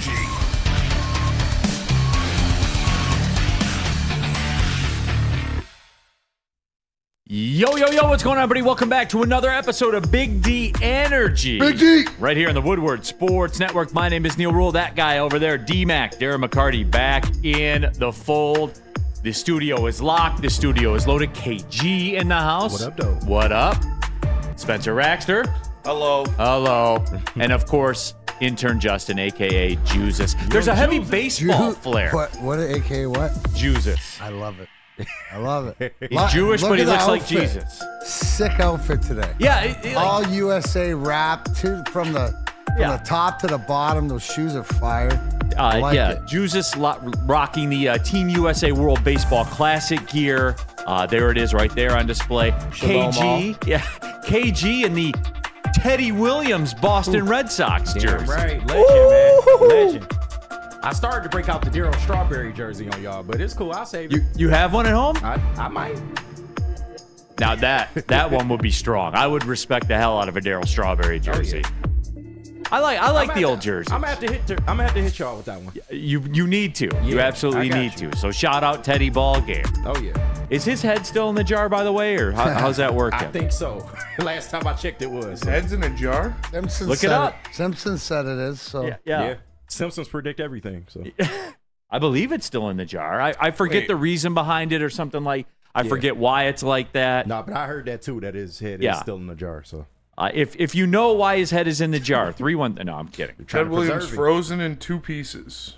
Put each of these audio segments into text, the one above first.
Energy. Yo, what's going on, everybody? Welcome back to another episode of Big D Energy. Big D! Right here on the Woodward Sports Network. My name is Neal. Ruhl. That guy over there, D-Mac, Darren McCarty, back in the fold. The studio is locked. The studio is loaded. KG in the house. What up, though? What up? Spencer Raxter. Hello. And, of course, intern Justin, a.k.a. Jesus. There's a heavy baseball flair. What, a.k.a. what? Jesus. I love it. I love it. He's Jewish, but he looks like Jesus. Sick outfit today. Yeah. All USA wrap from the top to the bottom. Those shoes are fire. I like it. Jesus rocking the Team USA World Baseball Classic gear. There it is right there on display. KG in the Teddy Williams Boston Red Sox jersey. Right, legend, man. Legend. I started to break out the Darryl Strawberry jersey on y'all, but it's cool. I'll save it. You have one at home? I might. Now that one would be strong. I would respect the hell out of a Darryl Strawberry jersey. Oh, yeah. I like the old jersey. I'm gonna have to hit y'all with that one. You need to. You Yeah, absolutely I got need you. to. So shout out Teddy Ball Game. Oh yeah. Is his head still in the jar, by the way, or how's that working? I think so. Last time I checked, it was. Head's in a jar? Simpson Look said it up. Simpson said it is. So Yeah. Simpsons predict everything. So I believe it's still in the jar. I forget the reason behind it or something like. I forget why it's like that. no, but I heard that too. That his head is still in the jar. So If you know why his head is in the jar, 3-1. No, I'm kidding. Ted Williams frozen in 2 pieces.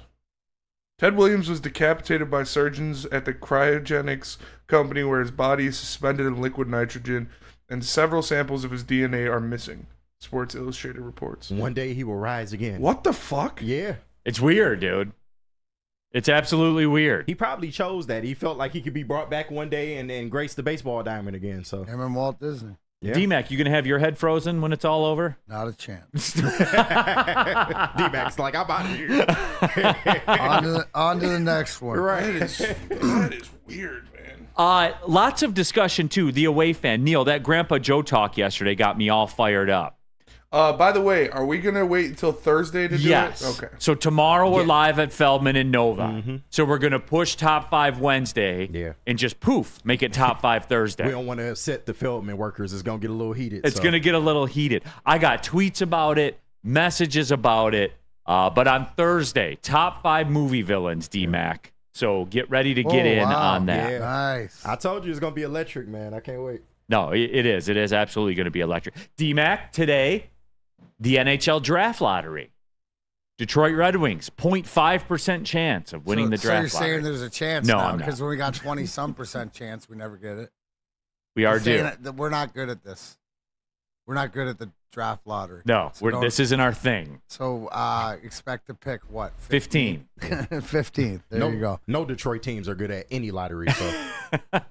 Ted Williams was decapitated by surgeons at the cryogenics company where his body is suspended in liquid nitrogen, and several samples of his DNA are missing. Sports Illustrated reports. one day he will rise again. What the fuck? Yeah. It's weird, dude. It's absolutely weird. He probably chose that. He felt like he could be brought back one day and then grace the baseball diamond again. So him and Walt Disney. yeah. D-Mac, you gonna have your head frozen when it's all over? Not a chance. D-Mac's like, I'm out of here. on to the next one. Right. That is weird, man. Lots of discussion too. The away fan, Neal, that Grandpa Joe talk yesterday got me all fired up. By the way, are we going to wait until Thursday to do Yes. it? Okay. So tomorrow we're live at Feldman and Nova. So we're gonna push Top 5 Wednesday. And just poof, make it Top 5 Thursday. We don't want to upset the Feldman workers. It's going to get a little heated. It's going to get a little heated. I got tweets about it, messages about it. But on Thursday, Top 5 movie villains, D-Mac. So get ready to get in on that. Yeah. Nice. I told you it's going to be electric, man. I can't wait. No, it is. It is absolutely going to be electric. D-Mac, today, the NHL draft lottery. Detroit Red Wings, 0.5% chance of winning the draft So you're saying lottery. there's a chance No, now I'm not. because when we got 20-some% chance, we never get it. We are You're saying due. that we're not good at this. We're not good at the draft lottery. No, So this isn't our thing. So expect to pick what? 15. 15th. There you go. No Detroit teams are good at any lottery, so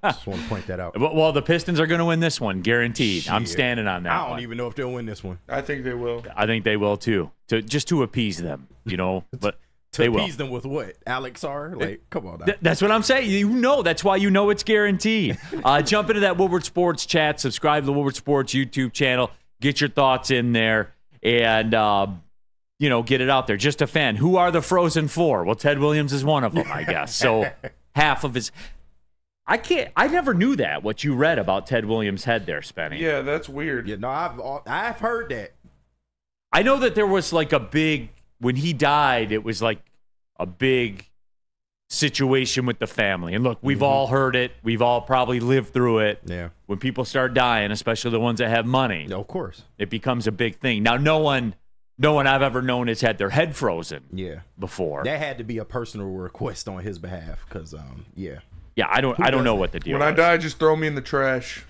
just want to point that out. Well, the Pistons are going to win this one, guaranteed. I'm Shit. standing on that I don't one. even know if they'll win this one. I think they will. I think they will too. Just to appease them, but To they will. appease them with what? Alex R? Like, come on now. That's what I'm saying. That's why it's guaranteed. Jump into that Woodward Sports chat. Subscribe to the Woodward Sports YouTube channel. Get your thoughts in there and, get it out there. Just a fan. Who are the Frozen Four? Well, Ted Williams is one of them, I guess. So half of his... I never knew that, what you read about Ted Williams' head there, Spenny. Yeah, that's weird. Yeah, no, I've heard that. I know that there was like a big... When he died, it was like a big situation with the family. And look, we've all heard it. We've all probably lived through it. Yeah. When people start dying, especially the ones that have money, Of course. it becomes a big thing. Now, no one I've ever known has had their head frozen Yeah. before. That had to be a personal request on his behalf because, yeah. Yeah, I don't know what the deal When I is. die, just throw me in the trash.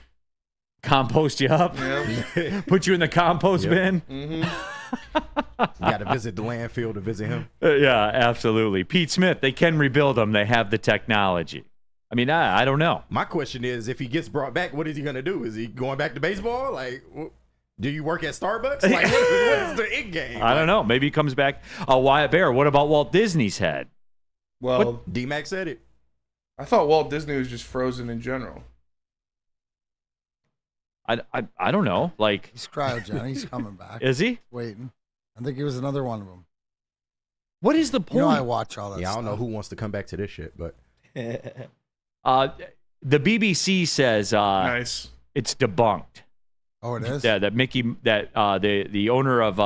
Compost you up? Yeah. Put you in the compost bin? You got to visit the landfill to visit him. Yeah, absolutely. Pete Smith, they can rebuild them. They have the technology. I mean, I don't know. My question is, if he gets brought back, what is he going to do? Is he going back to baseball? Like, do you work at Starbucks? Like, what is the end game? I don't know. Maybe he comes back. Wyatt Bear, what about Walt Disney's head? Well, D-Mac said it. I thought Walt Disney was just frozen in general. I don't know. Like, He's cryogenic. He's coming back. is he? Waiting. I think he was another one of them. What is the point? You know, I watch all that Yeah, I stuff. don't know who wants to come back to this shit, but The BBC says Nice. it's debunked. Oh, it is? Yeah, the owner of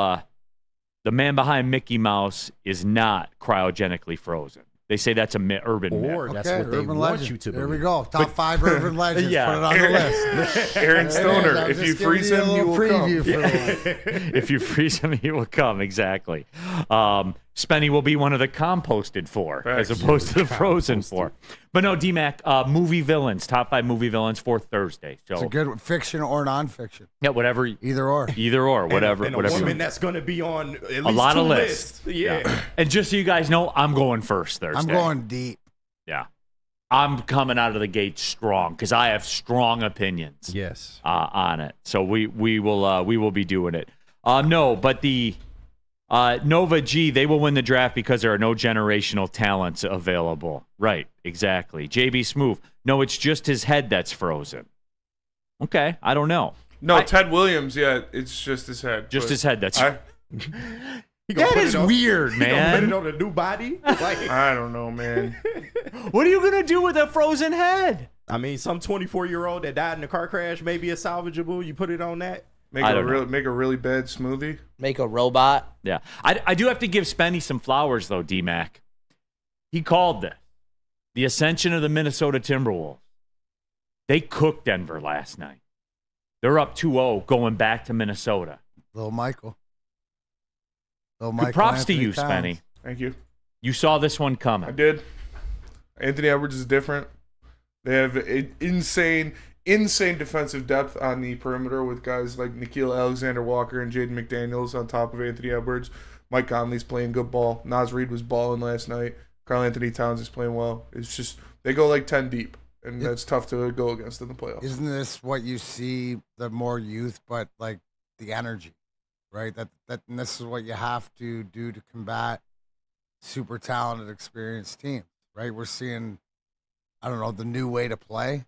the man behind Mickey Mouse is not cryogenically frozen. They say that's a urban myth. or that's Okay, what they urban want legend. you to There we believe. go. Top 5 urban legends. Yeah. Put it on the list. Aaron Stoner, I'm if just you giving freeze you a him, you little will preview come. for that. If you freeze him, he will come. Exactly. Spenny will be one of the composted for as Facts. opposed to the frozen for. But no, D-Mac, movie villains, top 5 movie villains for Thursday. So It's a good fiction or nonfiction. yeah, whatever, Either or. whatever, and a whatever. woman that's going to be on at least A lot 2 of lists. Yeah. And just so you guys know, I'm going first Thursday. I'm going deep. Yeah. I'm coming out of the gate strong because I have strong opinions Yes. on it. So we will be doing it. No, but the Nova G, they will win the draft because there are no generational talents available. Right, exactly. JB Smoove, no, it's just his head that's frozen. Okay, I don't know. No, Ted Williams, yeah, it's just his head. Just but his head that's He gonna That put is it on- weird, He gonna put man. it on a new body. Like, I don't know, man. What are you going to do with a frozen head? I mean, some 24-year-old that died in a car crash maybe is salvageable. You put it on that. Make I a don't know. make a really bad smoothie. Make a robot. Yeah. I do have to give Spenny some flowers, though, D-Mac. He called this the ascension of the Minnesota Timberwolves. They cooked Denver last night. They're up 2-0 going back to Minnesota. Little Michael. Good props to Anthony you, Towns. Spenny. Thank you. You saw this one I coming. did. Anthony Edwards is different. They have insane defensive depth on the perimeter with guys like Nickeil Alexander-Walker and Jaden McDaniels on top of Anthony Edwards. Mike Conley's playing good ball. Naz Reid was balling last night. Karl Anthony Towns is playing well. It's just they go like 10 deep, and that's tough to go against in the playoffs. Isn't this what you see, the more youth, but like the energy, right? And this is what you have to do to combat super talented, experienced teams, right? We're seeing, I don't know, the new way to play,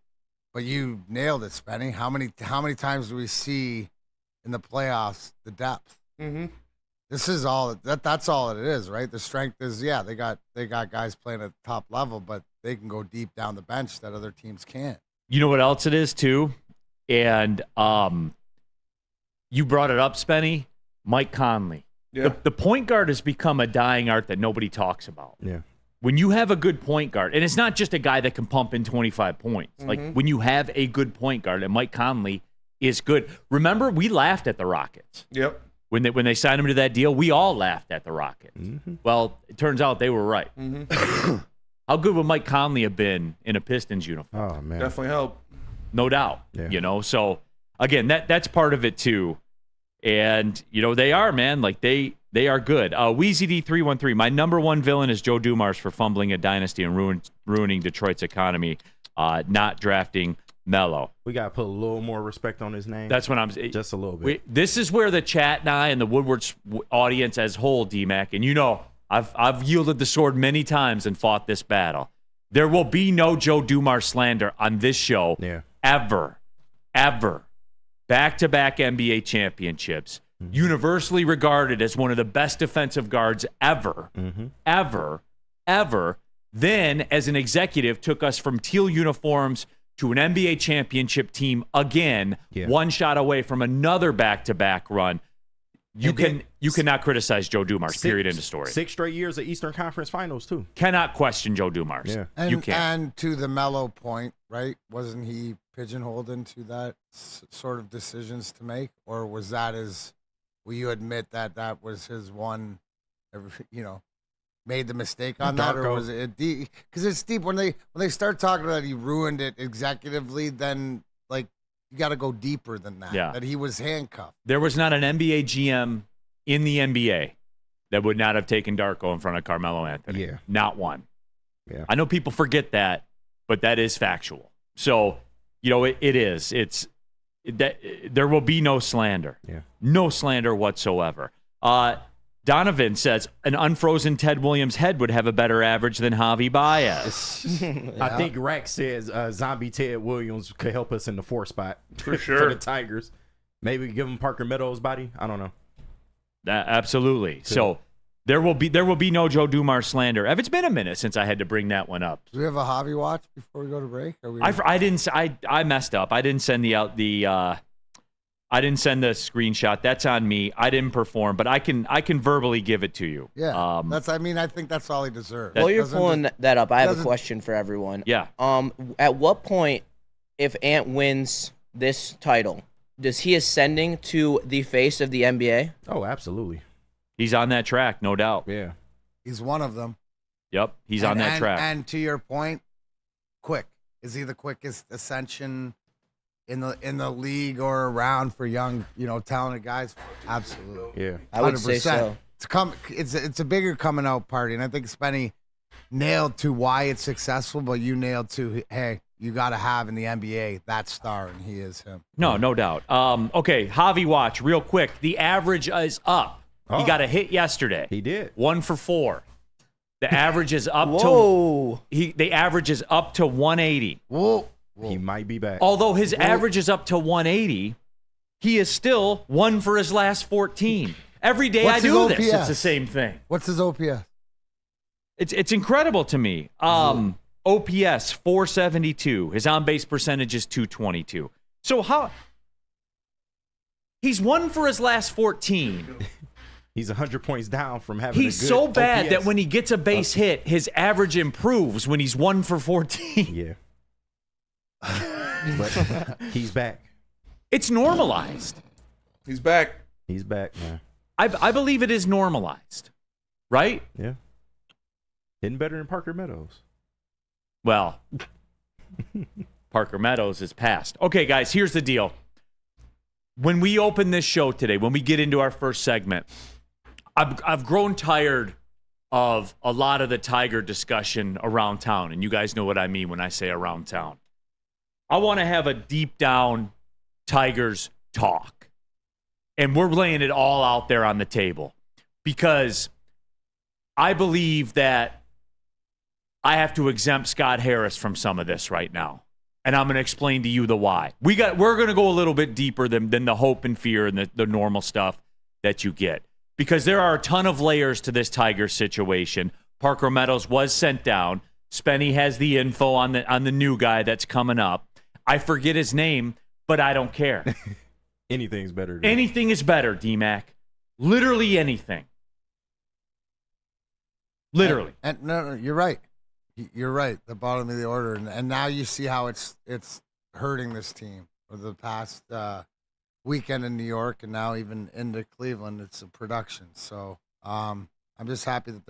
but you nailed it, Spenny. How many times do we see in the playoffs the depth? Mm-hmm. This is all that's all it is, right? The strength is, yeah, they got guys playing at the top level, but they can go deep down the bench that other teams can't. You know what else it is, too? And you brought it up, Spenny. Mike Conley. Yeah. The point guard has become a dying art that nobody talks about. Yeah. When you have a good point guard, and it's not just a guy that can pump in 25 points. Like, when you have a good point guard, and Mike Conley is good. Remember, we laughed at the Rockets. Yep. When they signed him to that deal, we all laughed at the Rockets. Well, it turns out they were right. How good would Mike Conley have been in a Pistons uniform? Oh, man. Definitely help. No doubt. Yeah. You know, so again, that's part of it too. And you know, they are, man, like they are good. WeezyD313, my number one villain is Joe Dumars for fumbling a dynasty and ruining Detroit's economy, not drafting Melo. We got to put a little more respect on his name. That's what I'm just a little bit. This is where the chat and I and the Woodward audience as whole, D-Mac, and you know, I've yielded the sword many times and fought this battle. There will be no Joe Dumars slander on this show ever. Back-to-back NBA championships, universally regarded as one of the best defensive guards ever. Then, as an executive, took us from teal uniforms to an NBA championship team again, one shot away from another back-to-back run. You cannot criticize Joe Dumars, period, end of story. 6 straight years of Eastern Conference Finals, too. Cannot question Joe Dumars. Yeah. You can't. And to the Melo point, right? Wasn't he pigeonholed into that sort of decisions to make? Or was that will you admit that was his one, made the mistake on that? Or was it deep? Because it's deep. When they start talking about he ruined it executively, then, like, you got to go deeper than that. Yeah. That he was handcuffed. There was not an NBA GM in the NBA that would not have taken Darko in front of Carmelo Anthony. Yeah. Not one. Yeah. I know people forget that, but that is factual. So, it is. It's that there will be no slander. Yeah. No slander whatsoever. Donovan says an unfrozen Ted Williams head would have a better average than Javi Baez. I think Rack says zombie Ted Williams could help us in the 4 spot. For sure. For the Tigers. Maybe give him Parker Meadows' body. I don't know. Absolutely. So, There will be no Joe Dumars slander. It's been a minute since I had to bring that one up. Do we have a hobby watch before we go to break? I messed up. I didn't send I didn't send the screenshot. That's on me. I didn't perform, but I can verbally give it to you. Yeah, I think that's all he deserves. While you're pulling that up, I have a question for everyone. Yeah. At what point, if Ant wins this title, does he ascending to the face of the NBA? Oh, absolutely. He's on that track, no doubt. Yeah. He's one of them. Yep, he's on that track. And to your point, quick. Is he the quickest ascension in the league or around for young, talented guys? Absolutely. Yeah. I would say so. It's a bigger coming out party, and I think Spenny nailed to why it's successful, but you nailed to, hey, you got to have in the NBA that star, and he is him. No doubt. Okay, Javi watch real quick. The average is up. He got a hit yesterday. He did. 1 for 4. The average is up Whoa. the average is up to 180. Whoa. He might be back. Although his average is up to 180, he is still 1 for his last 14. Every day What's I do his this, OPS? it's the same thing. What's his OPS? It's incredible to me. OPS 472. His on-base percentage is 222. So how he's 1 for his last 14. He's 100 points down from having He's a good so bad OPS. that when he gets a base hit, his average improves when he's 1 for 14. Yeah. But he's back. It's normalized. He's back. He's back, man. I believe it is normalized, right? Yeah. Hitting better than Parker Meadows. Well, Parker Meadows is past. Okay, guys, here's the deal. When we open this show today, when we get into our first segment, I've grown tired of a lot of the Tiger discussion around town, and you guys know what I mean when I say around town. I want to have a deep down Tigers talk, and we're laying it all out there on the table because I believe that I have to exempt Scott Harris from some of this right now. And I'm going to explain to you the why. We're going to go a little bit deeper than the hope and fear and the normal stuff that you get. Because there are a ton of layers to this Tiger situation. Parker Meadows was sent down. Spenny has the info on the new guy that's coming up. I forget his name, but I don't care. Anything's better. Anything is better, D-Mac. Literally anything. Literally. And no, you're right. You're right. The bottom of the order, and now you see how it's hurting this team for the past weekend in New York, and now even into Cleveland. It's a production. So I'm just happy that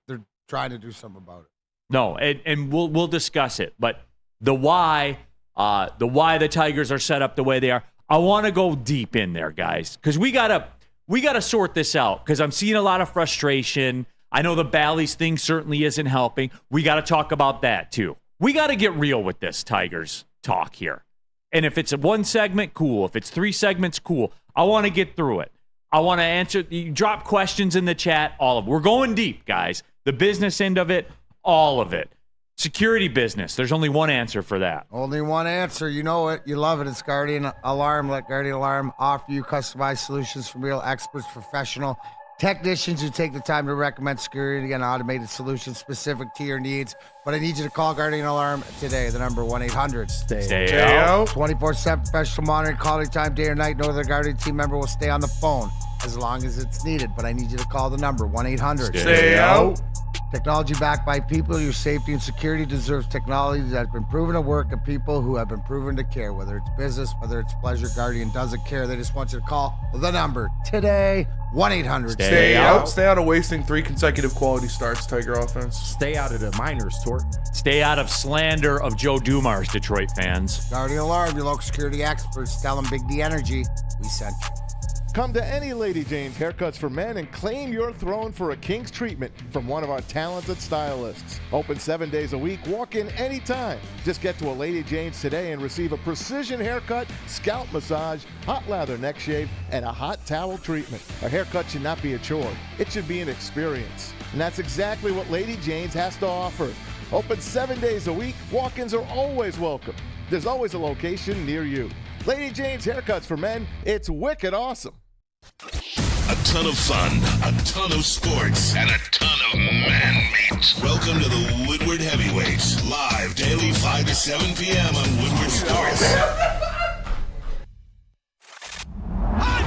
they're trying to do something about it. No, and we'll discuss it, but the why the Tigers are set up the way they are. I want to go deep in there, guys, because we gotta sort this out. Because I'm seeing a lot of frustration. I know the Bally's thing certainly isn't helping. We got to talk about that, too. We got to get real with this Tigers talk here. And if it's a one segment, cool. If it's 3 segments, cool. I want to get through it. I want to answer. You drop questions in the chat, all of it. We're going deep, guys. The business end of it, all of it. Security business. There's only one answer for that. Only one answer. You know it. You love it. It's Guardian Alarm. Let Guardian Alarm offer you customized solutions from real experts, professional technicians who take the time to recommend security and automated solutions specific to your needs. But I need you to call Guardian Alarm today. The number 1-800. Stay out. 24/7 professional monitoring, calling time, day or night. No other Guardian team member will stay on the phone as long as it's needed. But I need you to call the number 1-800. Stay out. Technology backed by people. Your safety and security deserves technology that has been proven to work and people who have been proven to care. Whether it's business, whether it's pleasure, Guardian doesn't care. They just want you to call the number today. 1-800. Stay out. Stay out of wasting 3 consecutive quality starts, Tiger offense. Stay out of the minors, Tort. Stay out of slander of Joe Dumars, Detroit fans. Guardian Alarm, your local security experts. Tell them Big D Energy we sent you. Come to any Lady Jane's Haircuts for Men and claim your throne for a king's treatment from one of our talented stylists. Open 7 days a week, walk in anytime. Just get to a Lady Jane's today and receive a precision haircut, scalp massage, hot lather neck shave, and a hot towel treatment. A haircut should not be a chore. It should be an experience. And that's exactly what Lady Jane's has to offer. Open 7 days a week, walk-ins are always welcome. There's always a location near you. Lady Jane's Haircuts for Men, it's wicked awesome. A ton of fun, a ton of sports, and a ton of man-meat. Welcome to the Woodward Heavyweights, live daily 5 to 7 p.m. on Woodward Sports.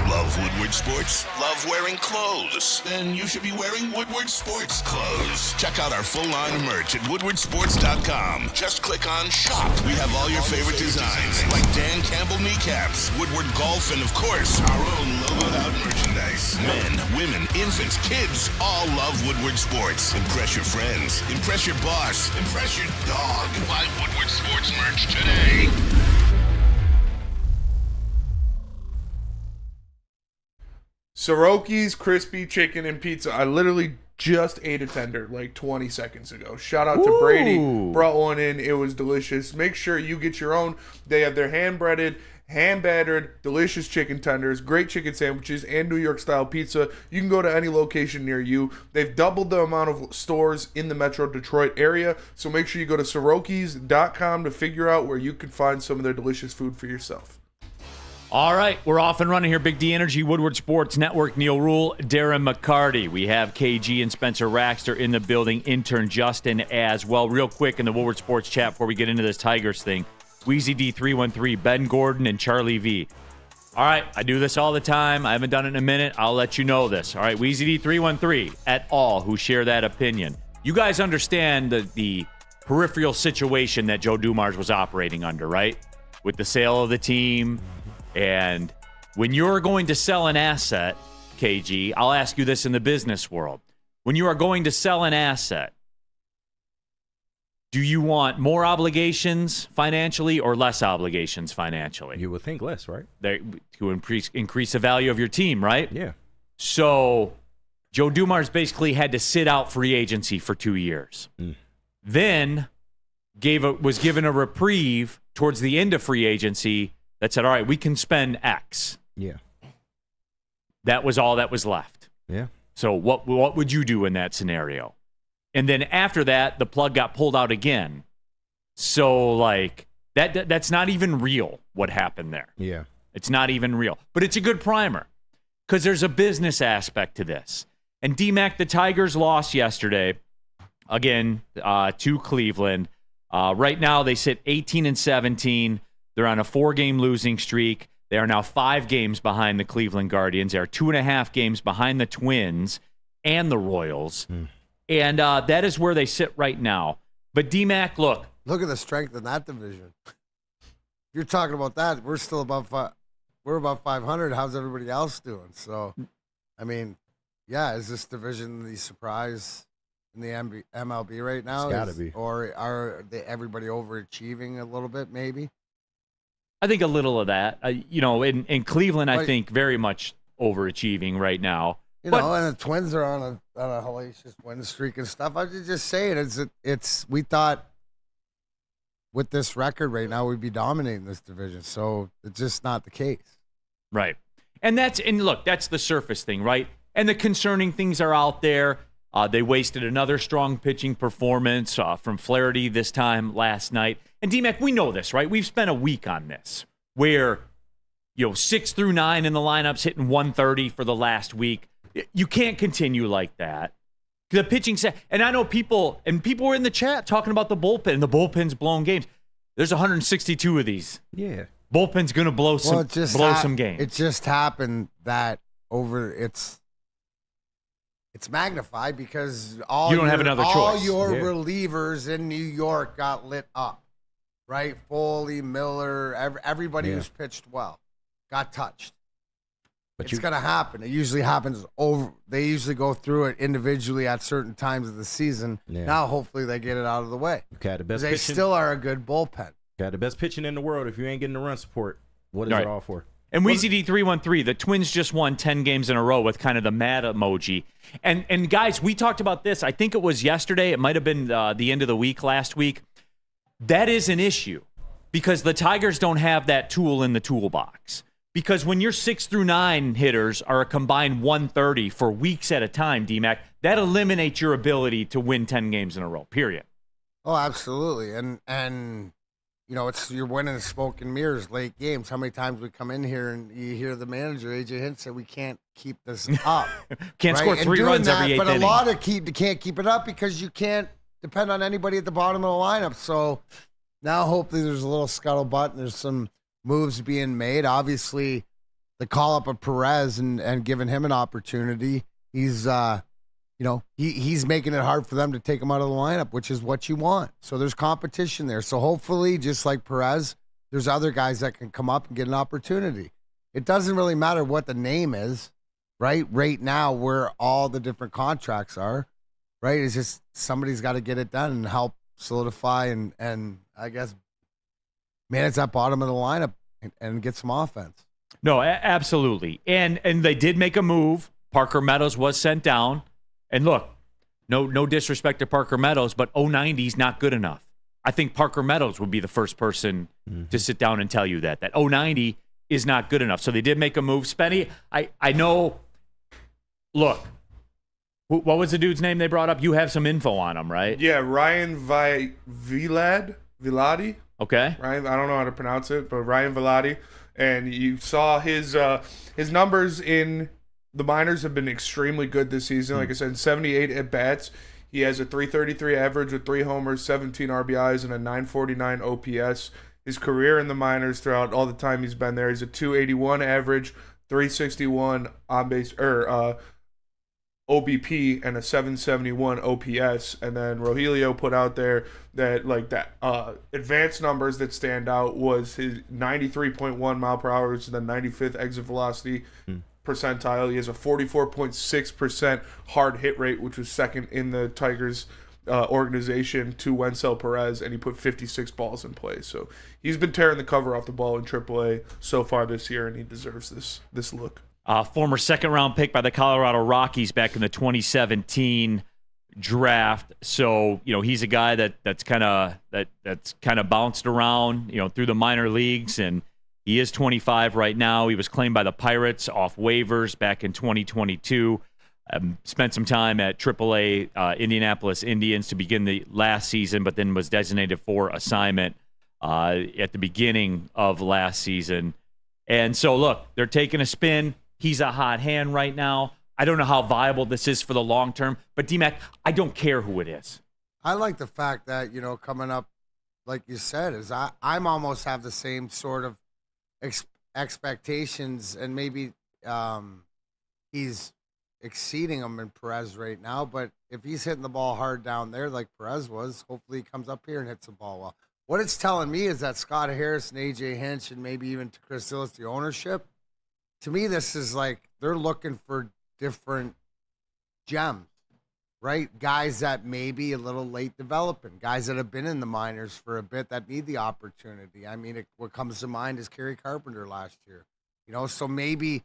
Love Woodward Sports? Love wearing clothes? Then you should be wearing Woodward Sports clothes. Check out our full line of merch at woodwardsports.com. Just click on shop. We have all your favorite designs, like Dan Campbell kneecaps, Woodward Golf, and of course, our own logoed out merchandise. Men, women, infants, kids all love Woodward Sports. Impress your friends. Impress your boss. Impress your dog. Buy Woodward Sports merch today. Soroki's crispy chicken and pizza. I literally just ate a tender like 20 seconds ago. Shout out to Brady. Brought one in. It was delicious. Make sure you get your own. They have their hand-breaded, hand-battered, delicious chicken tenders, great chicken sandwiches, and New York-style pizza. You can go to any location near you. They've doubled the amount of stores in the Metro Detroit area, so make sure you go to Sorokis.com to figure out where you can find some of their delicious food for yourself. All right, we're off and running here. Big D Energy, Woodward Sports Network, Neal Ruhl, Darren McCarty. We have KG and Spencer Raxter in the building, intern Justin as well. Real quick in the Woodward Sports chat before we get into this Tigers thing, Wheezy D313, Ben Gordon, and Charlie V. All right, I do this all the time. I haven't done it in a minute. I'll let you know this. All right, Wheezy D313, et al., who share that opinion. You guys understand the peripheral situation that Joe Dumars was operating under, right? With the sale of the team. And when you're going to sell an asset, KG, I'll ask you this in the business world. When you are going to sell an asset, do you want more obligations financially or less obligations financially? You would think less, right? To increase the value of your team, right? Yeah. So Joe Dumars basically had to sit out free agency for 2 years. Then was given a reprieve towards the end of free agency that said, all right, we can spend X. Yeah. That was all that was left. Yeah. So what would you do in that scenario? And then after that, the plug got pulled out again. So, like, that's not even real what happened there. Yeah. It's not even real. But it's a good primer because there's a business aspect to this. And D-Mac, the Tigers lost yesterday, again, to Cleveland. Right now, they sit 18-17. They're on a 4-game losing streak. They are now 5 games behind the Cleveland Guardians. They are 2.5 games behind the Twins and the Royals. And that is where they sit right now. But D-Mac, look at the strength in that division. If you're talking about that, we're still above we're above 500. How's everybody else doing? So, I mean, yeah, is this division the surprise in the MLB right now? It's got to be. Or are everybody overachieving a little bit, maybe? I think a little of that. In Cleveland, I think very much overachieving right now. And the Twins are on a hellacious win streak and stuff. I was just saying, we thought with this record right now we'd be dominating this division, so it's just not the case. Right, and look, that's the surface thing, right? And the concerning things are out there. They wasted another strong pitching performance from Flaherty this time last night. And D-Mac, we know this, right? We've spent a week on this where, 6 through 9 in the lineups hitting 130 for the last week. You can't continue like that. The pitching set, and I know people were in the chat talking about the bullpen, and the bullpen's blown games. There's 162 of these. Yeah. Bullpen's going to blow some games. It just happened that it's magnified because all your relievers in New York got lit up, right? Foley, Miller, everybody who's pitched well got touched. But it's going to happen. It usually happens they usually go through it individually at certain times of the season. Yeah. Now, hopefully, they get it out of the way. Okay, they still are a good bullpen. Got the best pitching in the world. If you ain't getting the run support, what is it all for? And Weezy D313, the Twins just won 10 games in a row with kind of the mad emoji. And guys, we talked about this. I think it was yesterday. It might have been the end of the week last week. That is an issue because the Tigers don't have that tool in the toolbox. Because when your 6 through 9 hitters are a combined 130 for weeks at a time, D-Mac, that eliminates your ability to win 10 games in a row, period. Oh, absolutely. And you're winning the smoke and mirrors late games. How many times we come in here and you hear the manager, AJ Hinch, say we can't keep this up. Can't right? score And 3 doing runs that, every 8th but inning. a lot of can't keep it up because you can't depend on anybody at the bottom of the lineup. So now hopefully there's a little scuttlebutt and there's some moves being made. Obviously, the call up of Perez and giving him an opportunity. He's he's making it hard for them to take him out of the lineup, which is what you want. So there's competition there. So hopefully, just like Perez, there's other guys that can come up and get an opportunity. It doesn't really matter what the name is, right? Right now, where all the different contracts are, right? It's just somebody's got to get it done and help solidify and I guess manage that bottom of the lineup and get some offense. No, absolutely. And they did make a move. Parker Meadows was sent down. And look, no disrespect to Parker Meadows, but 090 is not good enough. I think Parker Meadows would be the first person to sit down and tell you that 090 is not good enough. So they did make a move. Spenny, I know. Look, what was the dude's name they brought up? You have some info on him, right? Yeah, Ryan Viladi. Okay. Ryan, I don't know how to pronounce it, but Ryan Viladi. And you saw his numbers in the minors have been extremely good this season. Like I said, 78 at bats. He has a 333 average with 3 homers, 17 RBIs, and a 949 OPS. His career in the minors throughout all the time he's been there, he's a 281 average, 361 on base OBP, and a 771 OPS. And then Rogelio put out there that advanced numbers that stand out was his 93.1 mile per hour, which is the 95th exit velocity percentile. He has a 44.6% hard hit rate, which was second in the Tigers organization to Wenzel Perez, and he put 56 balls in play. So he's been tearing the cover off the ball in AAA so far this year, and he deserves this look. Former second-round pick by the Colorado Rockies back in the 2017 draft. So he's a guy that's kind of bounced around through the minor leagues, and he is 25 right now. He was claimed by the Pirates off waivers back in 2022. Spent some time at AAA Indianapolis Indians to begin the last season, but then was designated for assignment at the beginning of last season. And so, look, they're taking a spin. He's a hot hand right now. I don't know how viable this is for the long term, but DMAC, I don't care who it is. I like the fact that, coming up, like you said, is I'm almost have the same sort of expectations, and maybe he's exceeding them in Perez right now. But if he's hitting the ball hard down there like Perez was, hopefully he comes up here and hits the ball well. What it's telling me is that Scott Harris and AJ Hinch, and maybe even to Chris Illis, the ownership, to me, this is like they're looking for different gems, right? Guys that may be a little late developing, guys that have been in the minors for a bit that need the opportunity. I mean, what comes to mind is Kerry Carpenter last year, so maybe,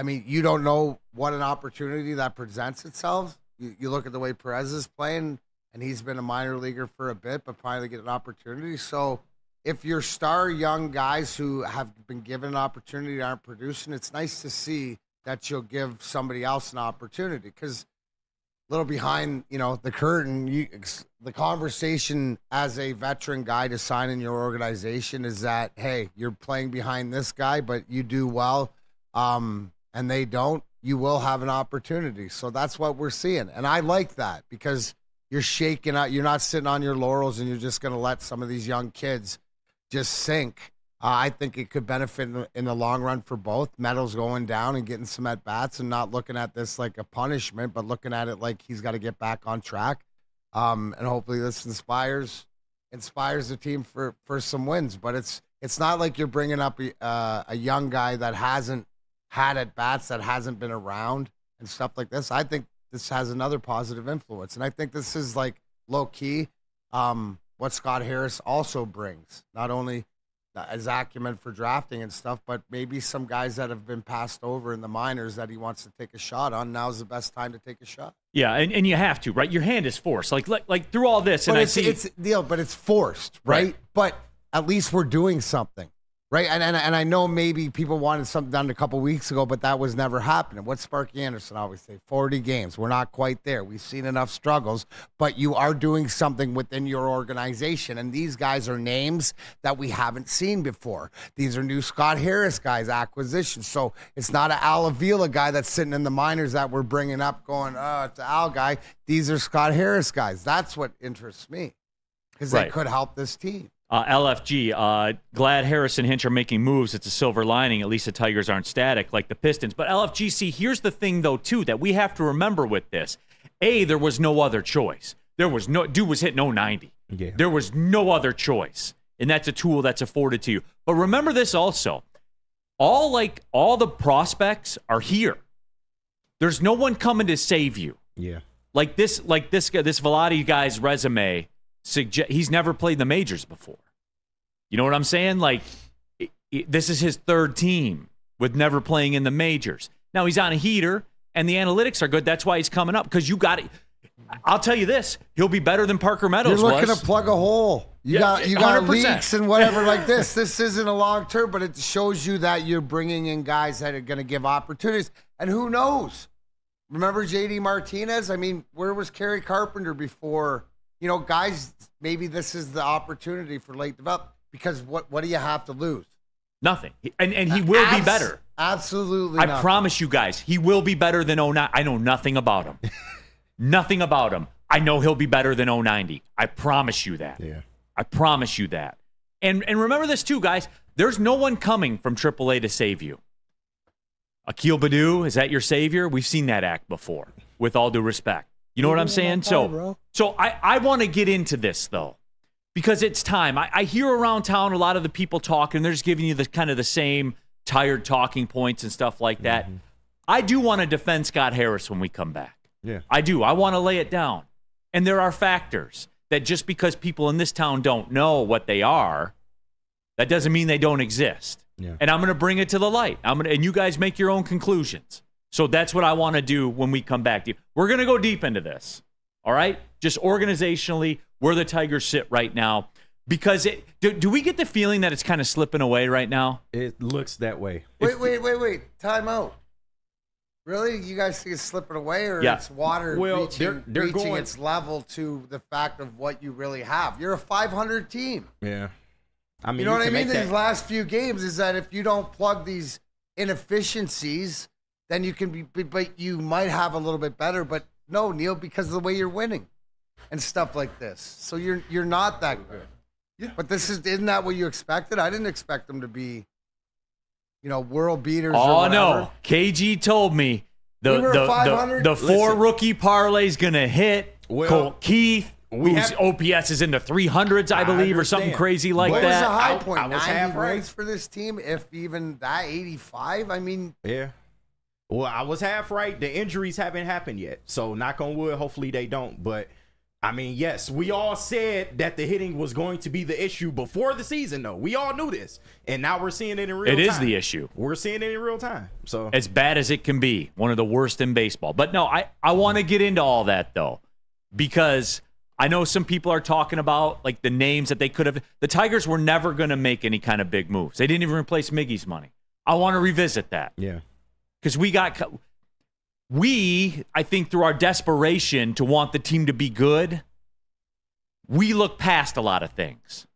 you don't know what an opportunity that presents itself. You look at the way Perez is playing, and he's been a minor leaguer for a bit, but finally get an opportunity. So if your star young guys who have been given an opportunity aren't producing, it's nice to see that you'll give somebody else an opportunity. Because a little behind, the curtain, the conversation as a veteran guy to sign in your organization is that, hey, you're playing behind this guy, but you do well, and they don't, you will have an opportunity. So that's what we're seeing. And I like that because you're shaking out. You're not sitting on your laurels and you're just going to let some of these young kids just sink. I think it could benefit in the long run for both. Meadows going down and getting some at-bats and not looking at this like a punishment, but looking at it like he's got to get back on track. And hopefully this inspires the team for some wins. But it's not like you're bringing up a young guy that hasn't had at-bats, that hasn't been around and stuff like this. I think this has another positive influence. And I think this is like low-key what Scott Harris also brings. Not only his acumen for drafting and stuff, but maybe some guys that have been passed over in the minors that he wants to take a shot on. Now's the best time to take a shot. Yeah, and you have to, right? Your hand is forced. Like through all this, and but it's forced, right? But at least we're doing something. right? And I know maybe people wanted something done a couple weeks ago, but that was never happening. What's Sparky Anderson always say? 40 games. We're not quite there. We've seen enough struggles, but you are doing something within your organization. And these guys are names that we haven't seen before. These are new Scott Harris guys, acquisitions. So it's not an Al Avila guy that's sitting in the minors that we're bringing up going, it's an Al guy. These are Scott Harris guys. That's what interests me because they could help this team. LFG, glad Harris and Hinch are making moves. It's a silver lining. At least the Tigers aren't static like the Pistons. But LFG, see, here's the thing, though, too, that we have to remember with this. There was no other choice. Dude was hitting 090. Yeah. There was no other choice. And that's a tool that's afforded to you. But remember this also. All the prospects are here. There's no one coming to save you. Yeah. Like this Vlade guy's resume he's never played the majors before. You know what I'm saying? Like, this is his third team with never playing in the majors. Now he's on a heater, and the analytics are good. That's why he's coming up, because you got it. I'll tell you this: he'll be better than Parker Meadows. You're looking to plug a hole. You got 100%. leaks and whatever like this. This isn't a long term, but it shows you that you're bringing in guys that are going to give opportunities. And who knows? Remember JD Martinez? I mean, where was Kerry Carpenter before? You know, guys, maybe this is the opportunity for late development, because what do you have to lose? Nothing. And he will be better. Absolutely I nothing. promise you guys, he will be better than 09. I know nothing about him. Nothing about him. I know he'll be better than 090. I promise you that. Yeah. I promise you that. And remember this too, guys. There's no one coming from AAA to save you. Akil Baddoo, is that your savior? We've seen that act before, with all due respect. You know what I'm saying? So I want to get into this, though, because it's time. I hear around town a lot of the people talking. They're just giving you the kind of the same tired talking points and stuff like that. Mm-hmm. I do want to defend Scott Harris when we come back. Yeah, I do. I want to lay it down. And there are factors that just because people in this town don't know what they are, that doesn't mean they don't exist. Yeah. And I'm going to bring it to the light. And you guys make your own conclusions. So that's what I want to do when we come back to you. We're going to go deep into this, all right? Just organizationally, where the Tigers sit right now. Because do we get the feeling that it's kind of slipping away right now? It looks that way. Wait. Time out. Really? You guys think it's slipping away, or it's water reaching its level to the fact of what you really have? You're a 500 team. Yeah. I mean, you know what I mean? These last few games is that if you don't plug these inefficiencies, then you can be, but you might have a little bit better. But no, Neal, because of the way you're winning and stuff like this. So you're not that good. Yeah. But isn't that what you expected? I didn't expect them to be, world beaters. Oh, no. KG told me the four rookie parlay's going to hit. Colt Keith, whose OPS is in the 300s, I believe, or something crazy like that. What was the high point? I was 90 half right wins for this team, if even that, 85? I mean. Yeah. Well, I was half right. The injuries haven't happened yet. So, knock on wood, hopefully they don't. But, I mean, yes, we all said that the hitting was going to be the issue before the season, though. We all knew this. And now we're seeing it in real time. It is the issue. We're seeing it in real time. So as bad as it can be. One of the worst in baseball. But, no, I want to get into all that, though, because I know some people are talking about, like, the names that they could have. The Tigers were never going to make any kind of big moves. They didn't even replace Miggy's money. I want to revisit that. Yeah. Because I think through our desperation to want the team to be good, we look past a lot of things.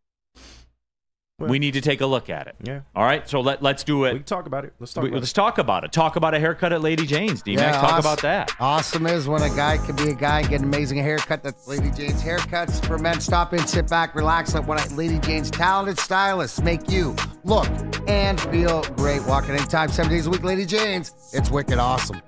Well, we need to take a look at it. Yeah. All right, so let's do it. We can talk about it. Let's talk about it. Talk about a haircut at Lady Jane's, D-Max. Talk about that. Awesome is when a guy can be a guy and get an amazing haircut. That's Lady Jane's Haircuts. For men, stop in, sit back, relax. Let one of Lady Jane's talented stylists make you look and feel great. Walking anytime, 7 days a week, Lady Jane's. It's wicked awesome.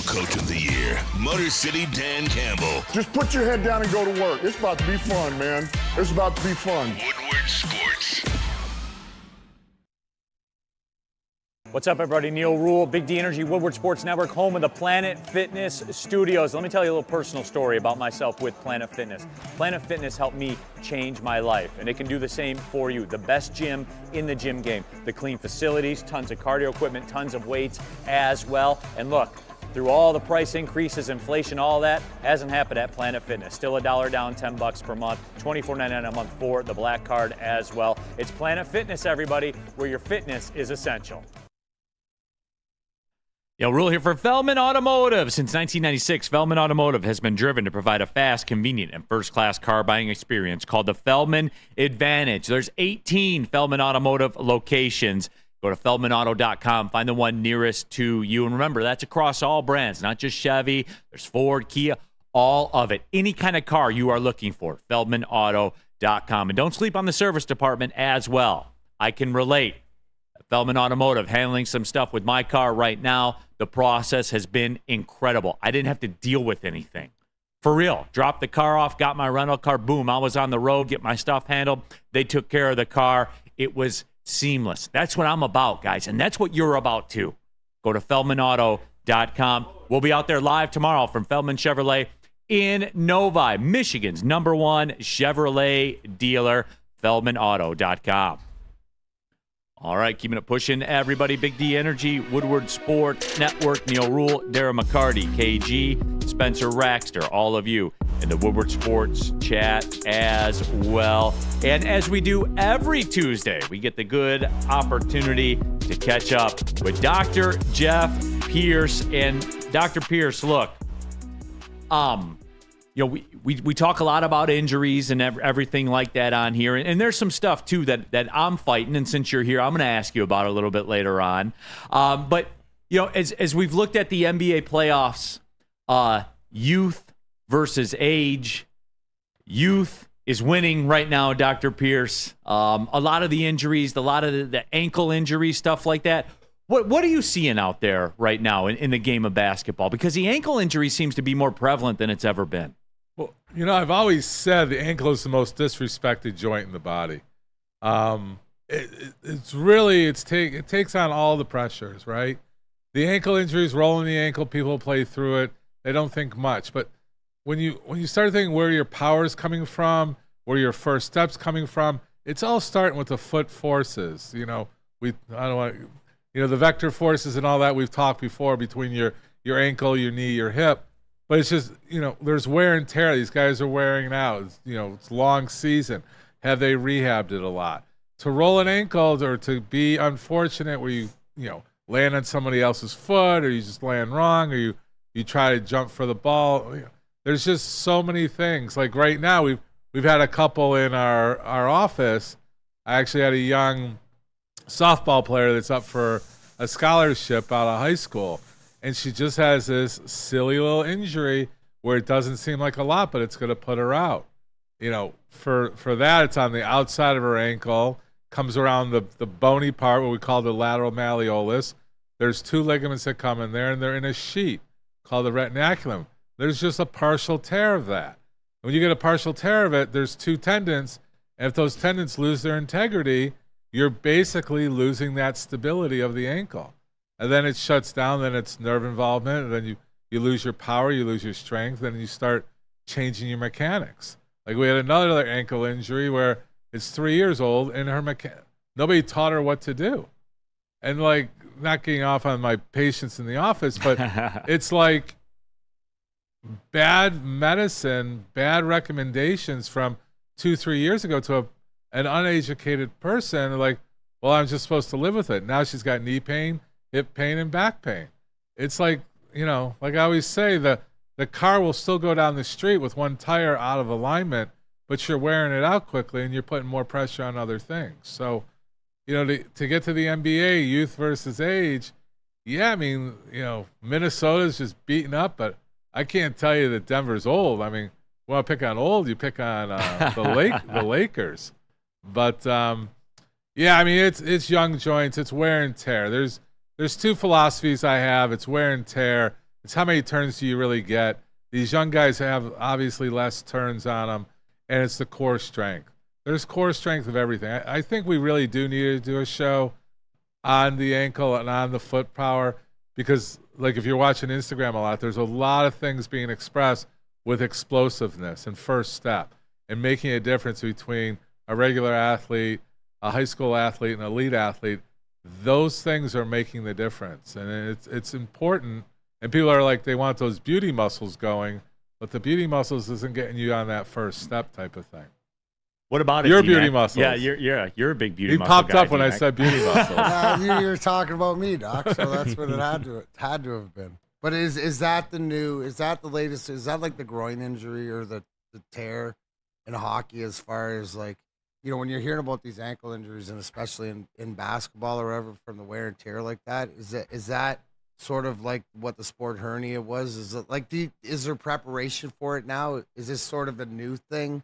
Coach of the Year, Motor City Dan Campbell. Just put your head down and go to work. It's about to be fun, man. It's about to be fun. Woodward Sports. What's up, everybody? Neal, Ruhl, Big D Energy, Woodward Sports Network, home of the Planet Fitness Studios. Let me tell you a little personal story about myself with Planet Fitness. Planet Fitness helped me change my life, and it can do the same for you. The best gym in the gym game. The clean facilities, tons of cardio equipment, tons of weights as well. And look, through all the price increases, inflation, all that, hasn't happened at Planet Fitness. Still $1 down, $10 per month, $24.99 a month for the Black Card as well. It's Planet Fitness, everybody, where your fitness is essential. Yo, Ruhl here for Feldman Automotive. Since 1996, Feldman Automotive has been driven to provide a fast, convenient, and first-class car buying experience called the Feldman Advantage. There's 18 Feldman Automotive locations. Go to feldmanauto.com, find the one nearest to you. And remember, that's across all brands, not just Chevy. There's Ford, Kia, all of it. Any kind of car you are looking for, feldmanauto.com. And don't sleep on the service department as well. I can relate. Feldman Automotive handling some stuff with my car right now. The process has been incredible. I didn't have to deal with anything. For real. Dropped the car off, got my rental car, boom, I was on the road, get my stuff handled. They took care of the car. It was seamless. That's what I'm about, guys, and that's what you're about too. Go to feldmanauto.com. We'll be out there live tomorrow from Feldman Chevrolet in Novi, Michigan's #1 Chevrolet dealer, feldmanauto.com. All right, keeping it pushing, everybody. Big D Energy, Woodward Sports Network, Neal Ruhl, Darren McCarty, KG, Spencer Raxter, all of you in the Woodward Sports chat as well. And as we do every Tuesday, we get the good opportunity to catch up with Dr. Jeff Pierce. And Dr. Pierce, look, we talk a lot about injuries and everything like that on here. And there's some stuff, too, that I'm fighting. And since you're here, I'm going to ask you about it a little bit later on. But, as we've looked at the NBA playoffs, youth versus age, youth is winning right now, Dr. Pierce. A lot of the injuries, a lot of the ankle injuries, stuff like that. What are you seeing out there right now in the game of basketball? Because the ankle injury seems to be more prevalent than it's ever been. Well, I've always said the ankle is the most disrespected joint in the body. It takes on all the pressures, right? The ankle injuries, rolling the ankle, people play through it. They don't think much. But when you start thinking where your power is coming from, where your first steps coming from, it's all starting with the foot forces. The vector forces and all that we've talked before between your ankle, your knee, your hip. But it's just, there's wear and tear. These guys are wearing it out. It's a long season. Have they rehabbed it a lot? To roll an ankle or to be unfortunate where you land on somebody else's foot or you just land wrong or you try to jump for the ball. There's just so many things. Like right now, we've had a couple in our office. I actually had a young softball player that's up for a scholarship out of high school. And she just has this silly little injury where it doesn't seem like a lot, but it's going to put her out. For that, it's on the outside of her ankle, comes around the bony part, what we call the lateral malleolus. There's 2 ligaments that come in there, and they're in a sheet called the retinaculum. There's just a partial tear of that. When you get a partial tear of it, there's 2 tendons, and if those tendons lose their integrity, you're basically losing that stability of the ankle. And then it shuts down, then it's nerve involvement, and then you lose your power, you lose your strength, and you start changing your mechanics. Like we had another ankle injury where it's 3 years old, and nobody taught her what to do. And not getting off on my patients in the office, but it's like bad medicine, bad recommendations from 2-3 years ago to an uneducated person. Like, well, I'm just supposed to live with it. Now she's got knee pain, hip pain, and back pain. It's like I always say, the car will still go down the street with one tire out of alignment, but you're wearing it out quickly and you're putting more pressure on other things. So, to get to the NBA, youth versus age, Minnesota's just beaten up, but I can't tell you that Denver's old. I mean, you want to pick on old, you pick on the Lakers. But, it's young joints, it's wear and tear. There's 2 philosophies I have. It's wear and tear, It's how many turns do you really get. These young guys have obviously less turns on them, and it's the core strength. There's core strength of everything. I think we really do need to do a show on the ankle and on the foot power because, like, if you're watching Instagram a lot, there's a lot of things being expressed with explosiveness and first step and making a difference between a regular athlete, a high school athlete, and an elite athlete. Those things are making the difference, and it's important. And people are like, they want those beauty muscles going, but the beauty muscles isn't getting you on that first step type of thing. What about your it, beauty D-Mac? muscles? Yeah, you're a big beauty he muscle popped guy, up when I D-Mac. said beauty muscles. You're talking about me, Doc. So that's what it had to have been. But is that the new? Is that the latest? Is that like the groin injury or the tear in hockey? As far as like, you know, when you're hearing about these ankle injuries, and especially in basketball or whatever, from the wear and tear like that, is that sort of like what the sport hernia was? Is it like is there preparation for it now? Is this sort of a new thing?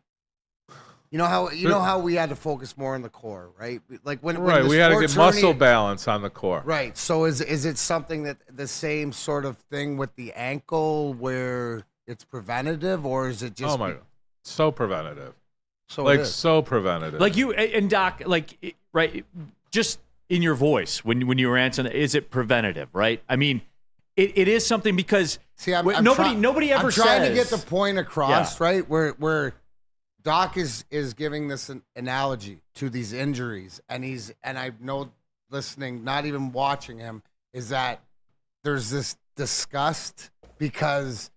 You know how we had to focus more on the core, right? Like when we had to get muscle balance on the core. Right. So is it something that the same sort of thing with the ankle where it's preventative, or is it just so preventative? So like so preventative. Like you and Doc, like right, just in your voice when you were answering, is it preventative? Right. I mean, it is something because nobody ever says. I'm trying to get the point across, right? Where Doc is giving this an analogy to these injuries, and I know, listening, not even watching him, is that there's this disgust because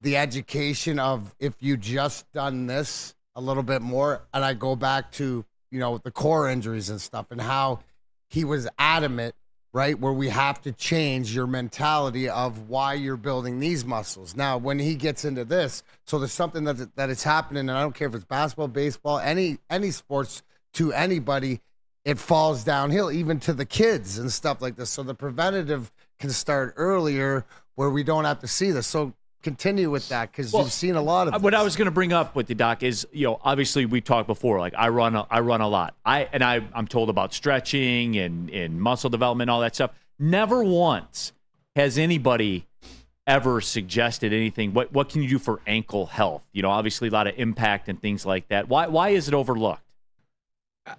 the education of if you just done this a little bit more, and I go back to, you know, the core injuries and stuff, and how he was adamant, right, where we have to change your mentality of why you're building these muscles. Now, when he gets into this, so there's something that is happening, and I don't care if it's basketball, baseball, any sports, to anybody, it falls downhill, even to the kids and stuff like this. So the preventative can start earlier where we don't have to see this. So continue with that, because you've seen a lot of this. What I was going to bring up with the Doc is, you know, obviously we talked before, like I run a lot. I'm told about stretching and muscle development, all that stuff. Never once has anybody ever suggested anything. What can you do for ankle health? You know, obviously a lot of impact and things like that. Why is it overlooked?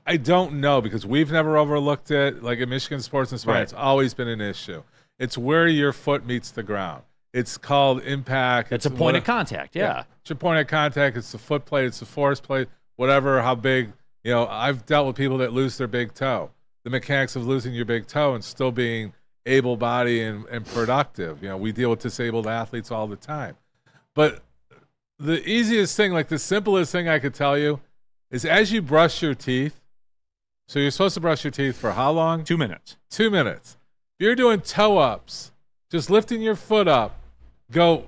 I don't know, because we've never overlooked it. Like in Michigan Sports and Spine, Right. It's always been an issue. It's where your foot meets the ground. It's called impact. It's a point of contact, yeah. It's your point of contact. It's the foot plate. It's the force plate, whatever, how big. You know, I've dealt with people that lose their big toe. The mechanics of losing your big toe and still being able-bodied and productive. You know, we deal with disabled athletes all the time. But the easiest thing, like the simplest thing I could tell you, is as you brush your teeth, so you're supposed to brush your teeth for how long? 2 minutes. 2 minutes. If you're doing toe-ups, just lifting your foot up, go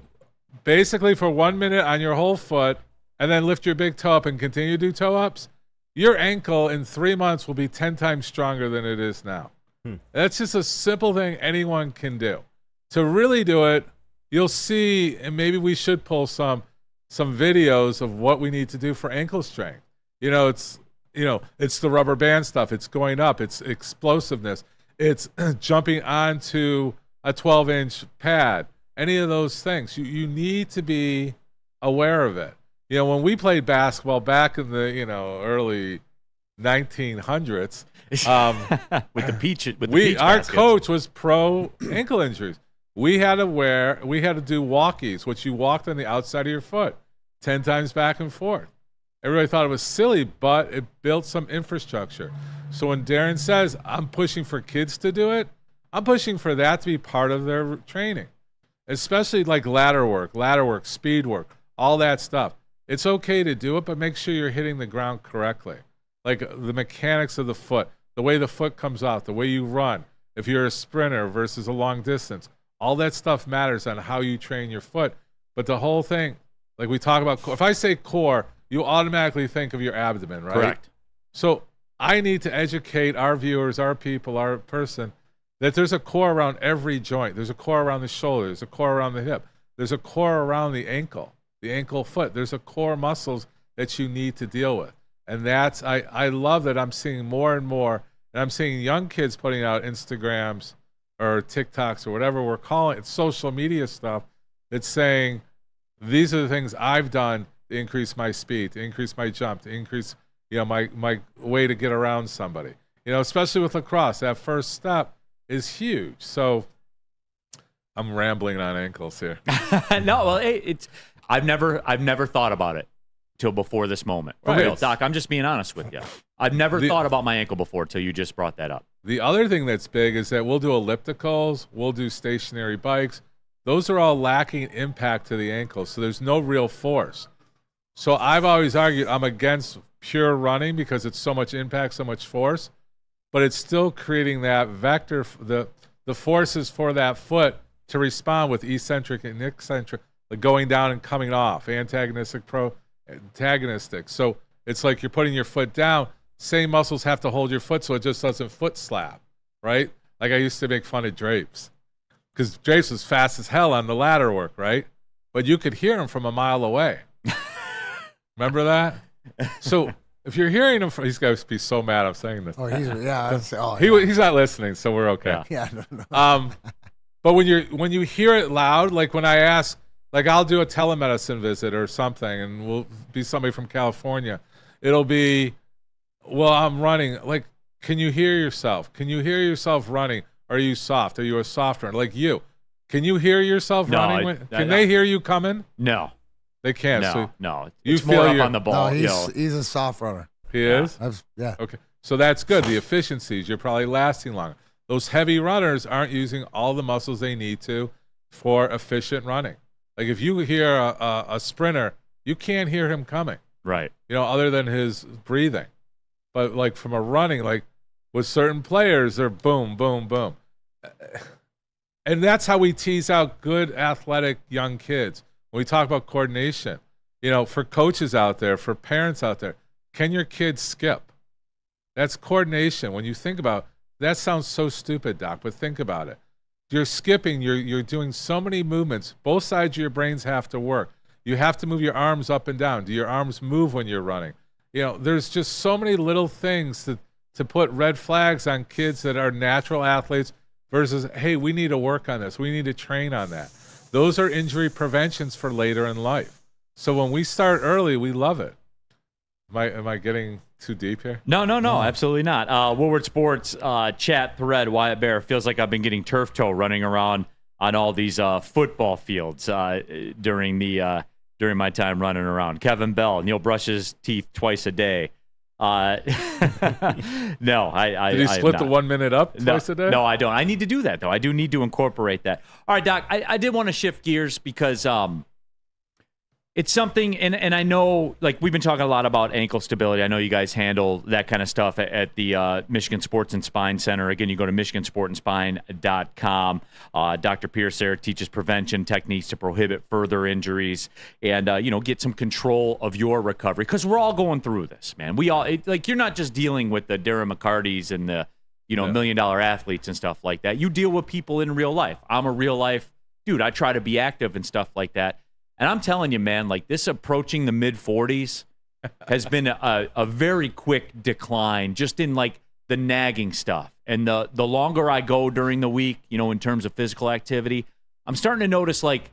basically for 1 minute on your whole foot, and then lift your big toe up and continue to do toe-ups, your ankle in 3 months will be 10 times stronger than it is now. That's just a simple thing anyone can do. To really do it, you'll see, and maybe we should pull some videos of what we need to do for ankle strength. It's the rubber band stuff. It's going up. It's explosiveness. It's jumping onto a 12-inch pad. Any of those things. You need to be aware of it. You know, when we played basketball back in the, early 1900s, with the peach our baskets. coach was pro ankle injuries. We had to do walkies, which you walked on the outside of your foot 10 times back and forth. Everybody thought it was silly, but it built some infrastructure. So when Darren says, I'm pushing for kids to do it, I'm pushing for that to be part of their training, especially like ladder work, speed work, all that stuff. It's okay to do it, but make sure you're hitting the ground correctly. Like the mechanics of the foot, the way the foot comes out, the way you run, if you're a sprinter versus a long distance, all that stuff matters on how you train your foot. But the whole thing, like we talk about, if I say core, you automatically think of your abdomen, right? Correct. So I need to educate our viewers, our people, our person, that there's a core around every joint. There's a core around the shoulder. There's a core around the hip. There's a core around the ankle foot. There's a core muscles that you need to deal with. And that's, I love that I'm seeing more and more, and I'm seeing young kids putting out Instagrams or TikToks or whatever we're calling it, social media stuff, that's saying these are the things I've done to increase my speed, to increase my jump, to increase my way to get around somebody. Especially with lacrosse, that first step is huge. So I'm rambling on ankles here. No, well, it's I've never thought about it till before this moment. For real, Doc, I'm just being honest with you. I've never thought about my ankle before till you just brought that up. The other thing that's big is that we'll do ellipticals, we'll do stationary bikes. Those are all lacking impact to the ankle, so there's no real force. So I've always argued I'm against pure running because it's so much impact, so much force, but it's still creating that vector, the forces for that foot to respond with eccentric and eccentric, like going down and coming off, antagonistic, antagonistic. So it's like you're putting your foot down. Same muscles have to hold your foot so it just doesn't foot slap, right? Like I used to make fun of Drapes because Drapes was fast as hell on the ladder work, right? But you could hear him from a mile away. Remember that? So if you're hearing him, he's going to be so mad I'm saying this. Oh, yeah. He's not listening, so we're okay. Yeah, no. But when you hear it loud, like when I ask, like I'll do a telemedicine visit or something, and we'll be somebody from California. It'll be, well, I'm running. Like, can you hear yourself? Can you hear yourself running? Are you soft? Are you a soft runner? Like you. Can you hear yourself running? Can they hear you coming? No. They can't. No. You it's feel more up on the ball. No, he's a soft runner. He is? Yeah. Okay. So that's good. The efficiencies, you're probably lasting longer. Those heavy runners aren't using all the muscles they need to for efficient running. Like if you hear a sprinter, you can't hear him coming. Right. Other than his breathing. But like from a running, like with certain players, they're boom, boom, boom. And that's how we tease out good athletic young kids. When we talk about coordination, for coaches out there, for parents out there, can your kids skip? That's coordination. When you think about it, that sounds so stupid, Doc, but think about it. You're skipping, you're doing so many movements. Both sides of your brains have to work. You have to move your arms up and down. Do your arms move when you're running? There's just so many little things to put red flags on kids that are natural athletes versus, hey, we need to work on this. We need to train on that. Those are injury preventions for later in life. So when we start early, we love it. Am I getting too deep here? No, absolutely not. Woodward Sports chat thread, Wyatt Bear, feels like I've been getting turf toe running around on all these football fields during my time running around. Kevin Bell, Neal brushes teeth twice a day. No, Did he split the 1 minute up twice a day? No, I don't. I need to do that, though. I do need to incorporate that. All right, Doc, I did want to shift gears because it's something, and I know, like, we've been talking a lot about ankle stability. I know you guys handle that kind of stuff at the Michigan Sports and Spine Center. Again, you go to michigansportandspine.com. Dr. Pierce there teaches prevention techniques to prohibit further injuries and, get some control of your recovery. Because we're all going through this, man. You're not just dealing with the Darren McCartys and the, $1 million athletes and stuff like that. You deal with people in real life. I'm a real life dude. I try to be active and stuff like that. And I'm telling you, man, like this approaching the mid-40s has been a very quick decline just in like the nagging stuff. And the longer I go during the week, in terms of physical activity, I'm starting to notice like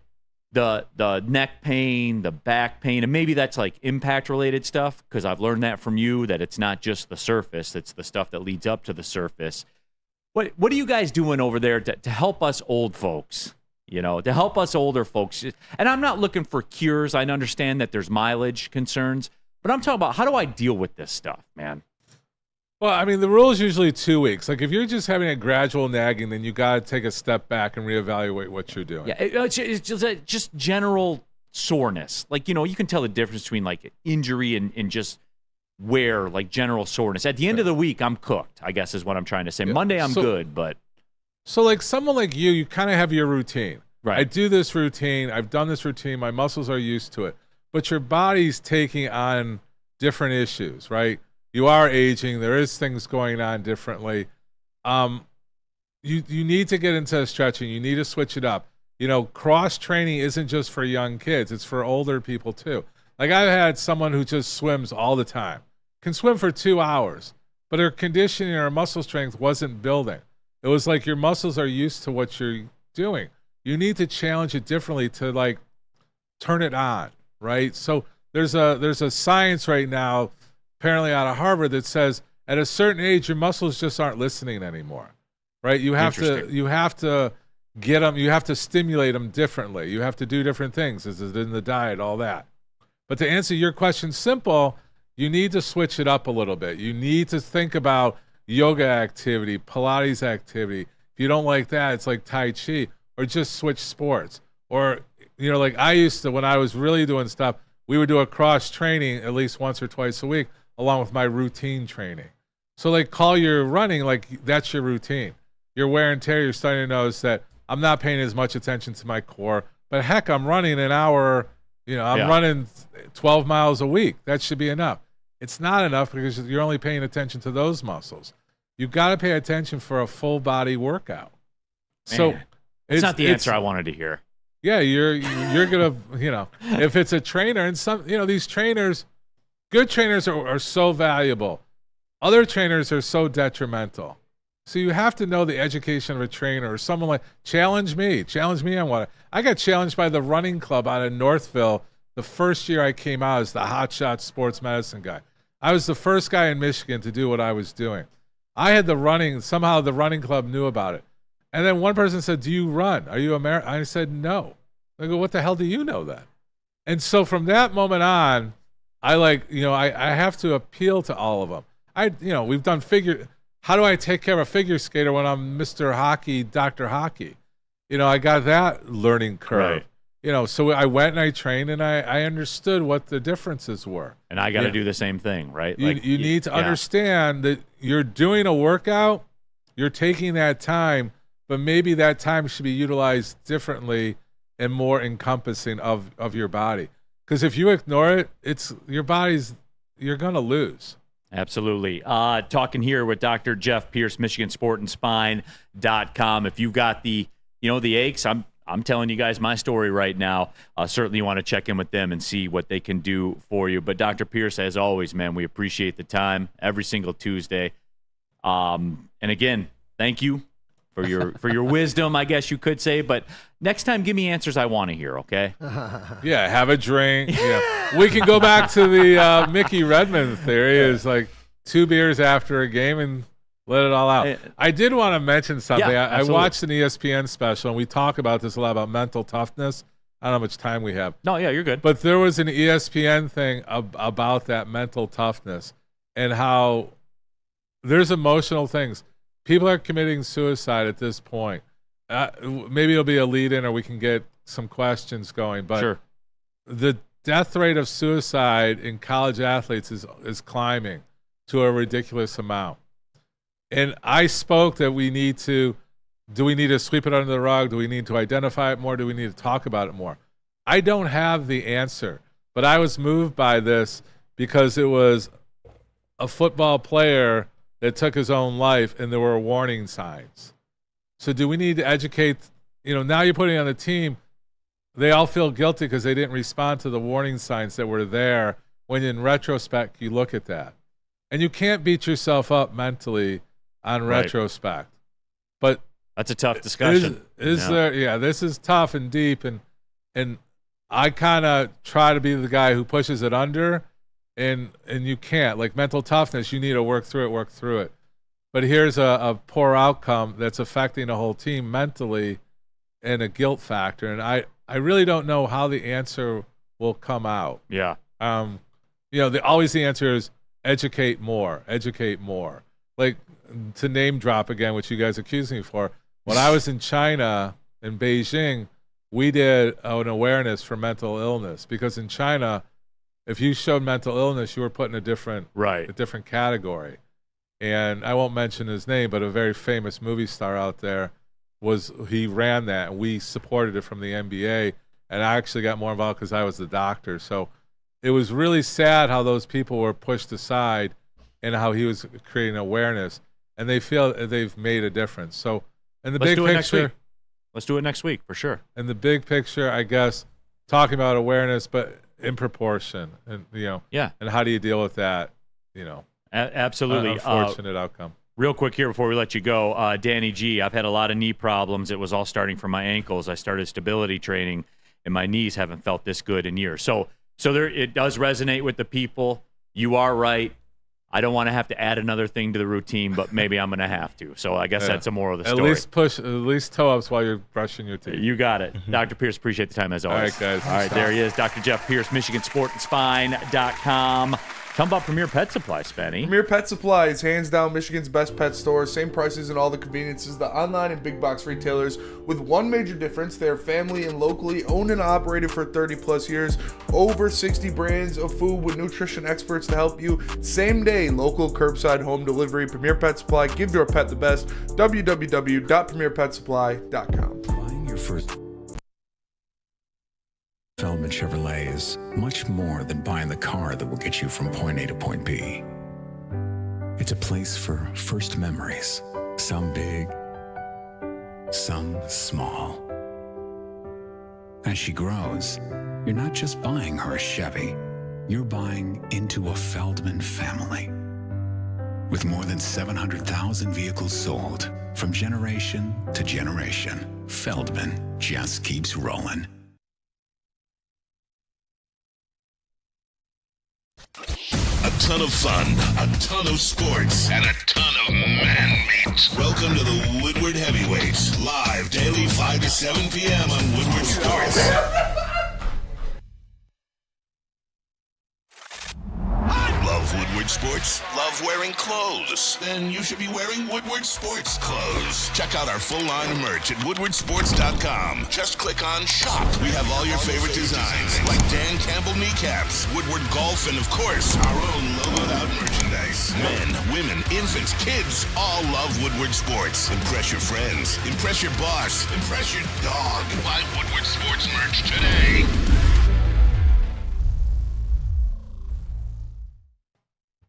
the neck pain, the back pain, and maybe that's like impact-related stuff because I've learned that from you that it's not just the surface, it's the stuff that leads up to the surface. What are you guys doing over there to help us old folks? To help us older folks. And I'm not looking for cures. I understand that there's mileage concerns, but I'm talking about how do I deal with this stuff, man? Well, I mean, the rule is usually 2 weeks. Like if you're just having a gradual nagging, then you got to take a step back and reevaluate what you're doing. Yeah, it's just general soreness. Like, you can tell the difference between like injury and just wear, like general soreness. At the end of the week, I'm cooked, I guess is what I'm trying to say. Yeah. Monday, I'm good, but... So like someone like you kind of have your routine. Right. I do this routine. I've done this routine. My muscles are used to it. But your body's taking on different issues, right? You are aging. There is things going on differently. You need to get into stretching. You need to switch it up. Cross training isn't just for young kids. It's for older people too. Like I've had someone who just swims all the time, can swim for 2 hours, but her conditioning or muscle strength wasn't building. It was like your muscles are used to what you're doing. You need to challenge it differently to like turn it on, right? So there's a science right now, apparently out of Harvard, that says at a certain age your muscles just aren't listening anymore, right? You have to get them, you have to stimulate them differently. You have to do different things, as is in the diet, all that. But to answer your question simple, you need to switch it up a little bit. You need to think about yoga activity, Pilates activity. If you don't like that, it's like Tai Chi, or just switch sports. Or, you know, like I used to, when I was really doing stuff, we would do a cross training at least once or twice a week, along with my routine training. So like call your running, like that's your routine. Your wear and tear, you're starting to notice that I'm not paying as much attention to my core, but heck, I'm running an hour, you know, I'm running 12 miles a week. That should be enough. It's not enough because you're only paying attention to those muscles. You've got to pay attention for a full body workout. So it's not the answer I wanted to hear. Yeah, you're gonna, you know, if it's a trainer, and some, you know, these trainers, good trainers are so valuable. Other trainers are so detrimental. So you have to know the education of a trainer, or someone like challenge me on what I got challenged by the running club out of Northville the first year I came out as the hotshot sports medicine guy. I was the first guy in Michigan to do what I was doing. I had the running, somehow the running club knew about it. And then one person said, "Do you run? Are you a marathon?" I said, "No." I go, "What the hell do you know that?" And so from that moment on, I have to appeal to all of them. We've done how do I take care of a figure skater when I'm Mr. Hockey, Dr. Hockey? I got that learning curve. Right. So I went and I trained and I understood what the differences were. And I got to do the same thing, right? You need to understand that you're doing a workout, you're taking that time, but maybe that time should be utilized differently and more encompassing of your body. Because if you ignore it, you're going to lose. Absolutely. Talking here with Dr. Jeff Pierce, MichiganSportAndSpine.com. If you've got the aches, I'm telling you guys my story right now. Certainly you want to check in with them and see what they can do for you. But Dr. Pierce, as always, man, we appreciate the time every single Tuesday. And again, thank you for your wisdom, I guess you could say. But next time, give me answers I want to hear, okay? Yeah, have a drink. Yeah. We can go back to the Mickey Redmond theory. Is like 2 beers after a game and let it all out. I did want to mention something. Yeah, I watched an ESPN special, and we talk about this a lot, about mental toughness. I don't know how much time we have. No, yeah, you're good. But there was an ESPN thing about that mental toughness and how there's emotional things. People are committing suicide at this point. Maybe it'll be a lead-in or we can get some questions going. But sure. The death rate of suicide in college athletes is climbing to a ridiculous amount. And I spoke that do we need to sweep it under the rug? Do we need to identify it more? Do we need to talk about it more? I don't have the answer, but I was moved by this because it was a football player that took his own life and there were warning signs. So do we need to educate, now you're putting on the team, they all feel guilty because they didn't respond to the warning signs that were there when in retrospect you look at that. And you can't beat yourself up mentally on retrospect. But that's a tough discussion. This is tough and deep, and I kind of try to be the guy who pushes it under, and you can't. Like mental toughness, you need to work through it. But here's a poor outcome that's affecting the whole team mentally and a guilt factor, and I really don't know how the answer will come out. Yeah. Always the answer is educate more. Like, to name drop again, which you guys accuse me for, when I was in China, in Beijing, we did an awareness for mental illness, because in China, if you showed mental illness, you were put in a different category. And I won't mention his name, but a very famous movie star out there he ran that, and we supported it from the NBA, and I actually got more involved because I was the doctor. So it was really sad how those people were pushed aside and how he was creating awareness, and they feel they've made a difference. So in the big picture, let's do it next week for sure. In the big picture, I guess, talking about awareness, but in proportion, and and how do you deal with that? Absolutely. Unfortunate outcome. Real quick here before we let you go, Danny G, I've had a lot of knee problems. It was all starting from my ankles. I started stability training, and my knees haven't felt this good in years. So there, it does resonate with the people. You are right. I don't want to have to add another thing to the routine, but maybe I'm going to have to. So I guess that's the moral of the story. At least toe-ups while you're brushing your teeth. You got it. Dr. Pierce, appreciate the time as always. All right, guys. All right, there he is. Dr. Jeff Pierce, MichiganSportandSpine.com. Tell them about Premier Pet Supply, Spenny. Premier Pet Supply is hands down Michigan's best pet store. Same prices and all the conveniences, the online and big box retailers, with one major difference. They are family and locally owned and operated for 30 plus years. Over 60 brands of food with nutrition experts to help you. Same day, local curbside home delivery. Premier Pet Supply. Give your pet the best. www.premierpetsupply.com. Buying your first Feldman Chevrolet is much more than buying the car that will get you from point A to point B. It's a place for first memories, some big, some small. As she grows, you're not just buying her a Chevy, you're buying into a Feldman family. With more than 700,000 vehicles sold, from generation to generation, Feldman just keeps rolling. A ton of fun, a ton of sports, and a ton of man-meat. Welcome to the Woodward Heavyweights, live daily 5 to 7 p.m. on Woodward Sports. Love Woodward Sports? Love wearing clothes? Then you should be wearing Woodward Sports clothes. Check out our full line of merch at woodwardsports.com. Just click on shop. We have all your favorite designs, like Dan Campbell kneecaps, Woodward golf, and of course, our own logoed out merchandise. Men, women, infants, kids, all love Woodward Sports. Impress your friends. Impress your boss. Impress your dog. Buy Woodward Sports merch today.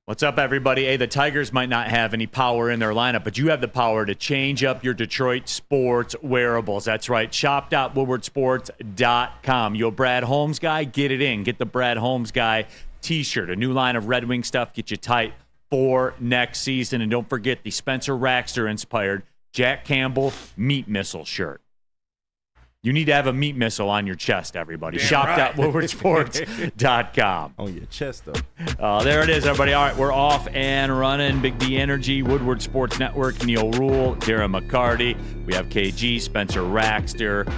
What's up, everybody? Hey, the Tigers might not have any power in their lineup, but you have the power to change up your Detroit sports wearables. That's right. Shop.woodwardsports.com. You a Brad Holmes guy? Get it in. Get the Brad Holmes guy t-shirt. A new line of Red Wing stuff. Get you tight for next season. And don't forget the Spencer Raxter-inspired Jack Campbell Meat Missile shirt. You need to have a meat missile on your chest, everybody. Shop.woodwardsports.com. On your chest, though. There it is, everybody. All right, we're off and running. Big D Energy, Woodward Sports Network, Neal Ruhl, Darren McCarty. We have KG, Spencer Raxter,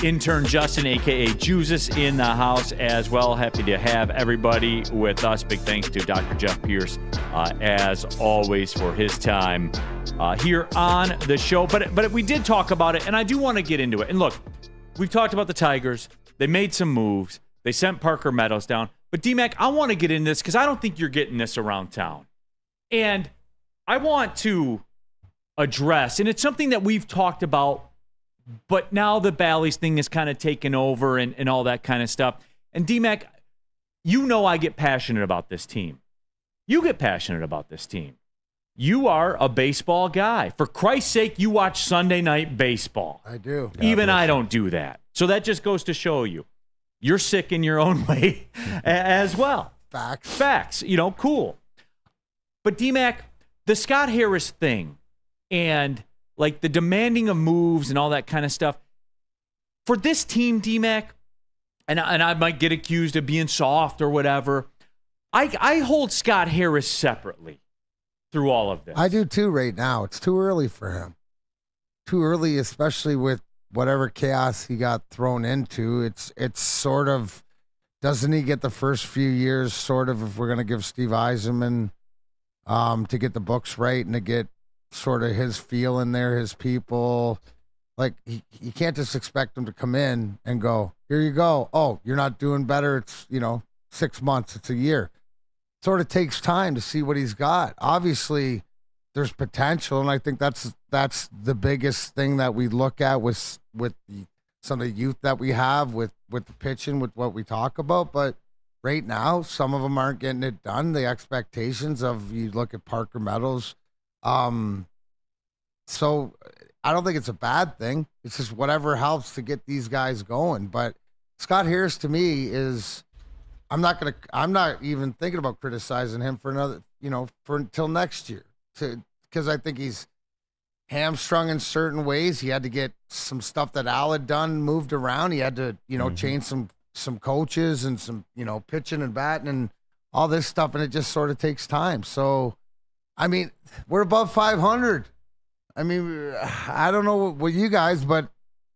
intern Justin, a.k.a. Jesus, in the house as well. Happy to have everybody with us. Big thanks to Dr. Jeff Pierce, as always, for his time here on the show. But we did talk about it, and I do want to get into it. And look, we've talked about the Tigers. They made some moves. They sent Parker Meadows down. But, D-Mac, I want to get in this because I don't think you're getting this around town. And I want to address, and it's something that we've talked about, but now the Bally's thing is kind of taken over and all that kind of stuff. And, D-Mac, you know I get passionate about this team. You get passionate about this team. You are a baseball guy. For Christ's sake, you watch Sunday Night Baseball. I do. Even I don't do that. So that just goes to show you. You're sick in your own way as well. Facts. You know, cool. But, D-Mac, the Scott Harris thing and, like, the demanding of moves and all that kind of stuff, for this team, D-Mac, and I might get accused of being soft or whatever, I hold Scott Harris separately through all of this. I do too right now. It's too early for him. Too early, especially with whatever chaos he got thrown into. It's sort of, doesn't he get the first few years sort of, if we're going to give Steve Yzerman to get the books right and to get sort of his feel in there, his people. Like, you can't just expect him to come in and go, here you go. Oh, you're not doing better. It's, 6 months. It's a year. Sort of takes time to see what he's got. Obviously, there's potential, and I think that's the biggest thing that we look at with some of the youth that we have with the pitching, with what we talk about. But right now, some of them aren't getting it done. The expectations of, you look at Parker Meadows. So I don't think it's a bad thing. It's just whatever helps to get these guys going. But Scott Harris, to me, is, I'm not even thinking about criticizing him for another, for until next year, because I think he's hamstrung in certain ways. He had to get some stuff that Al had done moved around. He had to, change some coaches and some, pitching and batting and all this stuff, and it just sort of takes time. So, I mean, we're above 500. I mean, I don't know what you guys, but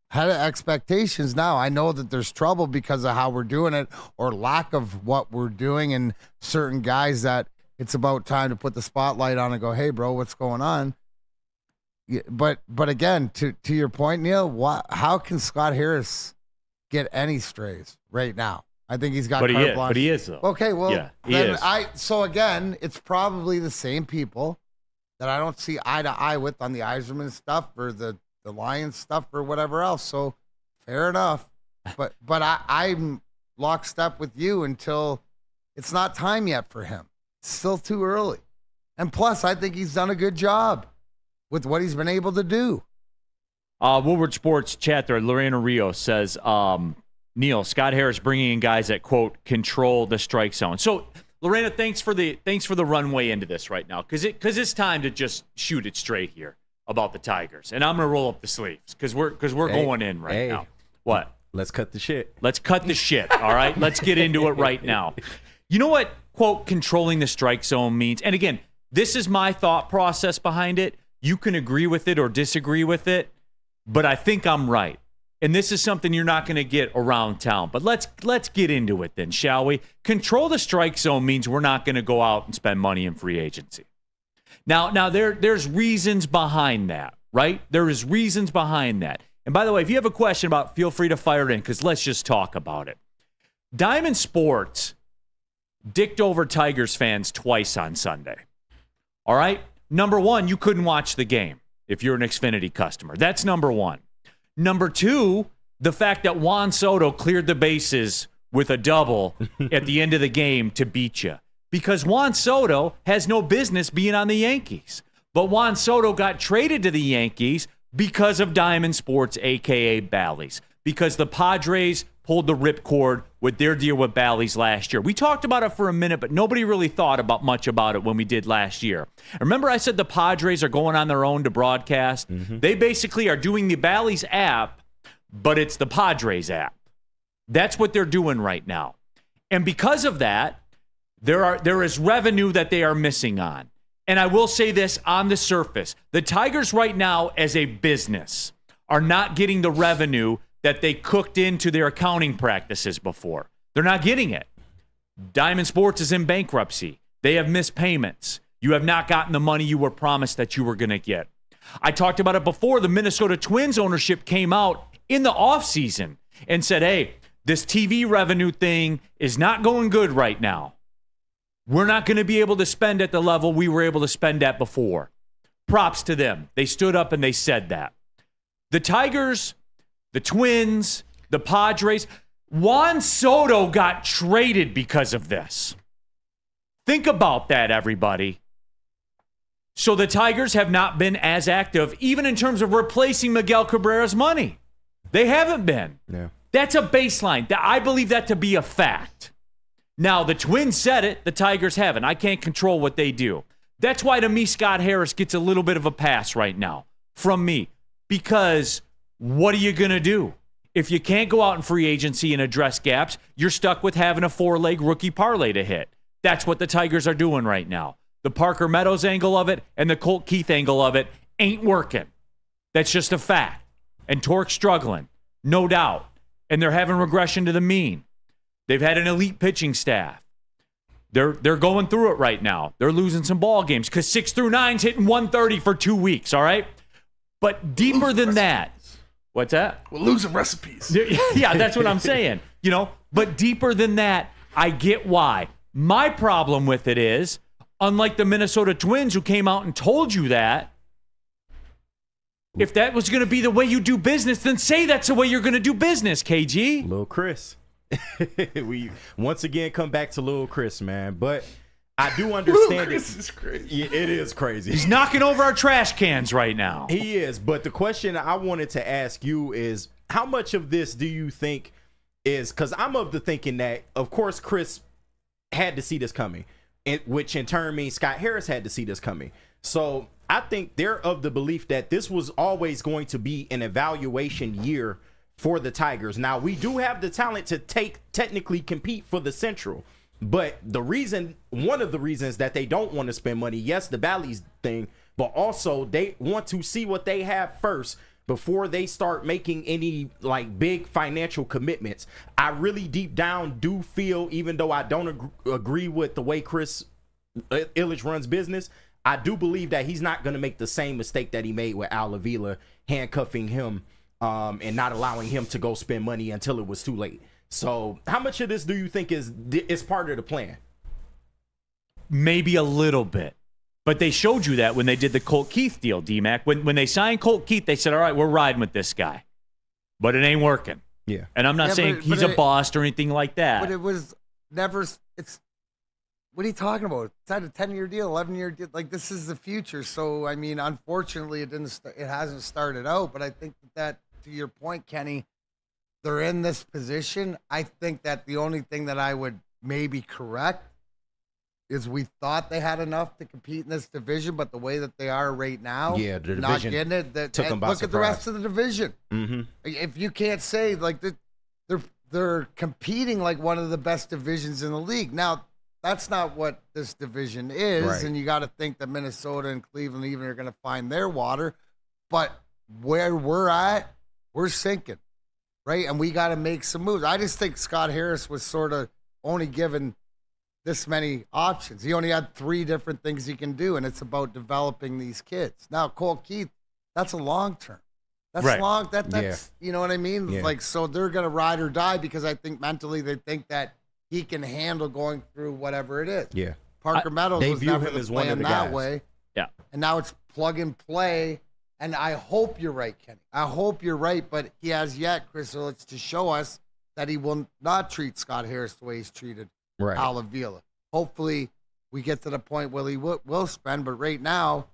had expectations now. I know that there's trouble because of how we're doing it or lack of what we're doing, and certain guys that it's about time to put the spotlight on and go, hey, bro, what's going on? Yeah, but again, to your point, Neal, how can Scott Harris get any strays right now? I think he's got carte blanche. But he is, though. Okay, well, yeah, then so again, it's probably the same people that I don't see eye to eye with on the Yzerman stuff or the Lions stuff or whatever else. So fair enough. But I'm lockstep with you until it's not time yet for him. It's still too early. And plus, I think he's done a good job with what he's been able to do. Woodward Sports chat there, Lorena Rios says, Neal, Scott Harris bringing in guys that, quote, control the strike zone. So, Lorena, thanks for the runway into this right now, because it's time to just shoot it straight here about the Tigers, and I'm gonna roll up the sleeves because we're going in right now. What? Let's cut the shit. Let's cut the shit. All right, let's get into it right now. You know what, quote, controlling the strike zone means? And again, this is my thought process behind it. You can agree with it or disagree with it, but I think I'm right. And this is something you're not going to get around town. But let's get into it then, shall we? Control the strike zone means we're not going to go out and spend money in free agency. Now there's reasons behind that, right? There is reasons behind that. And by the way, if you have a question about, feel free to fire it in, because let's just talk about it. Diamond Sports dicked over Tigers fans twice on Sunday. All right? Number one, you couldn't watch the game if you're an Xfinity customer. That's number one. Number two, the fact that Juan Soto cleared the bases with a double at the end of the game to beat you. Because Juan Soto has no business being on the Yankees. But Juan Soto got traded to the Yankees because of Diamond Sports, a.k.a. Bally's. Because the Padres pulled the ripcord with their deal with Bally's last year. We talked about it for a minute, but nobody really thought much about it when we did last year. Remember I said the Padres are going on their own to broadcast? Mm-hmm. They basically are doing the Bally's app, but it's the Padres app. That's what they're doing right now. And because of that, there is revenue that they are missing on. And I will say this on the surface. The Tigers right now as a business are not getting the revenue that they cooked into their accounting practices before. They're not getting it. Diamond Sports is in bankruptcy. They have missed payments. You have not gotten the money you were promised that you were going to get. I talked about it before. The Minnesota Twins ownership came out in the offseason and said, hey, this TV revenue thing is not going good right now. We're not going to be able to spend at the level we were able to spend at before. Props to them. They stood up and they said that. The Tigers, the Twins, the Padres, Juan Soto got traded because of this. Think about that, everybody. So the Tigers have not been as active, even in terms of replacing Miguel Cabrera's money. They haven't been. Yeah. That's a baseline. I believe that to be a fact. Now, the Twins said it. The Tigers haven't. I can't control what they do. That's why, to me, Scott Harris gets a little bit of a pass right now from me. Because what are you going to do? If you can't go out in free agency and address gaps, you're stuck with having a four-leg rookie parlay to hit. That's what the Tigers are doing right now. The Parker Meadows angle of it and the Colt Keith angle of it ain't working. That's just a fact. And Torque's struggling, no doubt. And they're having regression to the mean. They've had an elite pitching staff. They're going through it right now. They're losing some ball games because 6 through 9's hitting 130 for 2 weeks, all right? But deeper than that. What's that? We're losing recipes. Yeah, that's what I'm saying. But deeper than that, I get why. My problem with it is, unlike the Minnesota Twins who came out and told you that, if that was going to be the way you do business, then say that's the way you're going to do business, KG. Lil Chris. We once again come back to Lil Chris, man. But I do understand Chris is crazy. Yeah, it is crazy. He's knocking over our trash cans right now. He is. But the question I wanted to ask you is, how much of this do you think is, because I'm of the thinking that, of course, Chris had to see this coming. which in turn means Scott Harris had to see this coming. So I think they're of the belief that this was always going to be an evaluation year for the Tigers. Now, we do have the talent to technically compete for the Central. But one of the reasons that they don't want to spend money, yes, the Bally's thing, but also they want to see what they have first before they start making any like big financial commitments. I really deep down do feel, even though I don't agree with the way Chris Ilitch runs business, I do believe that he's not going to make the same mistake that he made with Al Avila, handcuffing him and not allowing him to go spend money until it was too late. So how much of this do you think is part of the plan? Maybe a little bit. But they showed you that when they did the Colt Keith deal, D-Mac. When they signed Colt Keith, they said, all right, we're riding with this guy. But it ain't working. Yeah. And I'm not saying he's a bust or anything like that. But it was never – it's – what are you talking about? It's had a 10-year deal, 11-year deal. Like, this is the future. So, I mean, unfortunately, it hasn't started out. But I think that to your point, Kenny, they're in this position. I think that the only thing that I would maybe correct is we thought they had enough to compete in this division, but the way that they are right now, the division not getting it. took them by look surprise. at the rest of the division. Mm-hmm. If you can't say like they're competing like one of the best divisions in the league. Now, that's not what this division is, Right. and you got to think that Minnesota and Cleveland even are going to find their water. But where we're at, we're sinking, right? And we got to make some moves. I just think Scott Harris was sort of only given this many options. He only had 3 different things he can do, and it's about developing these kids. Now, Colt Keith, that's a long term. That's right. long. That's you know what I mean? Yeah. Like, so they're gonna ride or die because I think mentally they think that he can handle going through whatever it is. Yeah. Parker Meadows they was view never him the as one of plan the that guys. way. Yeah. And now it's plug and play. And I hope you're right, Kenny. I hope you're right, but he has yet, Chris Ilitch, to show us that he will not treat Scott Harris the way he's treated Right. Al Avila. Hopefully we get to the point where he will spend, but right now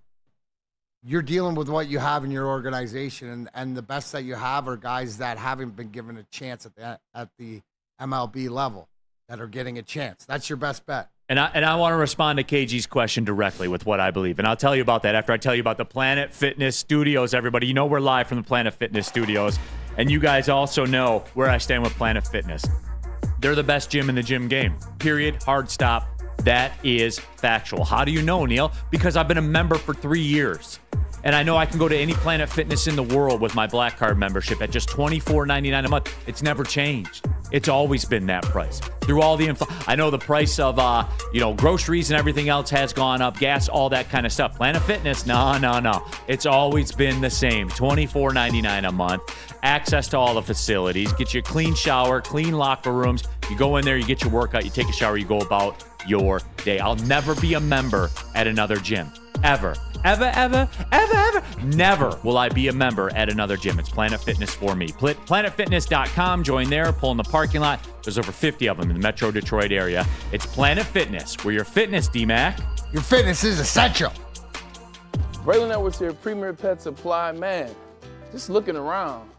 you're dealing with what you have in your organization, and the best that you have are guys that haven't been given a chance at the MLB level that are getting a chance. That's your best bet. And I want to respond to KG's question directly with what I believe. And I'll tell you about that after I tell you about the Planet Fitness Studios, everybody. You know we're live from the Planet Fitness Studios. And you guys also know where I stand with Planet Fitness. They're the best gym in the gym game. Period. Hard stop. That is factual. How do you know, Neal? Because I've been a member for 3 years. And I know I can go to any Planet Fitness in the world with my Black Card membership at just $24.99 a month. It's never changed. It's always been that price. Through all the I know the price of groceries and everything else has gone up, gas, all that kind of stuff. Planet Fitness, no. It's always been the same. $24.99 a month. Access to all the facilities. Get you a clean shower, clean locker rooms. You go in there, you get your workout, you take a shower, you go about your day. I'll never be a member at another gym. Ever. Never will I be a member at another gym. It's Planet Fitness for me. PlanetFitness.com. Join there. Pull in the parking lot. There's over 50 of them in the Metro Detroit area. It's Planet Fitness. Where your fitness, D-Mac. Your fitness is essential. Braylon Edwards here, Premier Pet Supply. Man, just looking around,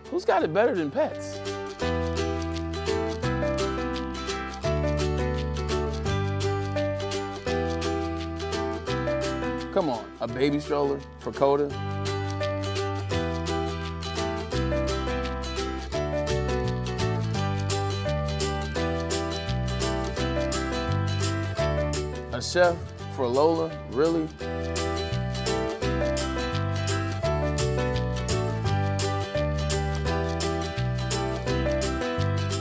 who's got it better than pets? Come on, a baby stroller for Coda? A chef for Lola? Really?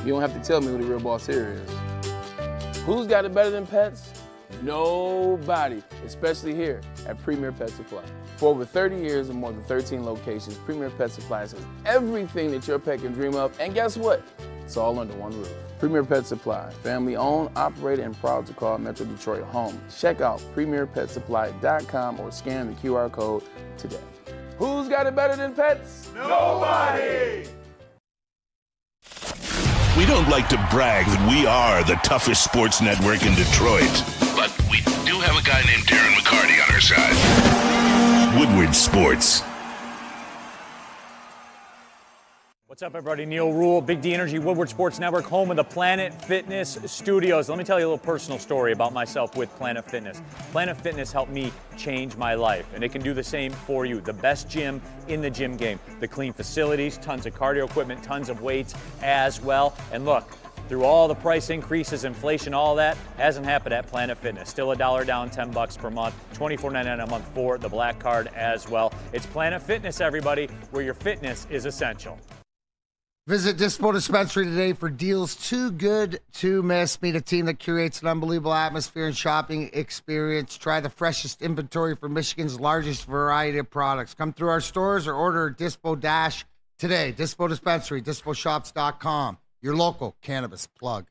You don't have to tell me who the real boss here is. Who's got it better than pets? Nobody, especially here at Premier Pet Supply. For over 30 years and more than 13 locations, Premier Pet Supply has everything that your pet can dream of, and guess what? It's all under one roof. Premier Pet Supply, family owned, operated, and proud to call Metro Detroit home. Check out premierpetsupply.com or scan the QR code today. Who's got it better than pets? Nobody! We don't like to brag that we are the toughest sports network in Detroit, but we do have a guy named Darren McCarty on our side. Woodward Sports. What's up, everybody? Neal Ruhl, Big D Energy, Woodward Sports Network, home of the Planet Fitness Studios. Let me tell you a little personal story about myself with Planet Fitness. Planet Fitness helped me change my life, and it can do the same for you. The best gym in the gym game. The clean facilities, tons of cardio equipment, tons of weights as well. And look, through all the price increases, inflation, all that, hasn't happened at Planet Fitness. Still $1 down, $10 per month, $24.99 a month for the Black Card as well. It's Planet Fitness, everybody, where your fitness is essential. Visit Dispo Dispensary today for deals too good to miss. Meet a team that curates an unbelievable atmosphere and shopping experience. Try the freshest inventory for Michigan's largest variety of products. Come through our stores or order Dispo Dash today. Dispo Dispensary, disposhops.com. Your local cannabis plug.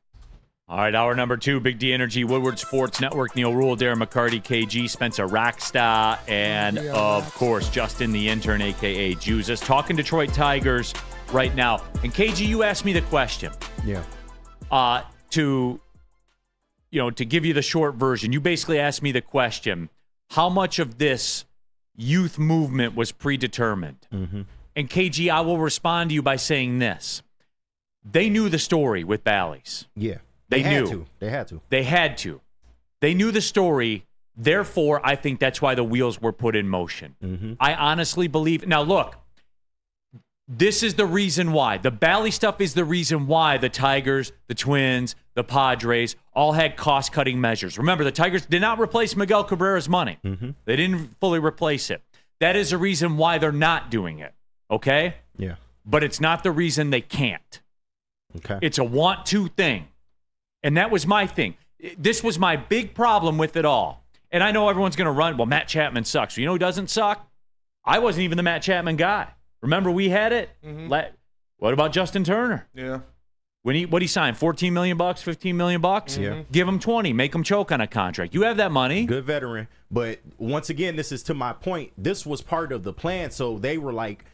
All right, hour number 2, Big D Energy, Woodward Sports Network, Neal Ruhl, Darren McCarty, KG, Spencer Rockstar, and, of course, Justin the intern, a.k.a. Jesus, talking Detroit Tigers right now. And, KG, you asked me the question. Yeah. To give you the short version, you basically asked me the question, how much of this youth movement was predetermined? Mm-hmm. And, KG, I will respond to you by saying this. They knew the story with Bally's. Yeah. They had knew. to. They had to. They had to. They knew the story. Therefore, I think that's why the wheels were put in motion. Mm-hmm. I honestly believe. Now, look, this is the reason why. The Bally stuff is the reason why the Tigers, the Twins, the Padres all had cost-cutting measures. Remember, the Tigers did not replace Miguel Cabrera's money. Mm-hmm. They didn't fully replace it. That is the reason why they're not doing it. Okay? Yeah. But it's not the reason they can't. Okay. It's a want-to thing. And that was my thing. This was my big problem with it all. And I know everyone's going to run, well, Matt Chapman sucks. You know who doesn't suck? I wasn't even the Matt Chapman guy. Remember we had it? Mm-hmm. What about Justin Turner? Yeah. What'd he sign? $14 million, $15 million? Mm-hmm. Yeah. Give him 20. Make him choke on a contract. You have that money. Good veteran. But once again, this is to my point. This was part of the plan. So they were like,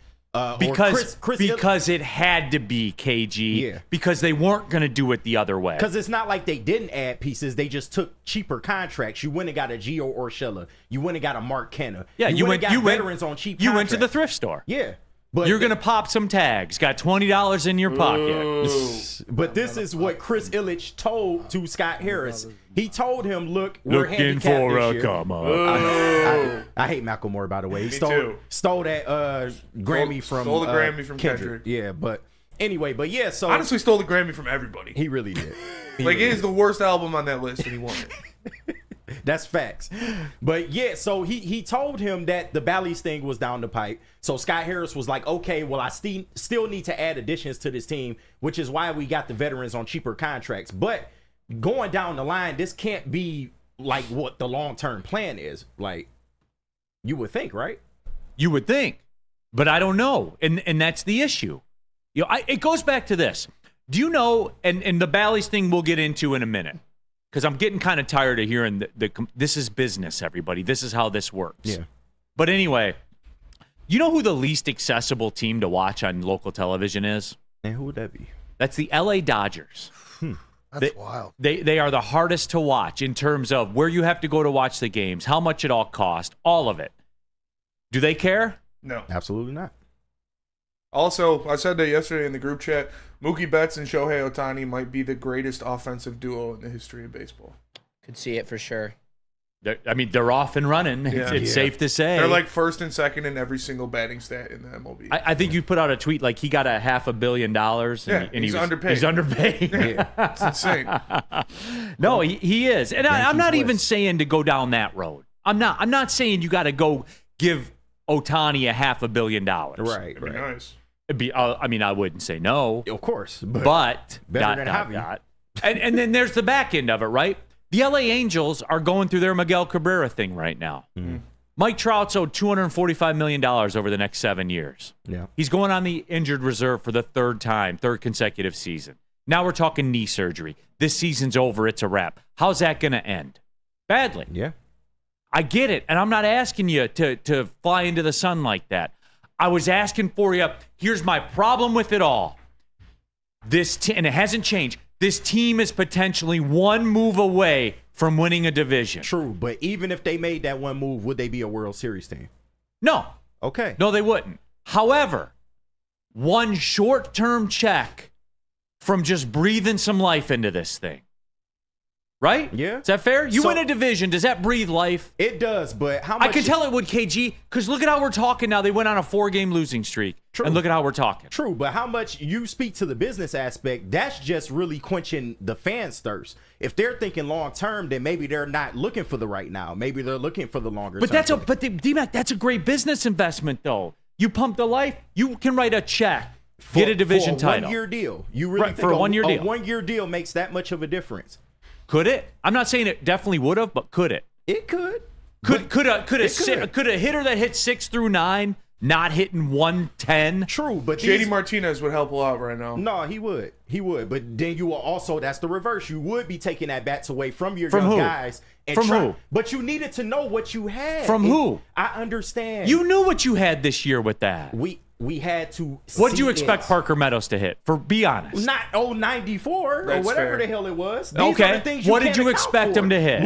because it had to be, KG. Yeah. Because they weren't going to do it the other way. Because it's not like they didn't add pieces. They just took cheaper contracts. You went and got a Gio Urshela. You went and got a Mark Kenna. Yeah, you went veterans on cheap You contracts. went to the thrift store. Yeah. But you're going to pop some tags. Got $20 in your pocket. But this is what Chris Ilitch told to Scott Harris. He told him, look, we're looking handicapped for this a year. come up. I hate Malcolm Moore, by the way. He too. stole that Grammy from Stole the Grammy from Kendrick. Yeah, but anyway, so honestly stole the Grammy from everybody. He really did. It is the worst album on that list, and he won it. That's facts. But yeah, so he told him that the Bally's thing was down the pipe. So Scott Harris was like, okay, well, I still need to add additions to this team, which is why we got the veterans on cheaper contracts. But going down the line, this can't be like what the long-term plan is. Like, you would think, right? You would think. But I don't know. And that's the issue. It goes back to this. Do you know, and the Bally's thing we'll get into in a minute, because I'm getting kind of tired of hearing this is business, everybody. This is how this works. Yeah. But anyway, you know who the least accessible team to watch on local television is? And who would that be? That's the LA Dodgers. That's wild. They are the hardest to watch in terms of where you have to go to watch the games, how much it all costs, all of it. Do they care? No. Absolutely not. Also, I said that yesterday in the group chat, Mookie Betts and Shohei Ohtani might be the greatest offensive duo in the history of baseball. Could see it for sure. They're off and running. Yeah. It's safe to say. They're like first and second in every single batting stat in the MLB. I think you put out a tweet like he got $500 million. And he's underpaid. He's underpaid. Yeah, it's insane. No, he is. And I'm not even saying to go down that road. I'm not saying you got to go give Ohtani $500 million. Right. It'd be nice. I wouldn't say no. Of course. But better than Javi. And then there's the back end of it, right? The LA Angels are going through their Miguel Cabrera thing right now. Mm-hmm. Mike Trout's owed $245 million over the next 7 years. Yeah. He's going on the injured reserve for the third consecutive season. Now we're talking knee surgery. This season's over. It's a wrap. How's that going to end? Badly. Yeah. I get it, and I'm not asking you to fly into the sun like that. I was asking for you, here's my problem with it all. And it hasn't changed. This team is potentially one move away from winning a division. True, but even if they made that one move, would they be a World Series team? No. Okay. No, they wouldn't. However, one short-term check from just breathing some life into this thing. Right? Yeah. Is that fair? You win a division. Does that breathe life? It does, but how much? I can tell it would, KG, because look at how we're talking now. They went on a 4-game losing streak. True. And look at how we're talking. True, but how much you speak to the business aspect, that's just really quenching the fans' thirst. If they're thinking long term, then maybe they're not looking for the right now. Maybe they're looking for the longer term. D-Mac, that's a great business investment, though. You pump the life, you can write a check, get a division for a title. 1-year deal. You really think for a 1-year deal. A 1-year deal makes that much of a difference? Could it? I'm not saying it definitely would have, but could it? It could. Could a hitter that hit 6 through 9 not hitting 110? True, but JD Martinez would help a lot right now. No, he would. But then you will also, that's the reverse. You would be taking that bats away from your young guys. And who? But you needed to know what you had. From who? I understand. You knew what you had this year with that. We had to. What did you expect Parker Meadows to hit? Be honest. Not 94 or whatever the hell it was. These are the things what did you expect him to hit?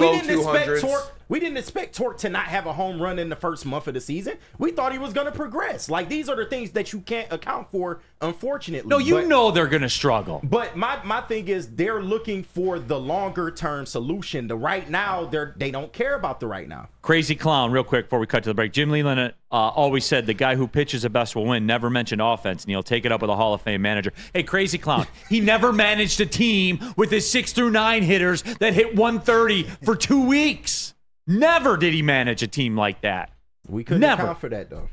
We didn't expect Torque to not have a home run in the first month of the season. We thought he was going to progress. Like, these are the things that you can't account for, unfortunately. No, you know they're going to struggle. But my thing is they're looking for the longer term solution. The right now, they don't care about the right now. Crazy Clown, real quick before we cut to the break. Jim Leland always said the guy who pitches the best will win. Never mentioned offense, Neal. Take it up with a Hall of Fame manager. Hey, Crazy Clown, he never managed a team with his 6 through 9 hitters that hit 130 for 2 weeks. Never did he manage a team like that. We couldn't account for that, though.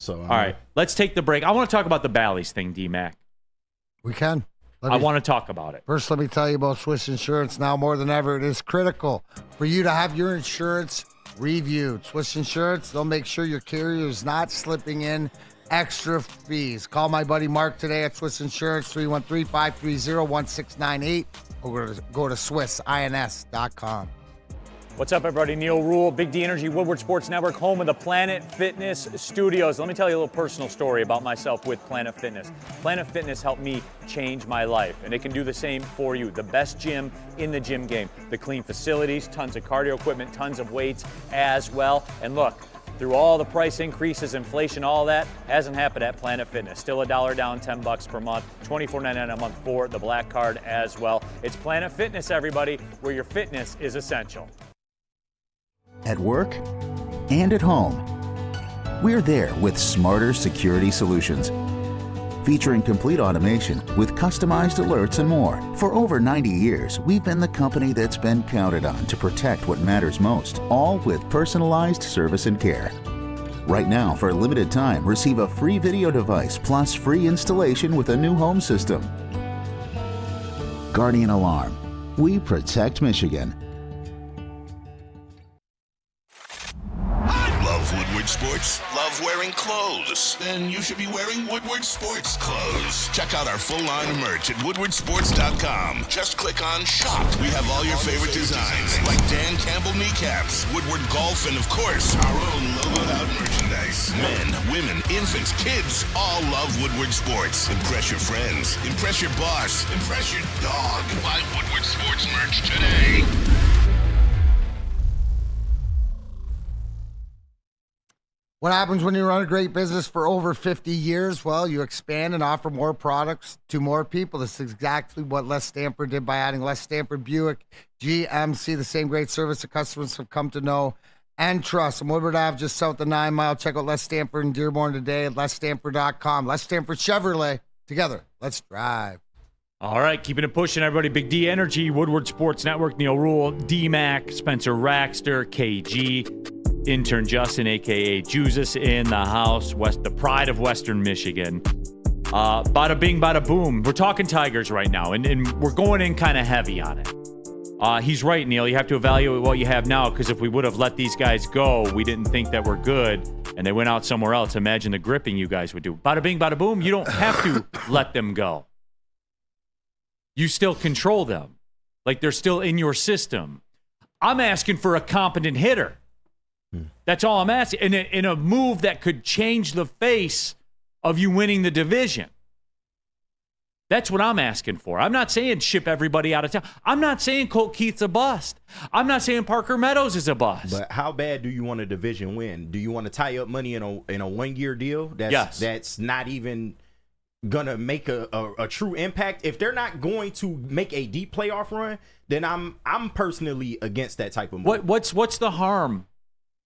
So, all right, let's take the break. I want to talk about the Bally's thing, D-Mac. We can. I want to talk about it. First, let me tell you about Swiss Insurance. Now more than ever, it is critical for you to have your insurance reviewed. Swiss Insurance, they'll make sure your carrier is not slipping in extra fees. Call my buddy Mark today at Swiss Insurance, 313-530-1698, or go to SwissINS.com. What's up, everybody? Neal Ruhl, Big D Energy, Woodward Sports Network, home of the Planet Fitness Studios. Let me tell you a little personal story about myself with Planet Fitness. Planet Fitness helped me change my life, and it can do the same for you. The best gym in the gym game. The clean facilities, tons of cardio equipment, tons of weights as well. And look, through all the price increases, inflation, all that, hasn't happened at Planet Fitness. Still $1 down, $10 per month, $24.99 a month for the Black Card as well. It's Planet Fitness, everybody, where your fitness is essential. At work and at home, we're there with smarter security solutions. Featuring complete automation with customized alerts and more. For over 90 years, we've been the company that's been counted on to protect what matters most, all with personalized service and care. Right now, for a limited time, receive a free video device plus free installation with a new home system. Guardian Alarm. We protect Michigan. Woodward Sports? Love wearing clothes? Then you should be wearing Woodward Sports clothes. Check out our full line of merch at woodwardsports.com. Just click on shop. We have all your favorite designs, like Dan Campbell kneecaps, Woodward golf, and of course, our own logoed out merchandise. Men, women, infants, kids, all love Woodward Sports. Impress your friends. Impress your boss. Impress your dog. Buy Woodward Sports merch today. What happens when you run a great business for over 50 years? Well, you expand and offer more products to more people. This is exactly what Les Stanford did by adding Les Stanford Buick GMC, the same great service that customers have come to know and trust. And Woodward Ave, just south of 9 Mile. Check out Les Stanford in Dearborn today at lesstanford.com. Les Stanford Chevrolet. Together, let's drive. All right, keeping it pushing, everybody. Big D Energy, Woodward Sports Network, Neal Ruhl, D-Mac, Spencer Raxter, KG. Intern Justin, a.k.a. Jesus, in the house, the pride of Western Michigan. Bada bing, bada boom. We're talking Tigers right now, and we're going in kind of heavy on it. He's right, Neal. You have to evaluate what you have now, because if we would have let these guys go, we didn't think that we're good, and they went out somewhere else. Imagine the gripping you guys would do. Bada bing, bada boom. You don't have to let them go. You still control them. Like they're still in your system. I'm asking for a competent hitter. That's all I'm asking. In a move that could change the face of you winning the division. That's what I'm asking for. I'm not saying ship everybody out of town. I'm not saying Colt Keith's a bust. I'm not saying Parker Meadows is a bust. But how bad do you want a division win? Do you want to tie up money in a 1-year deal? Yes. That's not even gonna make a true impact, if they're not going to make a deep playoff run, then I'm personally against that type of move. What's the harm?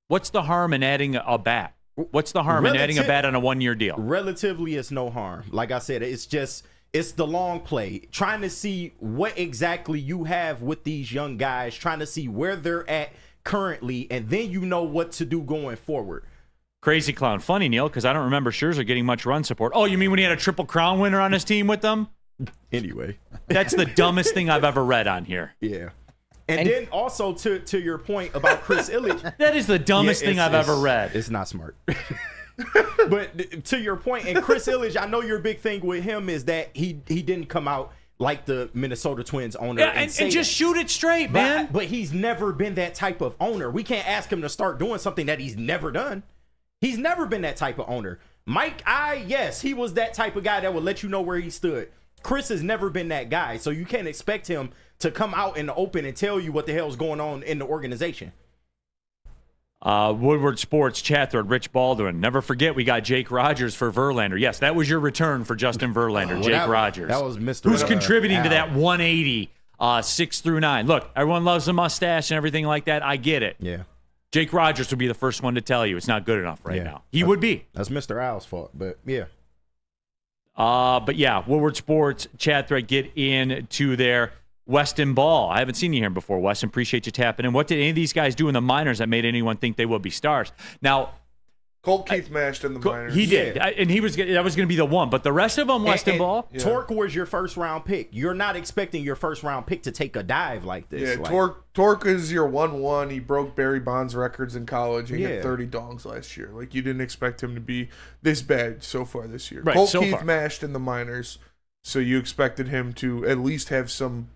What's the harm in adding a bat? What's the harm in adding a bat on a 1-year deal? Relatively, it's no harm. Like I said, it's the long play. Trying to see what exactly you have with these young guys, trying to see where they're at currently, and then you know what to do going forward. Crazy Clown. Funny, Neal, because I don't remember Scherzer getting much run support. Oh, you mean when he had a Triple Crown winner on his team with them? Anyway. That's the dumbest thing I've ever read on here. Yeah. And then also to your point about Chris Illich. That is the dumbest thing I've ever read. It's not smart. But to your point, and Chris Illich, I know your big thing with him is that he didn't come out like the Minnesota Twins owner. Yeah, and just shoot it straight, man. But he's never been that type of owner. We can't ask him to start doing something that he's never done. He's never been that type of owner. Mike, yes, he was that type of guy that would let you know where he stood. Chris has never been that guy, so you can't expect him to come out in the open and tell you what the hell's going on in the organization. Woodward Sports chat thread, Rich Baldwin. Never forget, we got Jake Rogers for Verlander. Yes, that was your return for Justin Verlander, Jake Rogers. That was Mr. Who's contributing to that 180, 6 through 9. Look, everyone loves a mustache and everything like that. I get it. Yeah. Jake Rogers would be the first one to tell you it's not good enough right now. He would be. That's Mr. Al's fault, but yeah. But yeah, Woodward Sports chat thread, get into there. Weston Ball. I haven't seen you here before, Weston. Appreciate you tapping in. What did any of these guys do in the minors that made anyone think they would be stars? Now, Colt Keith mashed in the minors. He did, and that was going to be the one. But the rest of them, Weston Ball. Yeah. Torque was your first round pick. You're not expecting your first round pick to take a dive like this. Yeah, Torque is your 1-1. He broke Barry Bonds' records in college. He hit 30 dongs last year. Like, you didn't expect him to be this bad so far this year. Right, Colt Keith mashed in the minors, so you expected him to at least have some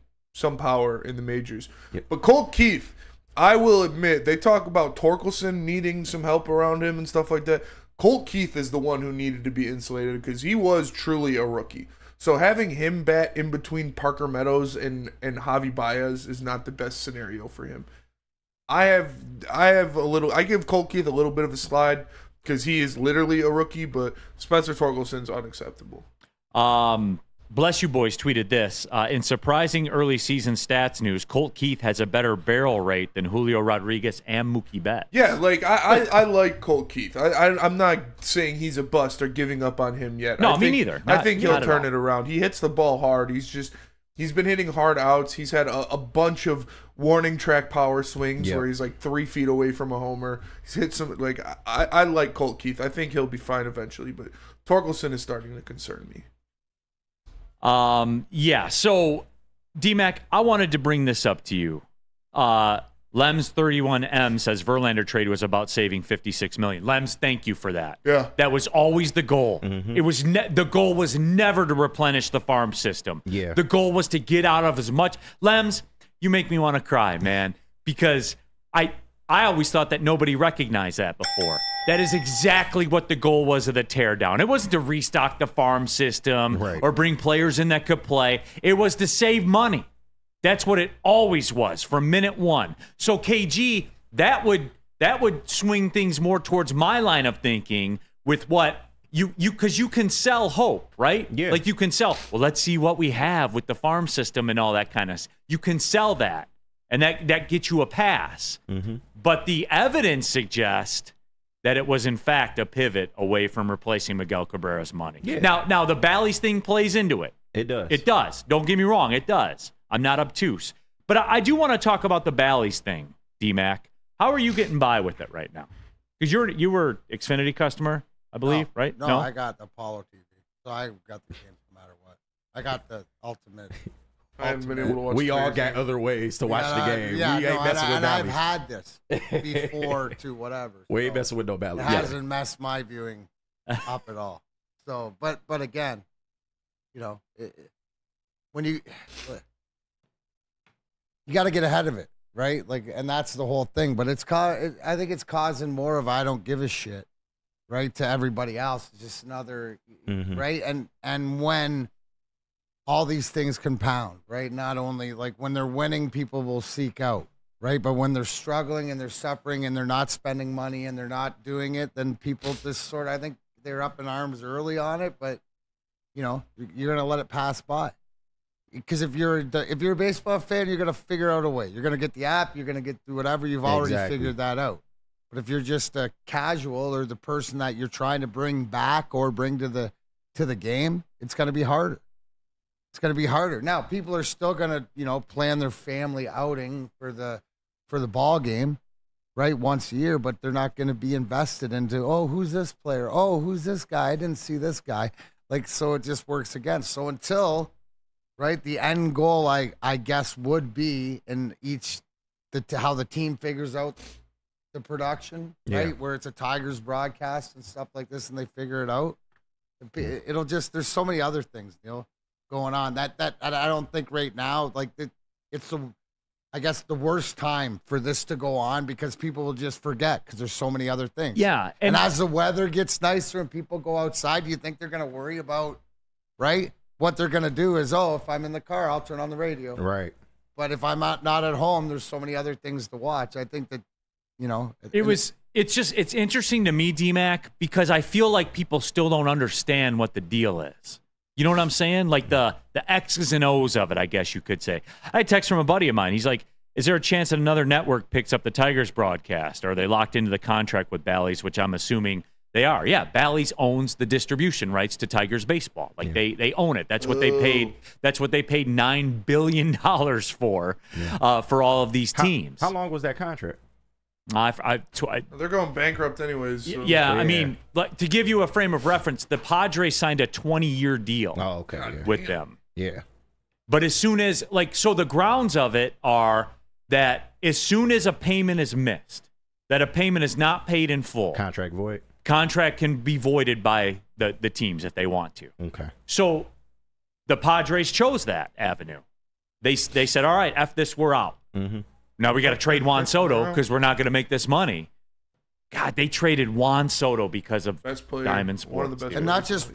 power in the majors. Yep. But Colt Keith, I will admit, they talk about Torkelson needing some help around him and stuff like that. Colt Keith is the one who needed to be insulated because he was truly a rookie. So having him bat in between Parker Meadows and Javi Baez is not the best scenario for him. I give Colt Keith a little bit of a slide because he is literally a rookie, but Spencer Torkelson's unacceptable. Bless You Boys tweeted this. In surprising early season stats news, Colt Keith has a better barrel rate than Julio Rodriguez and Mookie Betts. Yeah, like I like Colt Keith. I'm not saying he's a bust or giving up on him yet. No, me neither. I think he'll turn it around. He hits the ball hard. He's been hitting hard outs. He's had a bunch of warning track power swings where he's like 3 feet away from a homer. He's hit some, like, I like Colt Keith. I think he'll be fine eventually, but Torkelson is starting to concern me. So D-Mac, I wanted to bring this up to you. Lems31M says Verlander trade was about saving $56 million. Lems, thank you for that. Yeah. That was always the goal. Mm-hmm. It was the goal was never to replenish the farm system. Yeah. The goal was to get out of as much. Lems, you make me want to cry, man, because I always thought that nobody recognized that before. That is exactly what the goal was of the teardown. It wasn't to restock the farm system or bring players in that could play. It was to save money. That's what it always was from minute one. So KG, that would swing things more towards my line of thinking with what because you can sell hope, right? Yeah. Like you can sell, well, let's see what we have with the farm system and all that kind of stuff. You can sell that, and that gets you a pass. Mm-hmm. But the evidence suggests that it was, in fact, a pivot away from replacing Miguel Cabrera's money. Yeah. Now, the Bally's thing plays into it. It does. It does. Don't get me wrong. It does. I'm not obtuse. But I do want to talk about the Bally's thing, D-Mac. How are you getting by with it right now? Because you were Xfinity customer, I believe, right? No, I got the Apollo TV. So I got the games no matter what. I got the ultimate. I haven't been able to watch. We all got other ways to watch the game. Yeah, we ain't messing with I've Bally's. had this before to whatever. We ain't messing with no Bally's. It hasn't messed my viewing up at all. So, but again, when you got to get ahead of it, right? Like, and that's the whole thing. But I think it's causing more of I don't give a shit, right, to everybody else. It's just another, right? And when all these things compound, right? Not only like when they're winning, people will seek out, right? But when they're struggling and they're suffering and they're not spending money and they're not doing it, then people just I think they're up in arms early on it. But, you're gonna let it pass by. Because if you're a baseball fan, you're gonna figure out a way. You're gonna get the app. You're gonna get through whatever. You've already figured that out. But if you're just a casual or the person that you're trying to bring back or bring to the game, it's gonna be harder. It's gonna be harder. Now, people are still gonna plan their family outing for the ball game, right, once a year, but they're not gonna be invested into who's this player? Oh, who's this guy? I didn't see this guy. So it just works against. So until, right, the end goal, I guess, would be in how the team figures out the production, right, where it's a Tigers broadcast and stuff like this, and they figure it out. It'll just, there's so many other things, going on that I don't think right now, it's I guess the worst time for this to go on because people will just forget because there's so many other things. Yeah. And as the weather gets nicer and people go outside, do you think they're going to worry about, right? What they're going to do is, if I'm in the car, I'll turn on the radio. Right. But if I'm not at home, there's so many other things to watch. I think that, it's interesting to me, D-Mac, because I feel like people still don't understand what the deal is. You know what I'm saying? Like the X's and O's of it, I guess you could say. I had a text from a buddy of mine. He's like, is there a chance that another network picks up the Tigers broadcast? Or are they locked into the contract with Bally's, which I'm assuming they are. Yeah, Bally's owns the distribution rights to Tigers baseball. They own it. That's what they paid. That's what they paid $9 billion for all of these teams. How long was that contract? They're going bankrupt anyways. So. Yeah, I mean, to give you a frame of reference, the Padres signed a 20-year deal with them. Yeah. But as soon as, so the grounds of it are that as soon as a payment is missed, that a payment is not paid in full. Contract void. Contract can be voided by the teams if they want to. Okay. So the Padres chose that avenue. They said, all right, F this, we're out. Mm-hmm. Now we got to trade Juan Soto because we're not going to make this money. God, they traded Juan Soto because of Diamond Sports. One of the best. And not just,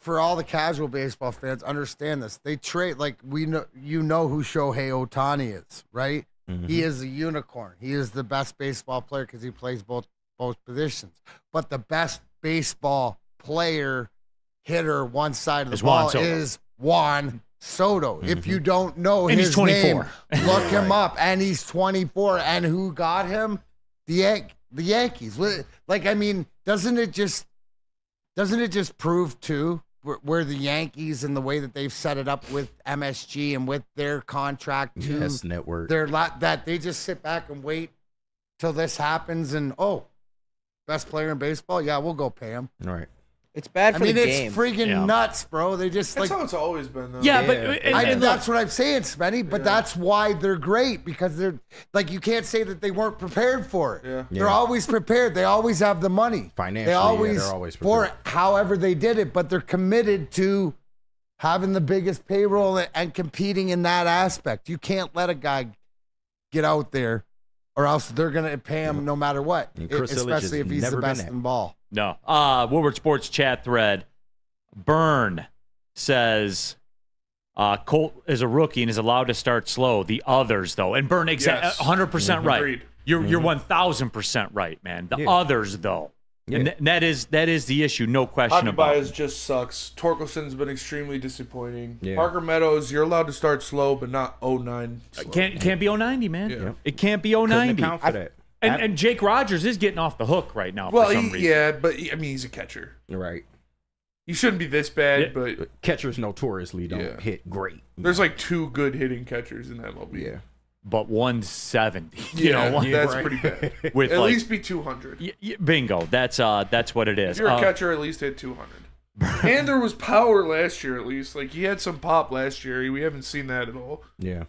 for all the casual baseball fans, understand this. They trade, we know, who Shohei Ohtani is, right? Mm-hmm. He is a unicorn. He is the best baseball player because he plays both positions. But the best baseball player, hitter, one side of the ball is Juan Soto. Mm-hmm. If you don't know his name, look him up. And he's 24. And who got him? The Yankees. Doesn't it just prove too where the Yankees and the way that they've set it up with MSG and with their contract too? Yes, network. That they just sit back and wait till this happens and best player in baseball? Yeah, we'll go pay him. Right. It's bad for the game. It's freaking nuts, bro. They just that's how it's always been, though. Yeah, but that's what I'm saying, Spenny. But that's why they're great because they're you can't say that they weren't prepared for it. Yeah. They're always prepared. They always have the money. Financially, they're always prepared for it. However, they did it, but they're committed to having the biggest payroll and competing in that aspect. You can't let a guy get out there, or else they're gonna pay him no matter what. Especially if he's the best in ball. No. Woodward Sports chat thread. Burn says Colt is a rookie and is allowed to start slow. The others, though. And Burn, 100% right. Agreed. You're 1,000% right, man. The others, though. Yeah. And that is the issue, no question about it. Baez just sucks. Torkelson's been extremely disappointing. Yeah. Parker Meadows, you're allowed to start slow, but not 09 slow. Can't be 090, man. Yeah. It can't be 090. Couldn't account for that. And Jake Rogers is getting off the hook right now for some reason. Yeah, but he's a catcher. Right. He shouldn't be this bad, but catchers notoriously don't hit great. There's 2 good hitting catchers in that MLB. Yeah. But 170. That's pretty bad. With at least be 200. Bingo. That's what it is. If you're a catcher, at least hit 200. And there was power last year, at least. He had some pop last year. We haven't seen that at all. Yeah.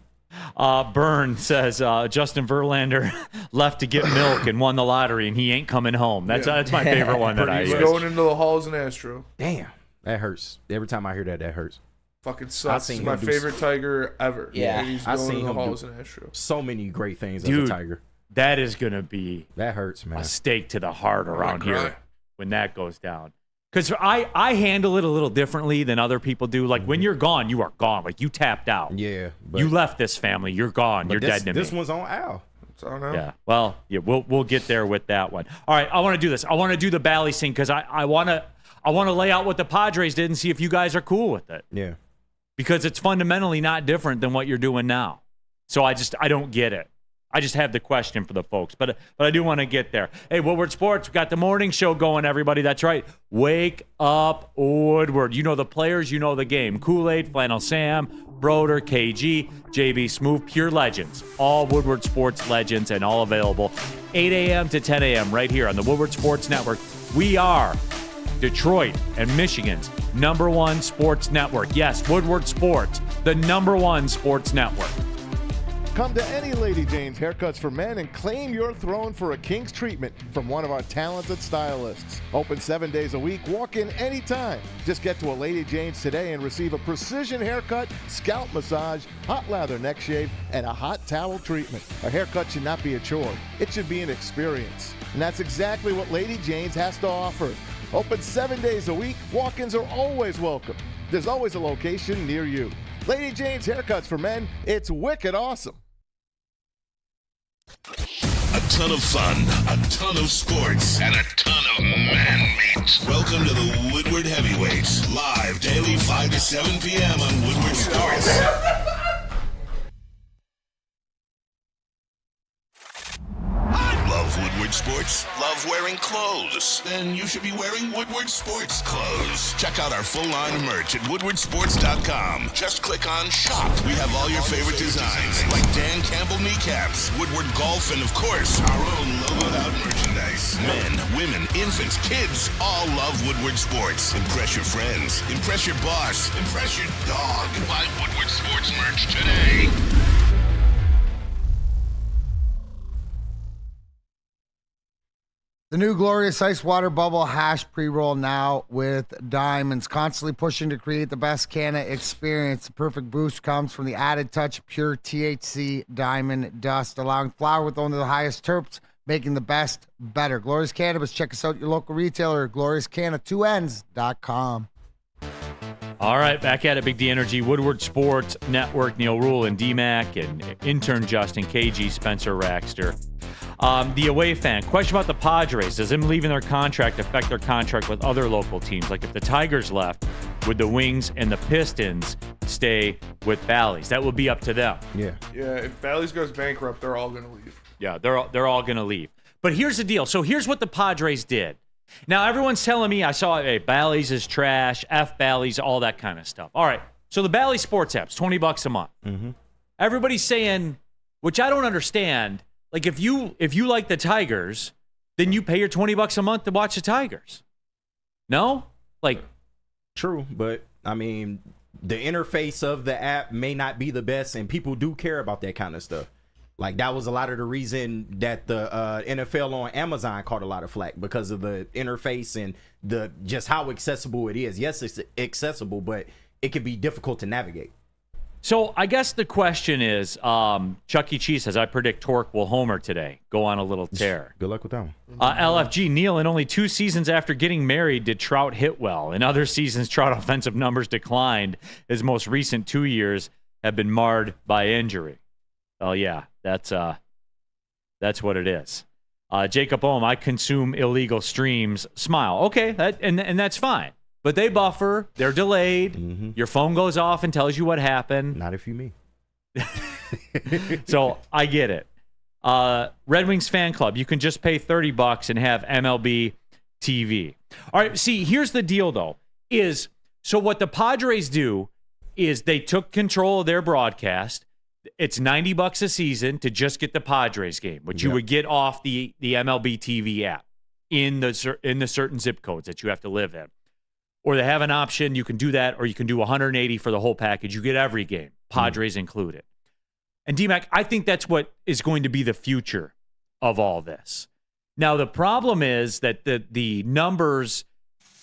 Byrne says Justin Verlander left to get milk and won the lottery, and he ain't coming home. That's my favorite one that I He's use. going into the halls in Astro. Damn, that hurts. Every time I hear that hurts. Fucking sucks. He's my favorite Tiger ever. Yeah. He's I've going seen to the him halls do in Astro. So many great things Dude, as a Tiger. That is gonna be that hurts, man. A stake to the heart around here when that goes down. Because I handle it a little differently than other people do. When you're gone, you are gone. You tapped out. Yeah. You left this family. You're gone. You're dead to me. This one's on Al. It's on Al. Yeah. Well, we'll get there with that one. All right. I want to do this. I want to do the Bally's thing because I want I want to lay out what the Padres did and see if you guys are cool with it. Yeah. Because it's fundamentally not different than what you're doing now. So I don't get it. I just have the question for the folks, but I do want to get there. Hey, Woodward Sports, we got the morning show going, everybody. That's right. Wake up, Woodward. You know the players, you know the game. Kool-Aid, Flannel Sam, Broder, KG, JB Smooth, pure legends. All Woodward Sports legends and all available 8 a.m. to 10 a.m. right here on the Woodward Sports Network. We are Detroit and Michigan's #1 sports network. Yes, Woodward Sports, the #1 sports network. Come to any Lady Jane's Haircuts for Men and claim your throne for a king's treatment from one of our talented stylists. Open 7 days a week, walk in anytime. Just get to a Lady Jane's today and receive a precision haircut, scalp massage, hot lather neck shave, and a hot towel treatment. A haircut should not be a chore. It should be an experience. And that's exactly what Lady Jane's has to offer. Open 7 days a week, walk-ins are always welcome. There's always a location near you. Lady Jane's Haircuts for Men, it's wicked awesome. A ton of fun, a ton of sports, and a ton of man-meat. Welcome to the Woodward Heavyweights, live daily 5 to 7 p.m. on Woodward Sports. Love Woodward Sports? Love wearing clothes? Then you should be wearing Woodward Sports clothes. Check out our full line of merch at woodwardsports.com. Just click on shop. We have all your favorite designs, like Dan Campbell kneecaps, Woodward golf, and of course, our own logoed out merchandise. Men, women, infants, kids all love Woodward Sports. Impress your friends. Impress your boss. Impress your dog. Buy Woodward Sports merch today. The new Glorious Ice Water Bubble Hash Pre-Roll now with diamonds. Constantly pushing to create the best canna experience. The perfect boost comes from the added touch of pure THC diamond dust, allowing flower with only the highest terps, making the best better. Glorious Cannabis. Check us out at your local retailer at gloriouscanna2ns.com. All right, back at it, Big D Energy, Woodward Sports Network, Neal, Ruhl, and D-Mac, and intern Justin, KG, Spencer Raxter. The away fan, question about the Padres. Does him leaving their contract affect their contract with other local teams? Like if the Tigers left, would the Wings and the Pistons stay with Bally's? That would be up to them. Yeah. Yeah, if Bally's goes bankrupt, they're all going to leave. Yeah, they're all going to leave. But here's the deal. So here's what the Padres did. Now, everyone's telling me, I saw, hey, Bally's is trash, F Bally's, all that kind of stuff. All right, so the Bally's sports app's $20 a month. Mm-hmm. Everybody's saying, which I don't understand, like if you like the Tigers, then you pay your $20 a month to watch the Tigers. No? Like, true, but I mean, the interface of the app may not be the best, and people do care about that kind of stuff. Like, that was a lot of the reason that the NFL on Amazon caught a lot of flack, because of the interface and the just how accessible it is. Yes, it's accessible, but it can be difficult to navigate. So I guess the question is, Chuck E. Cheese says, I predict Torque will homer today. Go on a little tear. Good luck with that one. LFG, Neal, in only 2 seasons after getting married did Trout hit well. In other seasons, Trout offensive numbers declined. His most recent 2 years have been marred by injury. Oh, yeah, that's what it is. Jacob Ohm, I consume illegal streams. Smile. Okay, and that's fine. But they buffer. They're delayed. Mm-hmm. Your phone goes off and tells you what happened. Not if you me. So I get it. Red Wings fan club. You can just pay $30 and have MLB TV. All right. See, here's the deal, though. So what the Padres do is they took control of their broadcast. It's $90 a season to just get the Padres game, which you would get off the MLB TV app in the certain zip codes that you have to live in. Or they have an option, you can do that, or you can do $180 for the whole package. You get every game, Padres included. And D-Mac, I think that's what is going to be the future of all this. Now, the problem is that the numbers,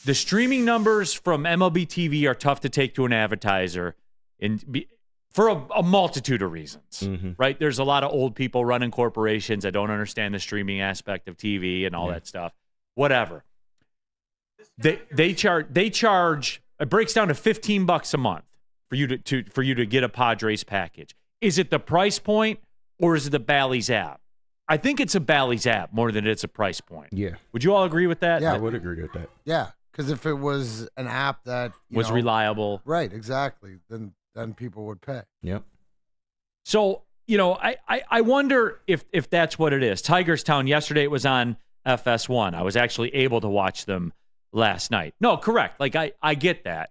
the streaming numbers from MLB TV are tough to take to an advertiser for a multitude of reasons, right? There's a lot of old people running corporations that don't understand the streaming aspect of TV and all that stuff. Whatever. They charge. It breaks down to $15 a month for you to get a Padres package. Is it the price point or is it the Bally's app? I think it's a Bally's app more than it's a price point. Yeah. Would you all agree with that? Yeah. I would agree with that. Yeah, Because if it was an app that was reliable. Right, exactly. Then people would pay. Yep. So, I wonder if that's what it is. Tigers Town, yesterday it was on FS1. I was actually able to watch them last night. No, correct. Like, I get that.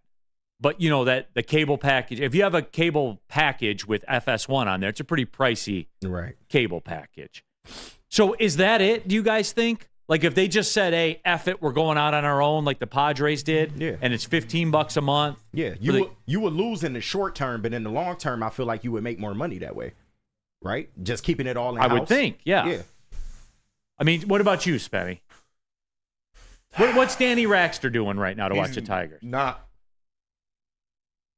But, that the cable package, if you have a cable package with FS1 on there, it's a pretty pricey cable package. So is that it, do you guys think? Like, if they just said, hey, F it, we're going out on our own like the Padres did, and it's $15 a month. Yeah, you would lose in the short term, but in the long term, I feel like you would make more money that way, right? Just keeping it all in-house. I would think, yeah. I mean, what about you, Spenny? What's Danny Raxter doing right now to watch the Tigers? Not.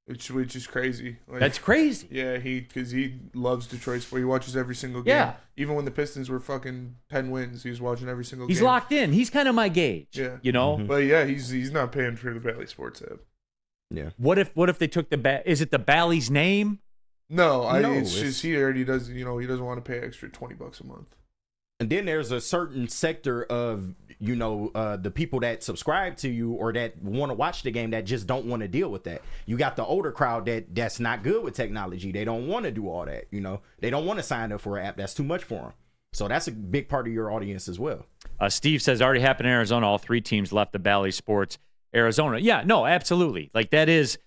Which is crazy. Like, that's crazy. Yeah, because he loves Detroit sport. He watches every single game. Yeah. Even when the Pistons were fucking 10 wins, he was watching every single game. He's locked in. He's kind of my gauge. Yeah. Mm-hmm. But yeah, he's not paying for the Bally Sports app. Yeah. What if they took is it the Bally's name? No, it's just he already does. He doesn't want to pay extra $20 a month. And then there's a certain sector of the people that subscribe to you or that want to watch the game that just don't want to deal with that. You got the older crowd that's not good with technology. They don't want to do all that. They don't want to sign up for an app. That's too much for them. So that's a big part of your audience as well. Steve says already happened in Arizona. All three teams left the Bally Sports Arizona. Yeah, no, absolutely. Like that is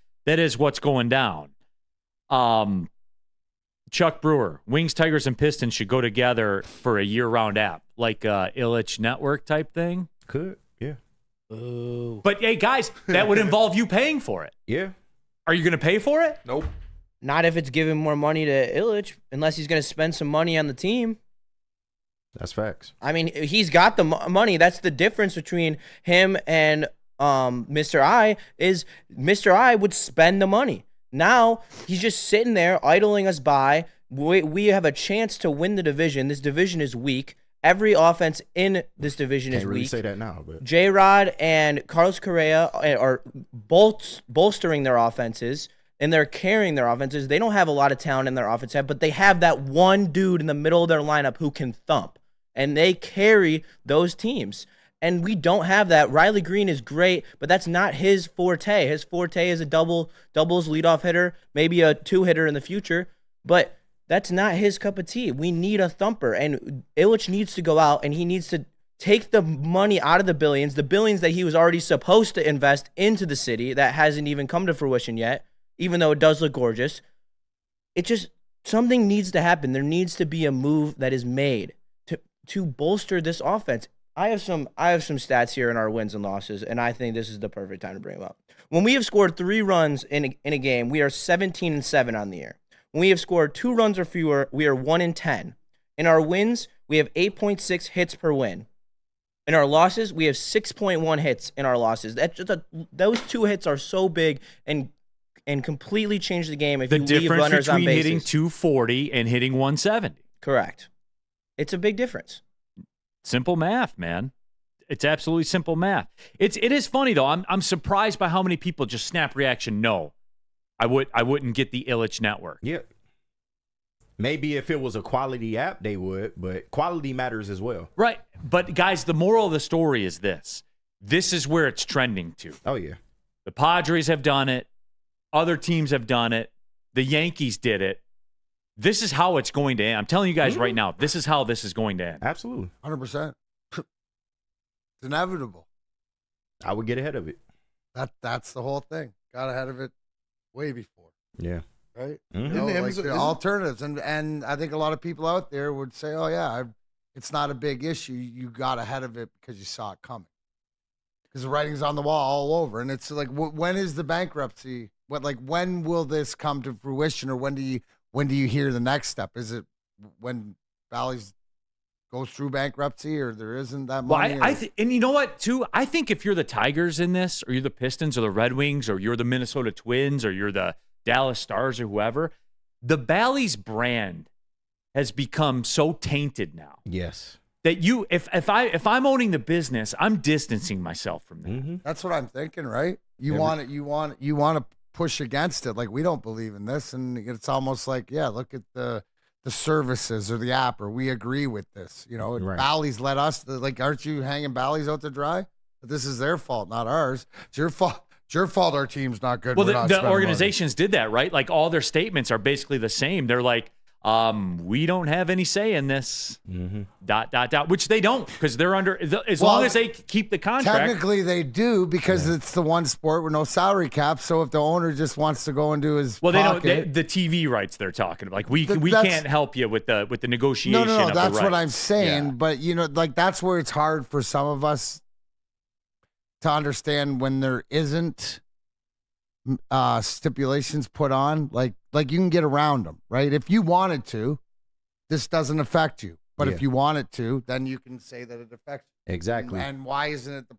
what's going down. Chuck Brewer, Wings, Tigers, and Pistons should go together for a year-round app, like Illich Network type thing. Could, yeah. Ooh. But, hey, guys, that would involve you paying for it. Yeah. Are you going to pay for it? Nope. Not if it's giving more money to Illich, unless he's going to spend some money on the team. That's facts. I mean, he's got the money. That's the difference between him and Mr. I, is Mr. I would spend the money. Now, he's just sitting there idling us by. We have a chance to win the division. This division is weak. Every offense in this division is weak. Can't really say that now, but J-Rod and Carlos Correa are bolstering their offenses, and they're carrying their offenses. They don't have a lot of talent in their offense, but they have that one dude in the middle of their lineup who can thump, and they carry those teams. And we don't have that. Riley Green is great, but that's not his forte. His forte is a doubles leadoff hitter, maybe a two-hitter in the future, but that's not his cup of tea. We need a thumper, and Illich needs to go out, and he needs to take the money out of the billions that he was already supposed to invest into the city that hasn't even come to fruition yet, even though it does look gorgeous. It just, something needs to happen. There needs to be a move that is made to bolster this offense. I have some stats here in our wins and losses, and I think this is the perfect time to bring them up. When we have scored 3 runs in a game, we are 17-7 on the year. When we have scored 2 runs or fewer, we are 1-10. In our wins, we have 8.6 hits per win. In our losses, we have 6.1 hits in our losses. Those 2 hits are so big and completely change the game if you leave runners on bases. The difference between hitting 240 and hitting 170. Correct. It's a big difference. Simple math, man. It's absolutely simple math. It is funny though. I'm surprised by how many people just snap reaction. No, I wouldn't get the Illich Network. Yeah. Maybe if it was a quality app, they would, but quality matters as well. Right. But guys, the moral of the story is this. This is where it's trending to. Oh yeah. The Padres have done it. Other teams have done it. The Yankees did it. This is how it's going to end. I'm telling you guys right now, this is how this is going to end. Absolutely. 100%. It's inevitable. I would get ahead of it. That's the whole thing. Got ahead of it way before. Yeah. Right? Mm-hmm. Like the alternatives. And I think a lot of people out there would say, oh, yeah, it's not a big issue. You got ahead of it because you saw it coming. Because the writing's on the wall all over. And it's like, when is the bankruptcy? When will this come to fruition, or when do you hear the next step? Is it when Bally's goes through bankruptcy, or there isn't that money? Well, and you know what, too? I think if you're the Tigers in this, or you're the Pistons or the Red Wings, or you're the Minnesota Twins, or you're the Dallas Stars or whoever, the Bally's brand has become so tainted now. Yes. That if I'm owning the business, I'm distancing myself from that. Mm-hmm. That's what I'm thinking, right? You want to push against it. Like, we don't believe in this, and it's almost like, yeah, look at the services or the app, or we agree with this. Right. Bally's let us, aren't you hanging Bally's out to dry? But this is their fault, not ours. It's your fault. It's your fault our team's not good. Well, We're not the spending organizations did that, right? Like all their statements are basically the same. They're like, we don't have any say in this. Which they don't, because they're under. As long as they keep the contract. Technically, they do because it's the one sport with no salary cap. So if the owner just wants to go into his pocket, the TV rights they're talking about. Like we can't help you with the negotiation. No. Of That's the what rights. I'm saying. Yeah. But like that's where it's hard for some of us to understand when there isn't stipulations put on. Like you can get around them, right? If you wanted to, this doesn't affect you. But if you want it to, then you can say that it affects you. Exactly. And why isn't it the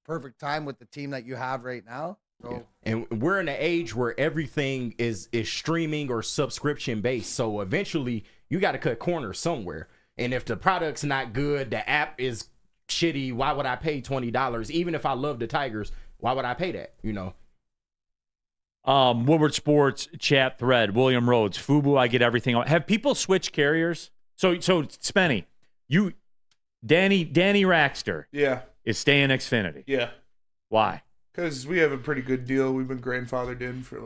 perfect time with the team that you have right now? So, And we're in an age where everything is streaming or subscription based. So eventually you got to cut corners somewhere. And if the product's not good, the app is shitty, why would I pay $20? Even if I love the Tigers, why would I pay that? Woodward Sports chat thread, William Rhodes, Fubu, I get everything. Have people switched carriers? So Spenny, Danny Raxter is staying Xfinity. Yeah. Why? Because we have a pretty good deal. We've been grandfathered in for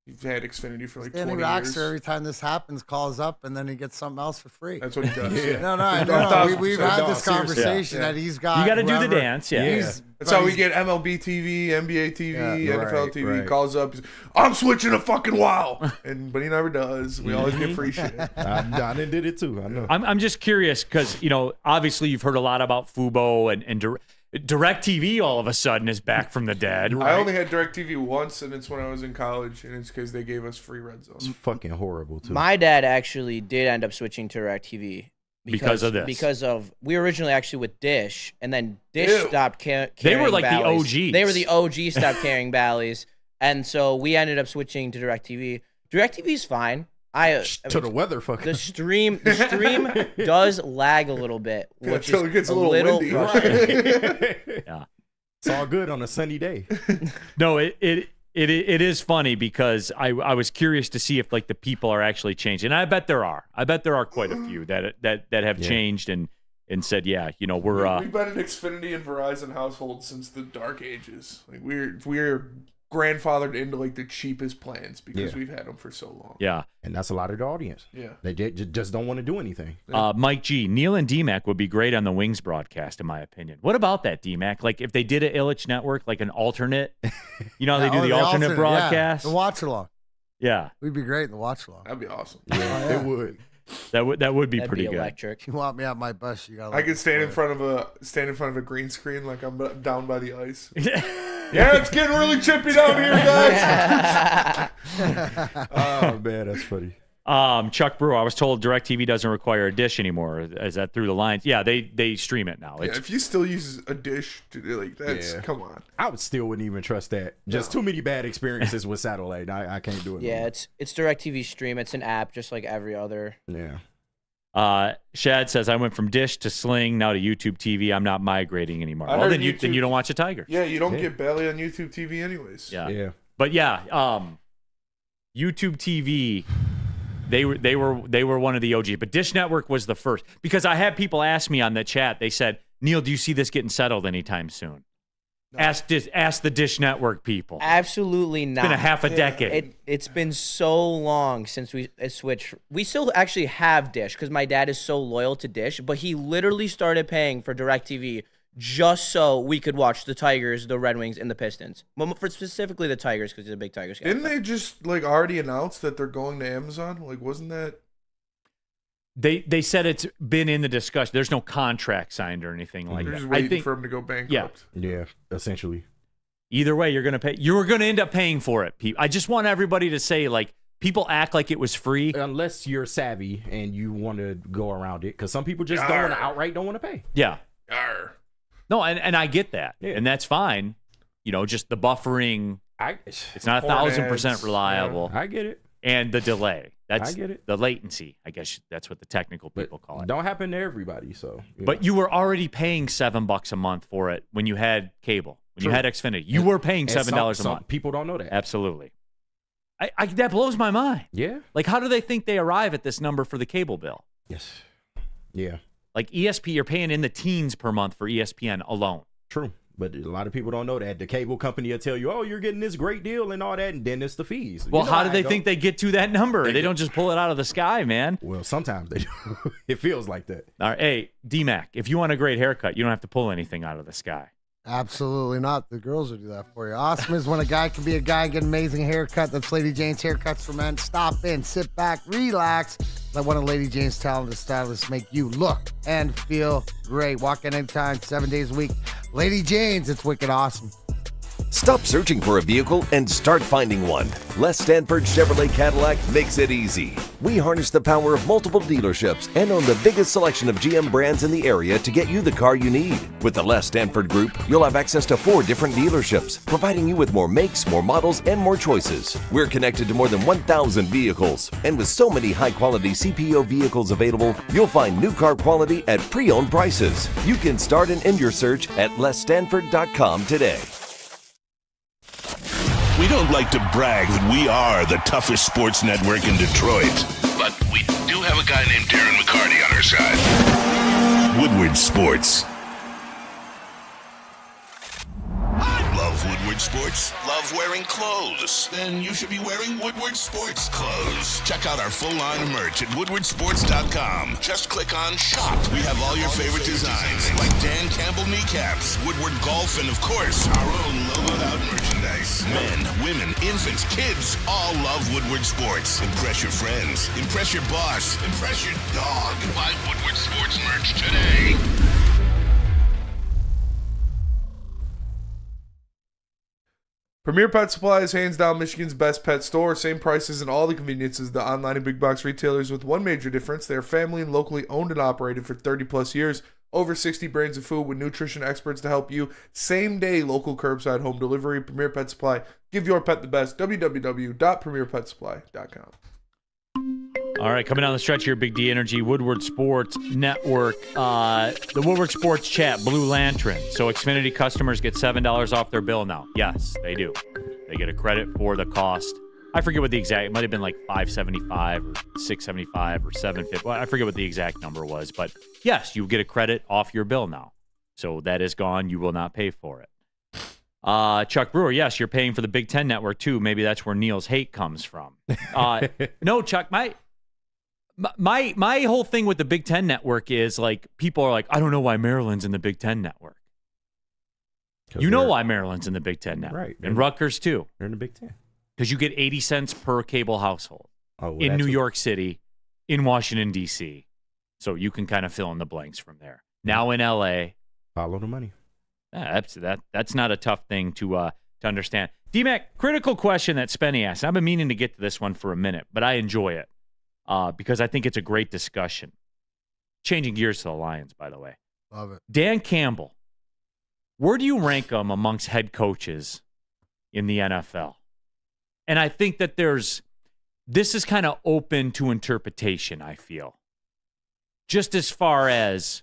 we've had Xfinity for 20 years. Every time this happens, calls up and then he gets something else for free. That's what he does. No. We've had this conversation that he's got. You got to do the dance, That's how we get MLB TV, NBA TV, NFL TV. Calls up, he's, I'm switching to fucking WoW, but he never does. We always get free shit. I did it too. I know. I'm just curious because obviously you've heard a lot about Fubo and DirecTV all of a sudden is back from the dead. Right? I only had DirecTV once, and it's when I was in college, and it's because they gave us free Red Zone. It's fucking horrible too. My dad actually did end up switching to DirecTV. Because of this. Because we were originally actually with Dish, and then Dish stopped carrying They were like Bally's. the OGs. They were the OG stopped carrying Bally's, and so we ended up switching to DirecTV. DirecTV's fine. To the weather, fucking. The stream does lag a little bit, which until is it gets a little windy. Yeah, it's all good on a sunny day. No, it is funny because I was curious to see if like the people are actually changing. And I bet there are. I bet there are quite a few that have changed and said, we're we've been an Xfinity and Verizon household since the dark ages. Like we're grandfathered into like the cheapest plans because we've had them for so long. Yeah, and that's a lot of the audience. Yeah, they just don't want to do anything. Mike G, Neal and D-Mac would be great on the Wings broadcast, in my opinion. What about that, D-Mac? Like if they did an Illich Network, like an alternate, they do the alternate broadcast, the watch along. Yeah, we'd be great in the watch along. That'd be awesome. Yeah, it would. That would be That'd pretty be good. Electric. You want me at my bus? You got. I could stand in front of a green screen like I'm down by the ice. Yeah, it's getting really chippy down here, guys. Oh man, that's funny. Chuck Brewer, I was told DirecTV doesn't require a dish anymore. Is that through the lines? Yeah, they stream it now. If you still use a dish, come on. I wouldn't even trust that. Just too many bad experiences with satellite. I can't do it. Yeah, it's DirecTV stream. It's an app just like every other. Yeah. Shad says I went from Dish to Sling now to YouTube TV. I'm not migrating anymore. Well, then you don't watch the Tigers. Yeah, you don't get Bally on YouTube TV anyways. Yeah. But YouTube TV. They were one of the OGs, but Dish Network was the first because I had people ask me on the chat. They said, "Neal, do you see this getting settled anytime soon?" No. Ask the Dish Network people. Absolutely not. It's been a half a decade. It's been so long since we switched. We still actually have Dish because my dad is so loyal to Dish, but he literally started paying for DirecTV just so we could watch the Tigers, the Red Wings, and the Pistons. Well, for specifically the Tigers because he's a big Tigers guy. Didn't they just already announce that they're going to Amazon? Wasn't that? They said it's been in the discussion. There's no contract signed or anything like that. They're just waiting for him to go bankrupt. Yeah, essentially. Either way, you're gonna pay. You're gonna end up paying for it. I just want everybody to say people act like it was free unless you're savvy and you want to go around it. Because some people just don't want to pay. Yeah. Arr. No, and I get that, and that's fine. Just the buffering. It's not 1,000% reliable. Yeah, I get it. And the delay. I get it. The latency. I guess that's what the technical people call it. Don't happen to everybody. So, but you were already paying $7 a month for it when you had cable. When you had Xfinity, you were paying $7 a month. People don't know that. Absolutely. That blows my mind. Yeah. How do they think they arrive at this number for the cable bill? Yes. Yeah. Like ESPN, you're paying in the teens per month for ESPN alone. True. But a lot of people don't know that. The cable company will tell you, oh, you're getting this great deal and all that, and then it's the fees. Well, how do they think they get to that number? They don't just pull it out of the sky, man. Well, sometimes they do. It feels like that. All right, hey, D-Mac, if you want a great haircut, you don't have to pull anything out of the sky. Absolutely not. The girls will do that for you. Awesome is when a guy can be a guy and get an amazing haircut. That's Lady Jane's Haircuts for Men. Stop in, sit back, relax. Let one of Lady Jane's talented stylists make you look and feel great. Walk in anytime, 7 days a week. Lady Jane's, it's wicked awesome. Stop searching for a vehicle and start finding one. Les Stanford Chevrolet Cadillac makes it easy. We harness the power of multiple dealerships and own the biggest selection of GM brands in the area to get you the car you need. With the Les Stanford Group, you'll have access to 4 different dealerships, providing you with more makes, more models, and more choices. We're connected to more than 1,000 vehicles, and with so many high-quality CPO vehicles available, you'll find new car quality at pre-owned prices. You can start and end your search at lesstanford.com today. We don't like to brag that we are the toughest sports network in Detroit, but we do have a guy named Darren McCarty on our side. Woodward Sports. Love Woodward Sports? Love wearing clothes? Then you should be wearing Woodward Sports clothes. Check out our full line of merch at woodwardsports.com. Just click on shop. We have all your favorite designs, like Dan Campbell kneecaps, Woodward golf, and of course, our own logoed out merchandise. Men, women, infants, kids all love Woodward Sports. Impress your friends. Impress your boss. Impress your dog. Buy Woodward Sports merch today. Premier Pet Supply is hands down Michigan's best pet store. Same prices and all the conveniences the online and big box retailers, with one major difference. They are family and locally owned and operated for 30 plus years. Over 60 brands of food with nutrition experts to help you. Same day local curbside home delivery. Premier Pet Supply. Give your pet the best. www.premierpetsupply.com. All right, coming down the stretch here, Big D Energy, Woodward Sports Network. The Woodward Sports Chat, Blue Lantern. So Xfinity customers get $7 off their bill now. Yes, they do. They get a credit for the cost. I forget what the exact, it might have been like $5.75 or $6.75 or $7.50. Well, I forget what the exact number was. But yes, you get a credit off your bill now. So that is gone. You will not pay for it. Chuck Brewer, yes, you're paying for the Big Ten Network too. Maybe that's where Neal's hate comes from. No, Chuck, my whole thing with the Big Ten Network is like people are like, I don't know why Maryland's in the Big Ten Network. You know why Maryland's in the Big Ten Network, right? And Rutgers too. They're in the Big Ten because you get 80 cents per cable household in New York City, in Washington D.C. So you can kind of fill in the blanks from there. Now in L.A., follow the money. That's not a tough thing to understand. D-Mac, critical question that Spenny asked. I've been meaning to get to this one for a minute, but I enjoy it. Because I think it's a great discussion. Changing gears to the Lions, by the way. Love it. Dan Campbell, where do you rank him amongst head coaches in the NFL? And I think that this is kind of open to interpretation, I feel. Just as far as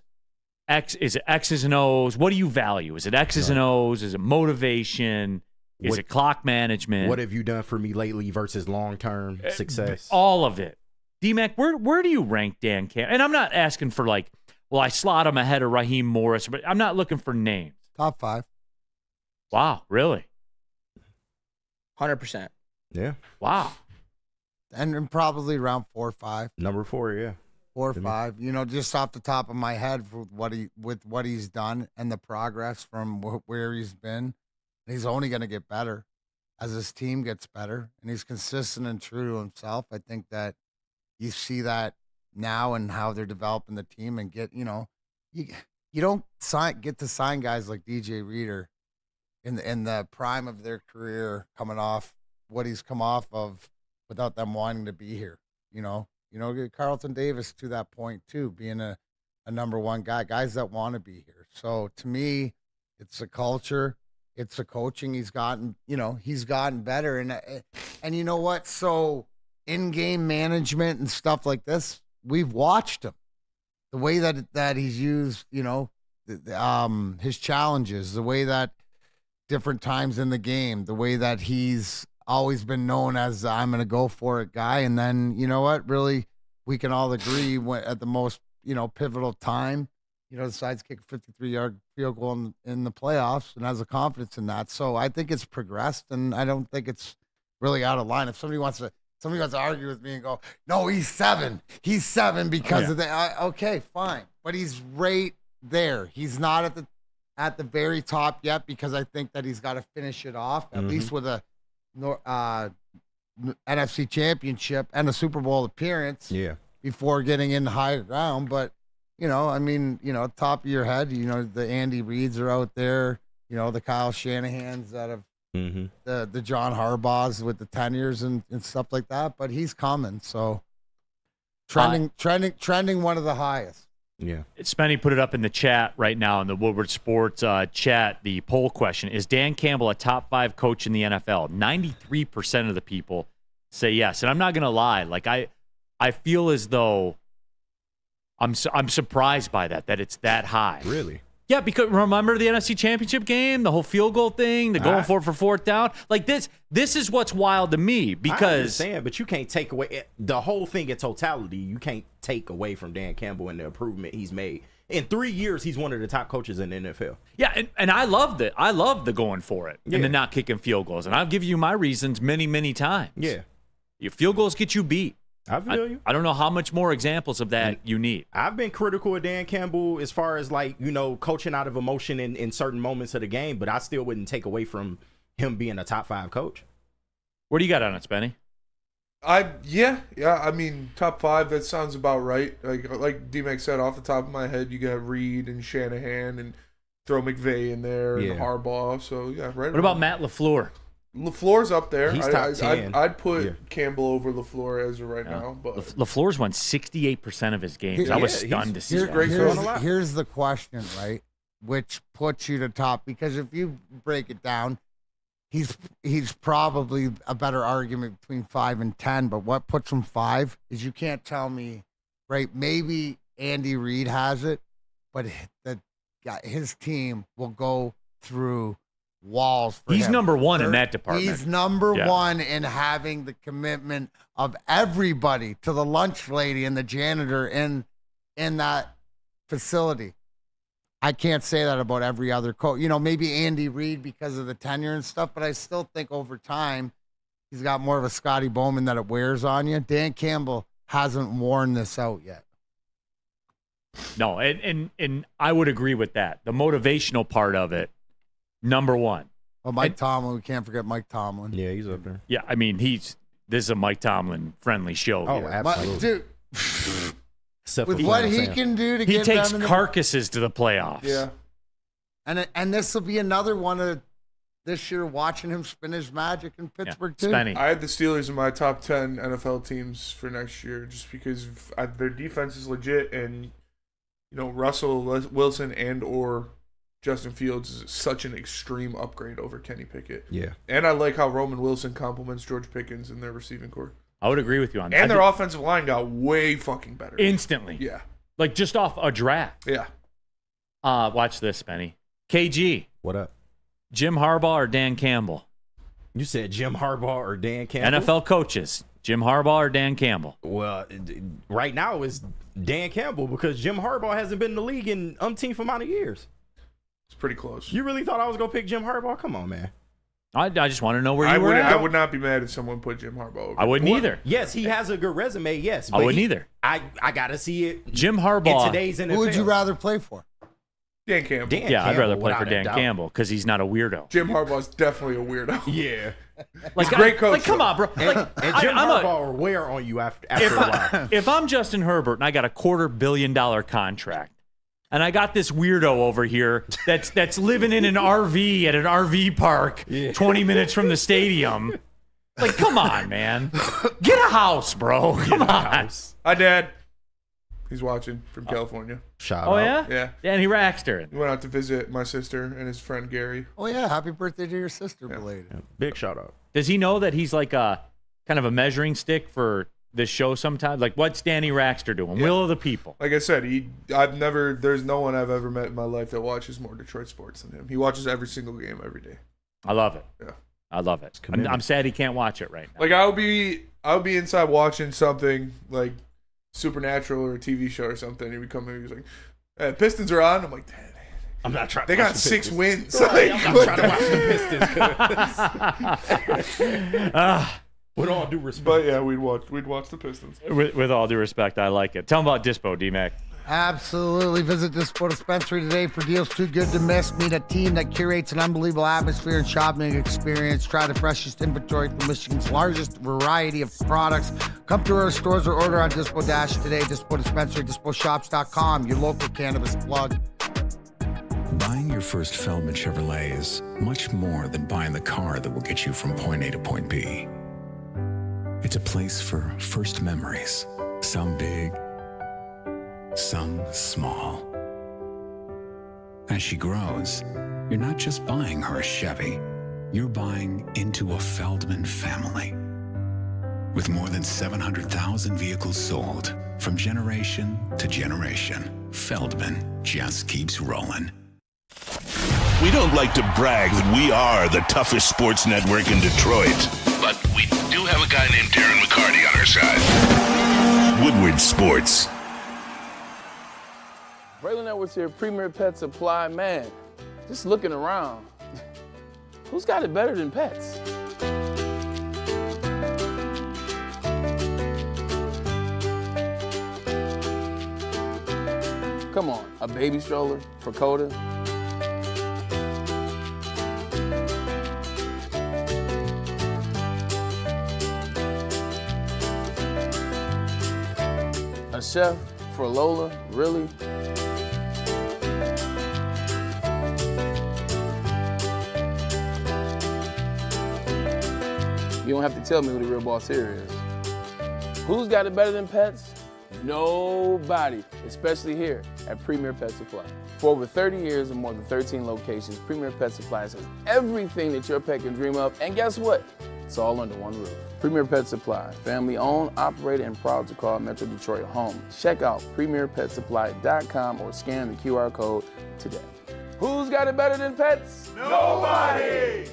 is it X's and O's? What do you value? Is it X's and O's? Is it motivation? Is it clock management? What have you done for me lately versus long-term success? All of it. D-Mac, where do you rank Dan Campbell? And I'm not asking for like, well, I slot him ahead of Raheem Morris, but I'm not looking for names. Top 5. Wow, really? 100%. Yeah. Wow. And probably around 4 or 5. Number 4, yeah. 4 or 5. You know, just off the top of my head with what he's done and the progress from where he's been. And he's only going to get better as his team gets better. And he's consistent and true to himself. I think that you see that now and how they're developing the team and get, you don't get to sign guys like DJ Reader in the prime of their career, coming off what he's come off of without them wanting to be here. Carlton Davis to that point too, being a number one guy, guys that want to be here. So to me, it's a culture, it's a coaching. He's gotten better. And you know what? So in-game management and stuff like this, we've watched him. The way that he's used, his challenges, the way that different times in the game, the way that he's always been known as I'm going to go for it guy. And then, you know what, really, we can all agree at the most, pivotal time, decides to kick a 53-yard field goal in the playoffs and has a confidence in that. So I think it's progressed, and I don't think it's really out of line. If somebody wants to argue with me and go, no, he's 7 because of that. Okay, fine. But he's right there. He's not at the very top yet, because I think that he's got to finish it off, at least with a NFC championship and a Super Bowl appearance before getting in the higher ground. But, top of your head, the Andy Reids are out there, the Kyle Shanahans that have the John Harbaughs with the tenures and stuff like that. But he's coming. So trending one of the highest. Yeah. Spenny put it up in the chat right now in the Woodward Sports chat. The poll question: is Dan Campbell a top 5 coach in the NFL? 93% of the people say yes. And I'm not going to lie. Like I feel as though I'm surprised by that it's that high. Really? Yeah, because remember the NFC Championship game, the whole field goal thing, the going for fourth down? Like this is what's wild to me, because I understand, but you can't take away the whole thing in totality. You can't take away from Dan Campbell and the improvement he's made. In 3 years, he's one of the top coaches in the NFL. Yeah, and I loved it. I love the going for it and the not kicking field goals. And I've given you my reasons many, many times. Yeah. Your field goals get you beat. I feel you. I don't know how much more examples of that you need. I've been critical of Dan Campbell as far as coaching out of emotion in certain moments of the game, but I still wouldn't take away from him being a top 5 coach. Where do you got on it, Spenny? I mean, top 5, that sounds about right. Like D-Mac said, off the top of my head, you got Reed and Shanahan, and throw McVay in there and Harbaugh. So yeah, right. What about Matt LaFleur? LaFleur's up there. He's top 10. I'd put Campbell over LaFleur as of right now. But LaFleur's won 68% of his games. I was stunned to see that. Here's the question, right? Which puts you to top, because if you break it down, he's probably a better argument between 5 and 10. But what puts him 5 is you can't tell me, right? Maybe Andy Reid has it, but his team will go through walls for He's him. number 1 in that department. He's number 1 in having the commitment of everybody, to the lunch lady and the janitor in that facility. I can't say that about every other coach. Maybe Andy Reid because of the tenure and stuff, but I still think over time he's got more of a Scotty Bowman that it wears on you. Dan Campbell hasn't worn this out yet. No, and I would agree with that. The motivational part of it, number 1. Well, Mike Tomlin, we can't forget Mike Tomlin. Yeah, he's up there. Yeah, I mean, this is a Mike Tomlin friendly show. Oh, here. absolutely. Dude, with what he can do to he get takes them carcasses to the playoffs. Yeah. And this will be another one of this year, watching him spin his magic in Pittsburgh too. Spenny. I had the Steelers in my top 10 NFL teams for next year, just because their defense is legit, and Russell Wilson and or Justin Fields is such an extreme upgrade over Kenny Pickett. Yeah. And I like how Roman Wilson complements George Pickens in their receiving corps. I would agree with you on that. And their offensive line got way fucking better. Instantly. Yeah. Like just off a draft. Yeah. Watch this, Spenny. KG. What up? Jim Harbaugh or Dan Campbell? You said Jim Harbaugh or Dan Campbell? NFL coaches. Jim Harbaugh or Dan Campbell? Well, right now it's Dan Campbell, because Jim Harbaugh hasn't been in the league in umpteenth amount of years. It's pretty close. You really thought I was going to pick Jim Harbaugh? Come on, man. I just want to know where you were at. I would not be mad if someone put Jim Harbaugh over. I wouldn't either. Yes, he has a good resume, yes. I wouldn't either. I got to see it. Jim Harbaugh. In today's NFL. Who would you rather play for? Dan Campbell. I'd rather play for Dan Campbell because he's not a weirdo. Jim Harbaugh's definitely a weirdo. Yeah. Like, he's a great coach. Like, come on, bro. And Jim Harbaugh will wear on you after a while. If I'm Justin Herbert and I got a $250 million contract, and I got this weirdo over here that's living in an RV at an RV park 20 minutes from the stadium. Like, come on, man. Get a house, bro. Come on. Hi, Dad. He's watching from California. Shout out. Yeah? Yeah. And he raxed her. He went out to visit my sister and his friend Gary. Oh, yeah. Happy birthday to your sister, belated. Yeah. Big shout out. Does he know that he's like a kind of a measuring stick for this show sometimes? Like, what's Danny Raxter doing? Will of the people. Like I said, there's no one I've ever met in my life that watches more Detroit sports than him. He watches every single game every day. I love it. Yeah. I love it. I'm sad he can't watch it right now. Like, I'll be inside watching something, like Supernatural or a TV show or something. He would come in, he was like, Pistons are on. I'm like, damn. I'm not trying. They got 6 wins. Right, I'm not trying to watch the Pistons. With all due respect. But yeah, we'd watch the Pistons. With all due respect, I like it. Tell them about Dispo, D-Mac. Absolutely. Visit Dispo Dispensary today for deals too good to miss. Meet a team that curates an unbelievable atmosphere and shopping experience. Try the freshest inventory from Michigan's largest variety of products. Come to our stores or order on Dispo Dash today. Dispo Dispensary, DispoShops.com, your local cannabis plug. Buying your first Feldman Chevrolet is much more than buying the car that will get you from point A to point B. It's a place for first memories, some big, some small. As she grows, you're not just buying her a Chevy, you're buying into a Feldman family. With more than 700,000 vehicles sold, from generation to generation, Feldman just keeps rolling. We don't like to brag that we are the toughest sports network in Detroit, but we do have a guy named Darren McCarty on our side. Woodward Sports. Braylon Edwards here, Premier Pet Supply. Man, just looking around, who's got it better than pets? Come on, a baby stroller for Coda? A chef for Lola? Really? You don't have to tell me who the real boss here is. Who's got it better than pets? Nobody, especially here at Premier Pet Supply. For over 30 years and more than 13 locations, Premier Pet Supply has everything that your pet can dream of, and guess what? It's all under one roof. Premier Pet Supply, family owned, operated, and proud to call Metro Detroit home. Check out premierpetsupply.com or scan the QR code today. Who's got it better than pets? Nobody!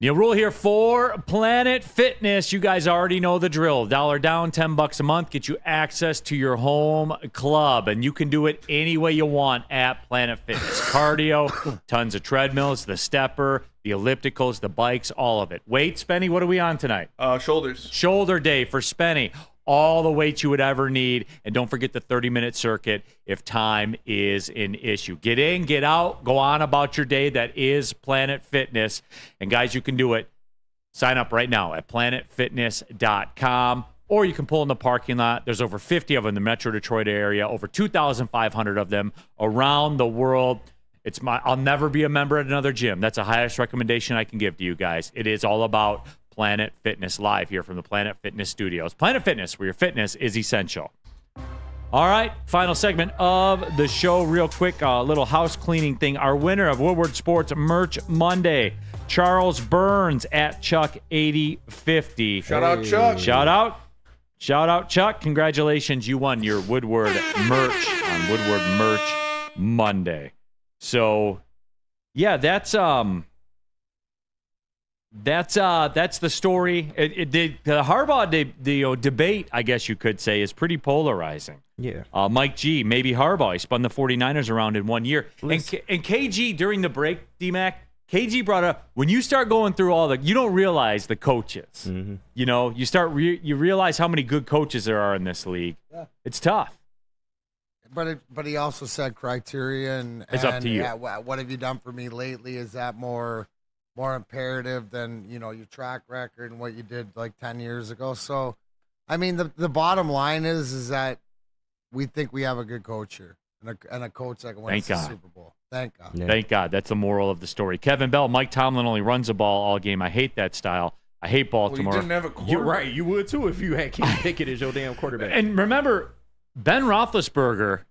Neal Ruhl here for Planet Fitness. You guys already know the drill. $1 down, $10 a month, get you access to your home club. And you can do it any way you want at Planet Fitness. Cardio, tons of treadmills, the stepper, the ellipticals, the bikes, all of it. Weight, Spenny, what are we on tonight? Shoulders. Shoulder day for Spenny. All the weights you would ever need. And don't forget the 30-minute circuit if time is an issue. Get in, get out, go on about your day. That is Planet Fitness. And guys, you can do it. Sign up right now at planetfitness.com. Or you can pull in the parking lot. There's over 50 of them in the Metro Detroit area, over 2,500 of them around the world. I'll never be a member at another gym. That's the highest recommendation I can give to you guys. It is all about Planet Fitness, live here from the Planet Fitness studios. Planet Fitness, where your fitness is essential. All right, final segment of the show. Real quick, a little house cleaning thing. Our winner of Woodward Sports Merch Monday, Charles Burns at Chuck8050. Shout out, Chuck. Shout out, Chuck. Congratulations, you won your Woodward merch on Woodward Merch Monday. So, yeah, that's the story. The Harbaugh debate, I guess you could say, is pretty polarizing. Yeah. Mike G, maybe Harbaugh. He spun the 49ers around in 1 year. And KG, during the break, D-Mac, KG brought up, when you start going through you don't realize the coaches. Mm-hmm. You know, you realize how many good coaches there are in this league. Yeah. It's tough. But he also said criteria and it's up to you. Yeah, what have you done for me lately? Is that more imperative than, your track record and what you did like 10 years ago? So, I mean, the bottom line is that we think we have a good coach here and a coach that can win the Super Bowl. Thank God. Yeah. Thank God. That's the moral of the story. Kevin Bell, Mike Tomlin only runs the ball all game. I hate that style. I hate Baltimore. Well, you didn't have a quarterback. You're right. You would too if you had Kenny Pickett as your damn quarterback. And remember, Ben Roethlisberger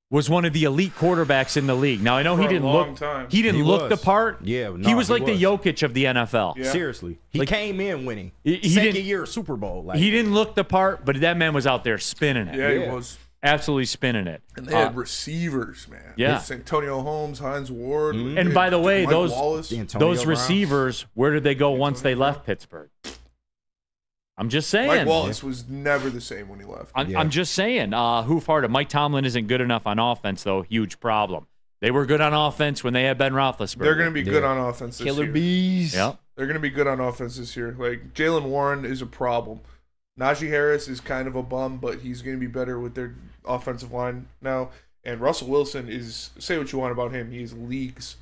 was one of the elite quarterbacks in the league. Now I know he didn't look the part. Yeah, he was like the Jokic of the NFL. Yeah. Seriously, he came in winning. He second year Super Bowl. He didn't look the part, but that man was out there spinning it. Yeah, he was absolutely spinning it. And they had receivers, man. Yeah, Antonio Holmes, Hines Ward, and by the way, those receivers, where did they go once they left Pittsburgh? I'm just saying. Mike Wallace was never the same when he left. I'm just saying. Hoof-hearted. Mike Tomlin isn't good enough on offense, though. Huge problem. They were good on offense when they had Ben Roethlisberger. They're going to be good on offense this year. Killer bees. Yep. They're going to be good on offense this year. Like, Jalen Warren is a problem. Najee Harris is kind of a bum, but he's going to be better with their offensive line now. And Russell Wilson is, say what you want about him, he's leagues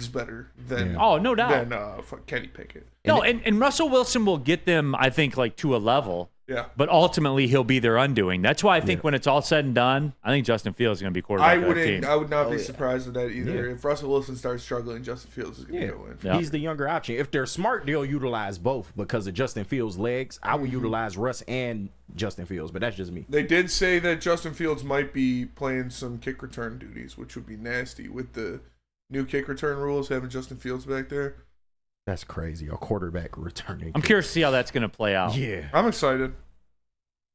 better than no doubt than Kenny Pickett. No, and Russell Wilson will get them, I think, like to a level. Yeah. But ultimately, he'll be their undoing. That's why I think when it's all said and done, I think Justin Fields is going to be quarterback of that team. I would not be surprised with that either. If Russell Wilson starts struggling, Justin Fields is going to go in. Yeah. He's the younger option. If they're smart, they'll utilize both because of Justin Fields' legs. I would utilize Russ and Justin Fields, but that's just me. They did say that Justin Fields might be playing some kick return duties, which would be nasty with the new kick return rules, having Justin Fields back there. That's crazy. A quarterback returning. I'm curious to see how that's going to play out. Yeah. I'm excited.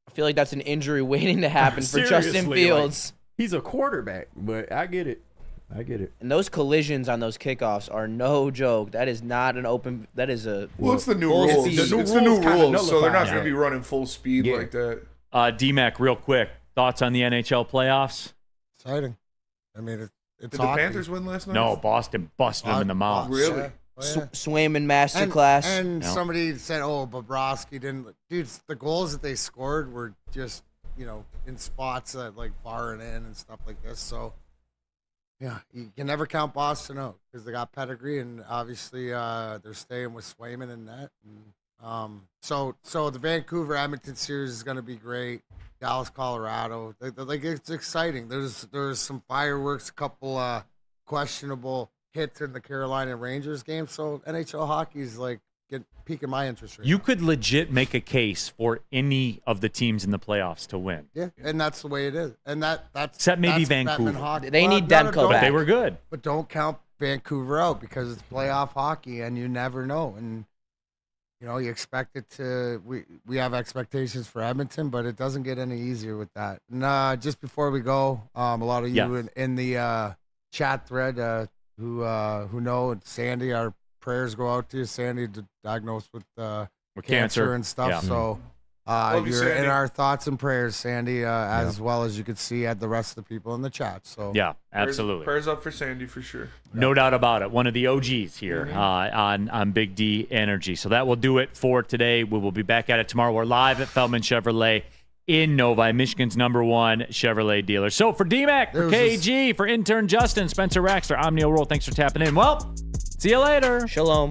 I feel like that's an injury waiting to happen for Justin Fields. He's a quarterback, but I get it. And those collisions on those kickoffs are no joke. That is not an open. That is a. Well, it's the new rules. It's the new rules, so they're not going to be running full speed like that. D-Mac, real quick, thoughts on the NHL playoffs? Exciting. I mean, it's Did the Panthers win last night? No, Boston busted them in the mouth. Really? Yeah. Swimming masterclass. And somebody said, Bobrovsky didn't. Dude, the goals that they scored were just, in spots that like barring in and stuff like this. So, yeah, you can never count Boston out because they got pedigree and obviously they're staying with Swayman and that. And, so the Vancouver-Edmonton series is going to be great. Dallas, Colorado, like it's exciting. There's some fireworks, a couple questionable hits in the Carolina Rangers game. So NHL hockey is like piquing my interest right You now. could legit make a case for any of the teams in the playoffs to win. Yeah, and that's the way it is. And that's except maybe that's Vancouver. Batman hockey. They need Demko back. They were good. But don't count Vancouver out because it's playoff hockey and you never know. And you expect it to. We have expectations for Edmonton, but it doesn't get any easier with that. And just before we go, a lot of you in the chat thread who know Sandy, our prayers go out to you. Sandy diagnosed with cancer and stuff. Yeah. So you're in our thoughts and prayers, Sandy, as well as you could see at the rest of the people in the chat. So yeah, absolutely. Prayers up for Sandy for sure. No doubt about it. One of the OGs here on Big D Energy. So that will do it for today. We will be back at it tomorrow. We're live at Feldman Chevrolet in Novi, Michigan's #1 Chevrolet dealer. So for D-Mac, for KG, for intern Justin, Spencer Raxter, I'm Neal Ruhl. Thanks for tapping in. Well, see you later. Shalom.